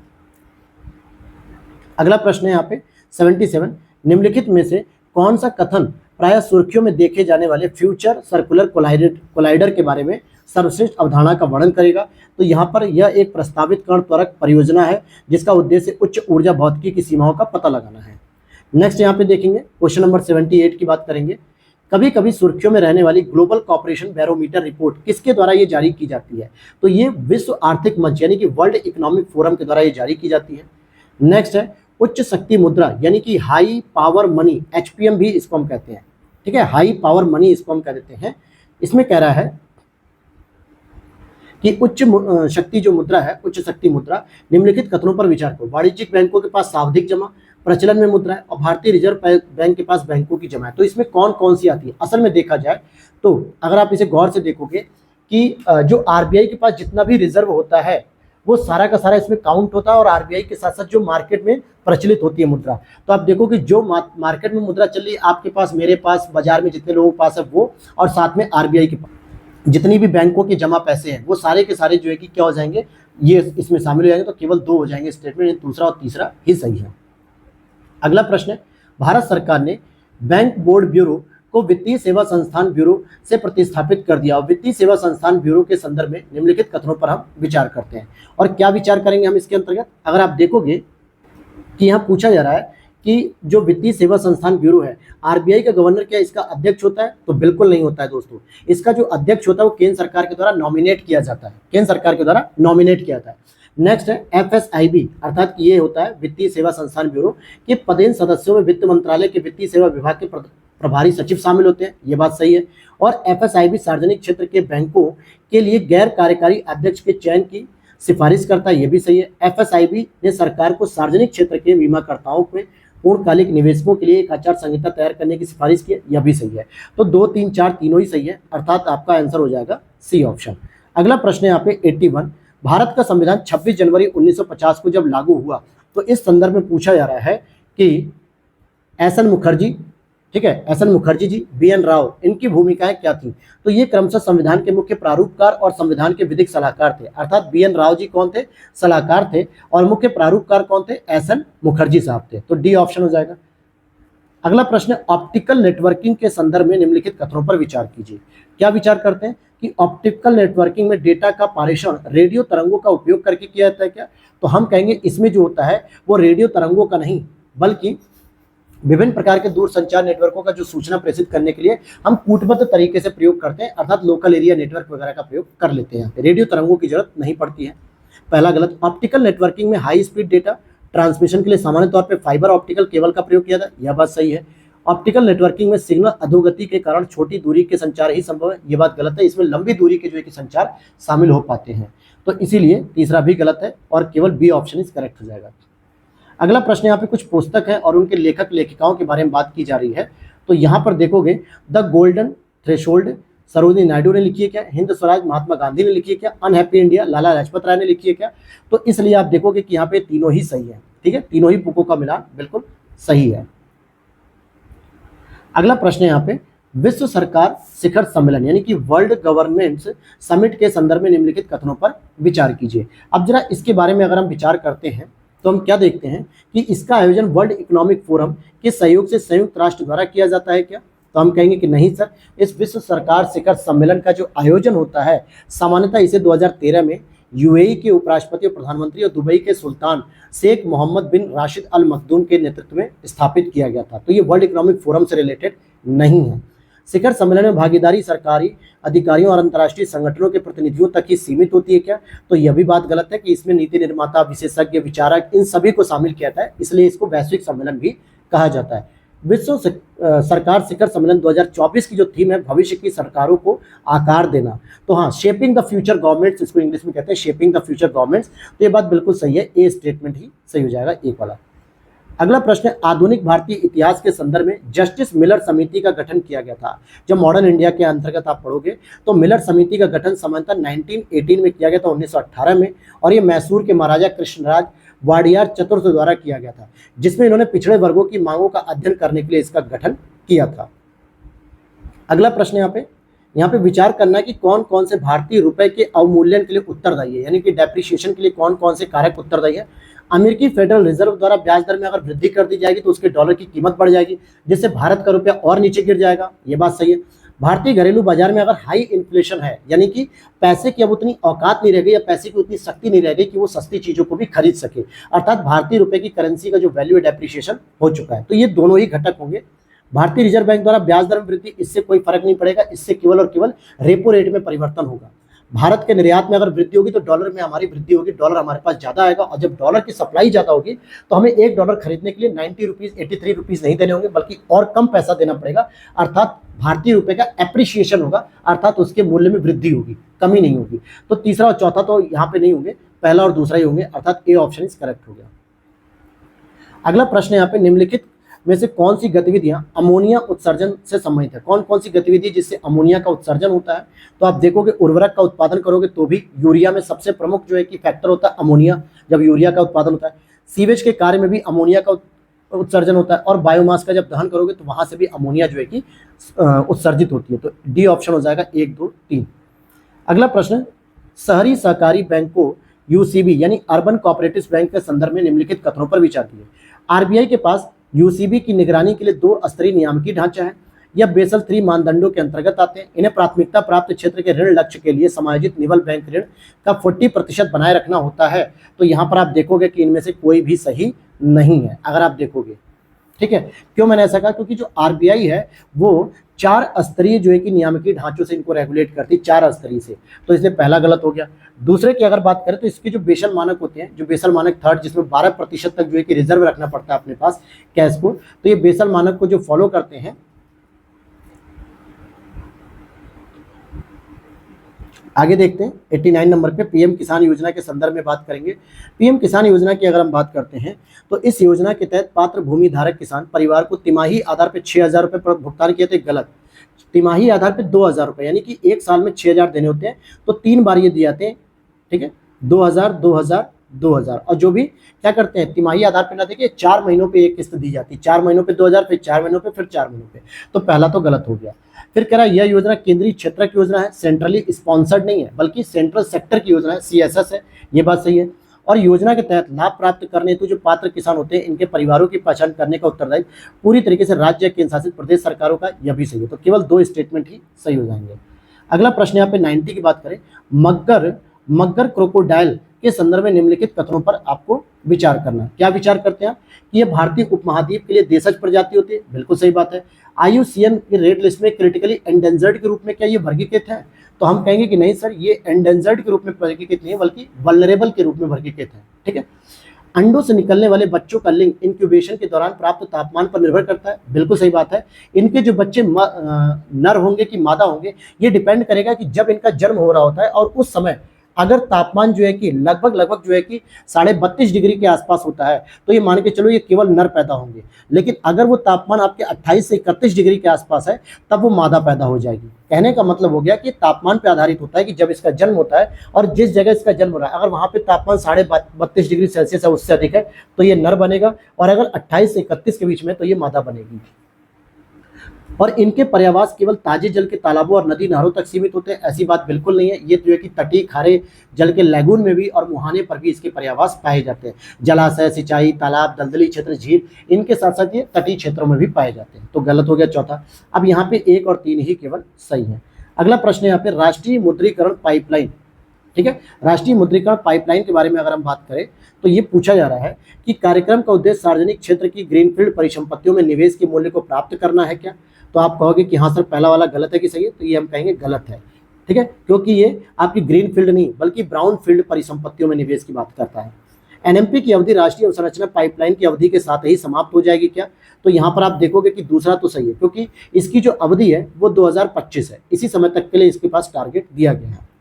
अगला प्रश्न है यहाँ पे 77, निम्नलिखित में से कौन सा कथन प्रायः सुर्खियों में देखे जाने वाले फ्यूचर सर्कुलर कोलाइडर के बारे में सर्वश्रेष्ठ अवधारणा का वर्णन करेगा? तो यहाँ पर यह एक प्रस्तावित कण त्वरक परियोजना है जिसका उद्देश्य उच्च ऊर्जा भौतिकी की सीमाओं का पता लगाना है। नेक्स्ट यहाँ पे देखेंगे क्वेश्चन नंबर 78 की बात करेंगे। कभी कभी सुर्खियों में रहने वाली ग्लोबल कॉपरेशन बैरोमीटर रिपोर्ट किसके द्वारा ये जारी की जाती है? तो ये विश्व आर्थिक मंच यानी कि वर्ल्ड इकोनॉमिक फोरम के द्वारा ये जारी की जाती है। नेक्स्ट है उच्च शक्ति मुद्रा यानी कि हाई पावर मनी, HPM भी इसको हम कहते हैं, ठीक है, हाई पावर मनी इसको हम कह देते हैं। इसमें कह रहा है कि उच्च शक्ति जो मुद्रा है, उच्च शक्ति मुद्रा निम्नलिखित कथनों पर विचार करो। वाणिज्यिक बैंकों के पास सावधिक जमा प्रचलन में मुद्रा है और भारतीय रिजर्व बैंक के पास बैंकों की जमा है। तो इसमें कौन कौन सी आती है? असल में देखा जाए तो अगर आप इसे गौर से देखोगे कि जो RBI के पास जितना भी रिजर्व होता है वो सारा का सारा इसमें काउंट होता है, और RBI के साथ साथ जो मार्केट में प्रचलित होती है मुद्रा, तो आप देखो कि जो मार्केट में मुद्रा चल रही है आपके पास, मेरे पास, बाजार में जितने लोगों के पास है वो, और साथ में RBI के पास जितनी भी बैंकों के जमा पैसे हैं वो सारे के सारे जो है कि क्या हो जाएंगे, ये इसमें शामिल हो जाएंगे। तो केवल 2 हो जाएंगे स्टेटमेंट, दूसरा और तीसरा ही सही है। अगला प्रश्न है, भारत सरकार ने बैंक बोर्ड ब्यूरो को वित्तीय सेवा संस्थान ब्यूरो से प्रतिस्थापित कर दिया, और वित्तीय सेवा संस्थान ब्यूरो के संदर्भ में निम्नलिखित कथनों पर हम विचार करते हैं। और क्या विचार करेंगे हम इसके अंतर्गत? अगर आप देखोगे कि यहाँ पूछा जा रहा है कि जो वित्तीय सेवा संस्थान ब्यूरो है, RBI का गवर्नर क्या इसका अध्यक्ष होता है? तो बिल्कुल नहीं होता है दोस्तों। इसका जो अध्यक्ष होता है वो केंद्र सरकार के द्वारा नॉमिनेट किया जाता है, केंद्र सरकार के द्वारा नॉमिनेट किया जाता है। नेक्स्ट है FSIB, अर्थात ये होता है वित्तीय सेवा संस्थान ब्यूरो के पदेन सदस्यों में वित्त मंत्रालय के वित्तीय सेवा विभाग के प्रभारी सचिव शामिल होते हैं, ये बात सही है। और FSIB सार्वजनिक क्षेत्र के बैंकों के लिए गैर कार्यकारी अध्यक्ष के चयन की सिफारिश करता है, ये भी सही है। FSIB ने सरकार को सार्वजनिक क्षेत्र के बीमाकर्ताओं में पूर्णकालिक निवेशकों के लिए एक आचार संहिता तैयार करने की सिफारिश की, यह भी सही है। तो 2, 3, 4 तीनों ही सही है, अर्थात आपका आंसर हो जाएगा सी ऑप्शन। अगला प्रश्न है यहाँ पे 81, भारत का संविधान 26 जनवरी 1950 को जब लागू हुआ तो इस संदर्भ में पूछा जा रहा है कि एसएन मुखर्जी, ठीक है, एसएन मुखर्जी जी, BN राव, इनकी भूमिकाएं क्या थी? तो ये क्रमशः संविधान के मुख्य प्रारूपकार और संविधान के विधिक सलाहकार थे, अर्थात BN राव जी कौन थे? सलाहकार थे, और मुख्य प्रारूपकार कौन थे? एसएन मुखर्जी साहब थे। तो डी ऑप्शन हो जाएगा। अगला प्रश्न, ऑप्टिकल नेटवर्किंग के संदर्भ में निम्नलिखित कथनों पर विचार कीजिए। क्या विचार करते हैं कि ऑप्टिकल नेटवर्किंग में डेटा का पारेषण रेडियो तरंगों का उपयोग करके किया जाता है क्या? तो हम कहेंगे इसमें जो होता है वो रेडियो तरंगों का नहीं, बल्कि विभिन्न प्रकार के दूरसंचार नेटवर्कों का जो सूचना प्रेषित करने के लिए हम कूटबद्ध तरीके से प्रयोग करते हैं, अर्थात लोकल एरिया नेटवर्क वगैरह का प्रयोग कर लेते हैं। रेडियो तरंगों की जरूरत नहीं पड़ती है, पहला गलत। ऑप्टिकल नेटवर्किंग में हाई स्पीड डेटा ट्रांसमिशन के लिए सामान्य तौर पर फाइबर ऑप्टिकल केबल का प्रयोग किया था, यह बात सही है। ऑप्टिकल नेटवर्किंग में सिग्नल अधोगति के कारण छोटी दूरी के संचार ही संभव है, यह बात गलत है। इसमें लंबी दूरी के जो है कि संचार शामिल हो पाते हैं, तो इसीलिए तीसरा भी गलत है और केवल बी ऑप्शन इज करेक्ट हो जाएगा। अगला प्रश्न, यहाँ पे कुछ पुस्तक है और उनके लेखक लेखिकाओं के बारे में बात की जा रही है। तो यहाँ पर देखोगे the golden threshold Sarojini Naidu ने लिखी है क्या? हिंद स्वराज महात्मा गांधी ने लिखी है क्या? अनहैप्पी इंडिया लाला लाजपत राय ने लिखी है क्या? तो इसलिए आप देखोगे कि यहाँ पे तीनों ही सही है, ठीक है, तीनों ही बुकों का मिलान बिल्कुल सही है। अगला प्रश्न है यहाँ पे, विश्व सरकार शिखर सम्मेलन यानी कि वर्ल्ड गवर्नमेंट्स समिट के संदर्भ में निम्नलिखित कथनों पर विचार कीजिए। अब जरा इसके बारे में अगर हम विचार करते हैं तो हम क्या देखते हैं कि इसका आयोजन वर्ल्ड इकोनॉमिक फोरम के सहयोग से संयुक्त राष्ट्र द्वारा किया जाता है क्या? तो हम कहेंगे कि नहीं सर, इस विश्व सरकार शिखर सम्मेलन का जो आयोजन होता है सामान्यतः इसे 2013 में यूएई के उपराष्ट्रपति और प्रधानमंत्री और दुबई के सुल्तान शेख मोहम्मद बिन राशिद अल मखदूम के नेतृत्व में स्थापित किया गया था। तो ये वर्ल्ड इकोनॉमिक फोरम से रिलेटेड नहीं है। शिखर सम्मेलन में भागीदारी सरकारी अधिकारियों और अंतर्राष्ट्रीय संगठनों के प्रतिनिधियों तक ही सीमित होती है क्या? तो यह भी बात गलत है कि इसमें नीति निर्माता, विशेषज्ञ, विचारक, इन सभी को शामिल किया जाता है, इसलिए इसको वैश्विक सम्मेलन भी कहा जाता है। विश्व सरकार शिखर सम्मेलन 2024 की जो थीम है, भविष्य की सरकारों को आकार देना। तो हाँ, शेपिंग द फ्यूचर गवर्नमेंट्स, इसको इंग्लिश में कहते हैं शेपिंग द फ्यूचर गवर्नमेंट्स। तो ये बात बिल्कुल सही है, ए स्टेटमेंट ही सही हो जाएगा, एक वाला। अगला प्रश्न है, आधुनिक भारतीय इतिहास के संदर्भ में जस्टिस मिलर समिति का गठन किया गया था। जब मॉडर्न इंडिया के अंतर्गत आप पढ़ोगे तो मिलर समिति का गठन सामान्यतः 1918 में किया गया था, 1918 में, और ये मैसूर के महाराजा कृष्णराज वाडियार चतुर्थ द्वारा किया गया था, जिसमें इन्होंने पिछड़े वर्गों की मांगों का अध्ययन करने के लिए इसका गठन किया था। अगला प्रश्न यहाँ पे विचार करना है कि कौन कौन से भारतीय रुपए के अवमूल्यन के लिए उत्तरदायी है, यानी कि डेप्रिसिएशन के लिए कौन कौन से कारक उत्तरदायी है। अमेरिकी फेडरल रिजर्व द्वारा ब्याज दर में अगर वृद्धि कर दी जाएगी तो उसके डॉलर की कीमत बढ़ जाएगी, जिससे भारत का रुपया और नीचे गिर जाएगा, ये बात सही है। भारतीय घरेलू बाजार में अगर हाई इन्फ्लेशन है, यानी कि पैसे की अब उतनी औकात नहीं रह गई या पैसे की उतनी शक्ति नहीं रह गई कि वो सस्ती चीजों को भी खरीद सके, अर्थात भारतीय रुपए की करेंसी का जो वैल्यू डेप्रिसिएशन हो चुका है, तो ये दोनों ही घटक होंगे। भारतीय रिजर्व बैंक द्वारा ब्याज दर में वृद्धि, इससे कोई फर्क नहीं पड़ेगा, इससे केवल और केवल रेपो रेट में परिवर्तन होगा। भारत के निर्यात में अगर वृद्धि होगी तो डॉलर में हमारी वृद्धि होगी, डॉलर हमारे पास ज्यादा आएगा, और जब डॉलर की सप्लाई ज्यादा होगी तो हमें $1 खरीदने के लिए 90 रुपीज, 83 रुपीज नहीं देने होंगे, बल्कि और कम पैसा देना पड़ेगा, अर्थात भारतीय रुपए का एप्रिसिएशन होगा, अर्थात उसके मूल्य में वृद्धि होगी, कमी नहीं होगी। तो तीसरा और चौथा तो यहाँ पे नहीं होंगे, पहला और दूसरा ही होंगे, अर्थात ए ऑप्शन इज करेक्ट हो गया। अगला प्रश्न यहाँ पे, निम्नलिखित में से कौन सी गतिविधियां अमोनिया उत्सर्जन से संबंधित है? कौन कौन सी गतिविधि जिससे अमोनिया का उत्सर्जन होता है? तो आप देखोगे उर्वरक का उत्पादन करोगे तो भी यूरिया में सबसे प्रमुख जो है कि फैक्टर होता है अमोनिया, जब यूरिया का उत्पादन होता है। सीवेज के कार्य में भी अमोनिया का उत्सर्जन होता है, और बायोमास का जब दहन करोगे तो वहां से भी अमोनिया जो है कि उत्सर्जित होती है। तो डी ऑप्शन हो जाएगा 1, 2, 3। अगला प्रश्न, शहरी सहकारी बैंक को यूसीबी यानी अर्बन कोऑपरेटिव बैंक के संदर्भ में निम्नलिखित कथनों पर विचार कीजिए। आरबीआई के पास यूसीबी की निगरानी के लिए 2 स्तरीय नियामकीय ढांचा है। यह बेसल 3 मानदंडों के अंतर्गत आते हैं। इन्हें प्राथमिकता प्राप्त क्षेत्र के ऋण लक्ष्य के लिए समायोजित निवल बैंक ऋण का 40% बनाए रखना होता है। तो यहाँ पर आप देखोगे कि इनमें से कोई भी सही नहीं है, अगर आप देखोगे, ठीक है। क्यों मैंने ऐसा कहा? क्योंकि जो आरबीआई है वो 4 स्तरीय जो है कि नियामकीय ढांचों से इनको रेगुलेट करती है, 4 स्तरीय से, तो इसलिए पहला गलत हो गया। दूसरे की अगर बात करें तो इसके जो बेसल मानक होते हैं, जो बेसल मानक थर्ड, जिसमें 12% तक जो है कि रिजर्व रखना पड़ता है अपने पास कैश को, तो ये बेसल मानक को जो फॉलो करते हैं। आगे देखते हैं 89 नंबर पे पीएम किसान योजना के संदर्भ में बात करेंगे। पीएम किसान योजना की अगर हम बात करते हैं तो इस योजना के तहत पात्र भूमि धारक किसान परिवार को तिमाही आधार पर 6,000 रुपये पर भुगतान किए थे, गलत। तिमाही आधार पर 2,000 रुपये, यानी कि एक साल में 6,000 देने होते हैं, तो 3 बार ये दिए जाते हैं, ठीक है, 2,000, 2,000, 2,000। और जो भी क्या करते हैं तिमाही आधार पर ना देखिए 4 महीनों पे एक किस्त दी जाती है, 4 महीनों पे 2,000, फिर 4 महीनों पे, फिर 4 महीनों पे। तो पहला तो गलत हो गया। फिर कह रहा है यह योजना केंद्रीय क्षेत्र की योजना है, सेंट्रली स्पॉन्सर्ड नहीं है, बल्कि सेंट्रल सेक्टर की योजना है, सीएसएस है, ये बात सही है। और योजना के तहत लाभ प्राप्त करने हेतु जो पात्र किसान होते हैं इनके परिवारों की पहचान करने का उत्तरदायित्व पूरी तरीके से राज्य केंद्र शासित प्रदेश सरकारों का, यह भी सही है। तो केवल 2 स्टेटमेंट ही सही हो जाएंगे। अगला प्रश्न यहाँ पे 90 की बात करें, मगर क्रोकोडाइल के संदर्भ में निम्नलिखित कथनों पर आपको विचार करना। क्या विचार करते हैं आप? कि ये भारतीय उपमहाद्वीप के लिए देशज प्रजाति होती है, बिल्कुल सही बात है। IUCN की रेड लिस्ट में क्रिटिकली एंडेंजर्ड के रूप में क्या ये वर्गीकृत है? तो हम कहेंगे कि नहीं सर, ये एंडेंजर्ड के रूप में वर्गीकृत नहीं है, बल्कि वल्नरेबल के रूप में वर्गीकृत है, ठीक है। अंडों से निकलने वाले बच्चों का लिंग इंक्यूबेशन के दौरान प्राप्त तापमान पर निर्भर करता है, बिल्कुल सही बात है। इनके जो बच्चे नर होंगे कि मादा होंगे, ये डिपेंड करेगा कि जब इनका जन्म हो रहा होता है और उस समय अगर तापमान जो है कि लगभग जो है कि 32.5 डिग्री के आसपास होता है तो ये मान के चलो ये केवल नर पैदा होंगे। लेकिन अगर वो तापमान आपके 28 से 31 डिग्री के आसपास है तब वो मादा पैदा हो जाएगी। कहने का मतलब हो गया कि तापमान पे आधारित होता है कि जब इसका जन्म होता है और जिस जगह इसका जन्म हो रहा है, अगर वहाँ पे तापमान 32.5 डिग्री सेल्सियस है, उससे अधिक है, तो ये नर बनेगा, और अगर 28 से 31 के बीच में तो ये मादा बनेगी। और इनके पर्यावास केवल ताजे जल के तालाबों और नदी नहरों तक सीमित होते हैं, ऐसी बात बिल्कुल नहीं है। ये जो है कि तटीय खारे जल के लैगून में भी और मुहाने पर भी इसके पर्यावास पाए जाते हैं। जलाशय, सिंचाई, तालाब, दलदली क्षेत्र, झील, इनके साथ साथ ये तटीय क्षेत्रों में भी पाए जाते हैं। तो गलत हो गया चौथा। अब यहाँ पे 1 और 3 ही केवल सही है। अगला प्रश्न है यहाँ पे राष्ट्रीय मुद्रीकरण पाइपलाइन। ठीक है, राष्ट्रीय मुद्रीकरण पाइपलाइन के बारे में अगर हम बात करें तो ये पूछा जा रहा है कि कार्यक्रम का उद्देश्य सार्वजनिक क्षेत्र की ग्रीनफील्ड परिसंपत्तियों में निवेश के मूल्य को प्राप्त करना है क्या? तो आप कहोगे कि हाँ सर पहला वाला गलत है कि सही है, तो ये हम कहेंगे गलत है। ठीक है, क्योंकि ये आपकी ग्रीन फील्ड नहीं बल्कि ब्राउन फील्ड परिसंपत्तियों में निवेश की बात करता है। एनएमपी की अवधि राष्ट्रीय अवसंरचना पाइपलाइन की अवधि के साथ ही समाप्त हो जाएगी क्या? तो यहाँ पर आप देखोगे कि दूसरा तो सही है, क्योंकि इसकी जो अवधि है वो 2025 है, इसी समय तक के लिए इसके पास टारगेट दिया गया है।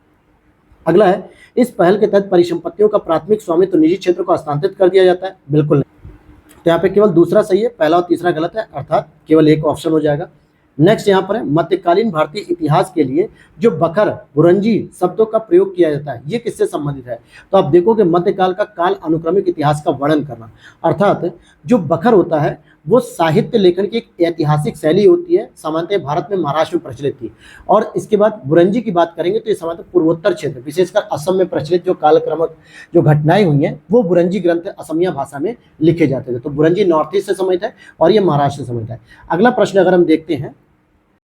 अगला है, इस पहल के तहत परिसंपत्तियों का प्राथमिक स्वामित्व निजी क्षेत्र को हस्तांतरित कर दिया जाता है? बिल्कुल नहीं। तो यहाँ पे केवल दूसरा सही है, पहला और तीसरा गलत है, अर्थात केवल एक ऑप्शन हो जाएगा। नेक्स्ट यहाँ पर है, मध्यकालीन भारतीय इतिहास के लिए जो बखर, बुरंजी शब्दों का प्रयोग किया जाता है, ये किससे संबंधित है? तो आप देखोगे मध्यकाल का काल अनुक्रमिक इतिहास का वर्णन करना, अर्थात जो बखर होता है वो साहित्य लेखन की एक ऐतिहासिक शैली होती है, सामान्यतः भारत में महाराष्ट्र में प्रचलित थी। और इसके बाद बुरंजी की बात करेंगे तो ये सामान्यतः पूर्वोत्तर क्षेत्र, विशेषकर असम में प्रचलित जो कालक्रमक जो घटनाएं हुई हैं वो बुरंजी ग्रंथ असमिया भाषा में लिखे जाते थे। तो बुरंजी नॉर्थ ईस्ट से संबंधित है और ये महाराष्ट्र से संबंधित है। अगला प्रश्न अगर हम देखते हैं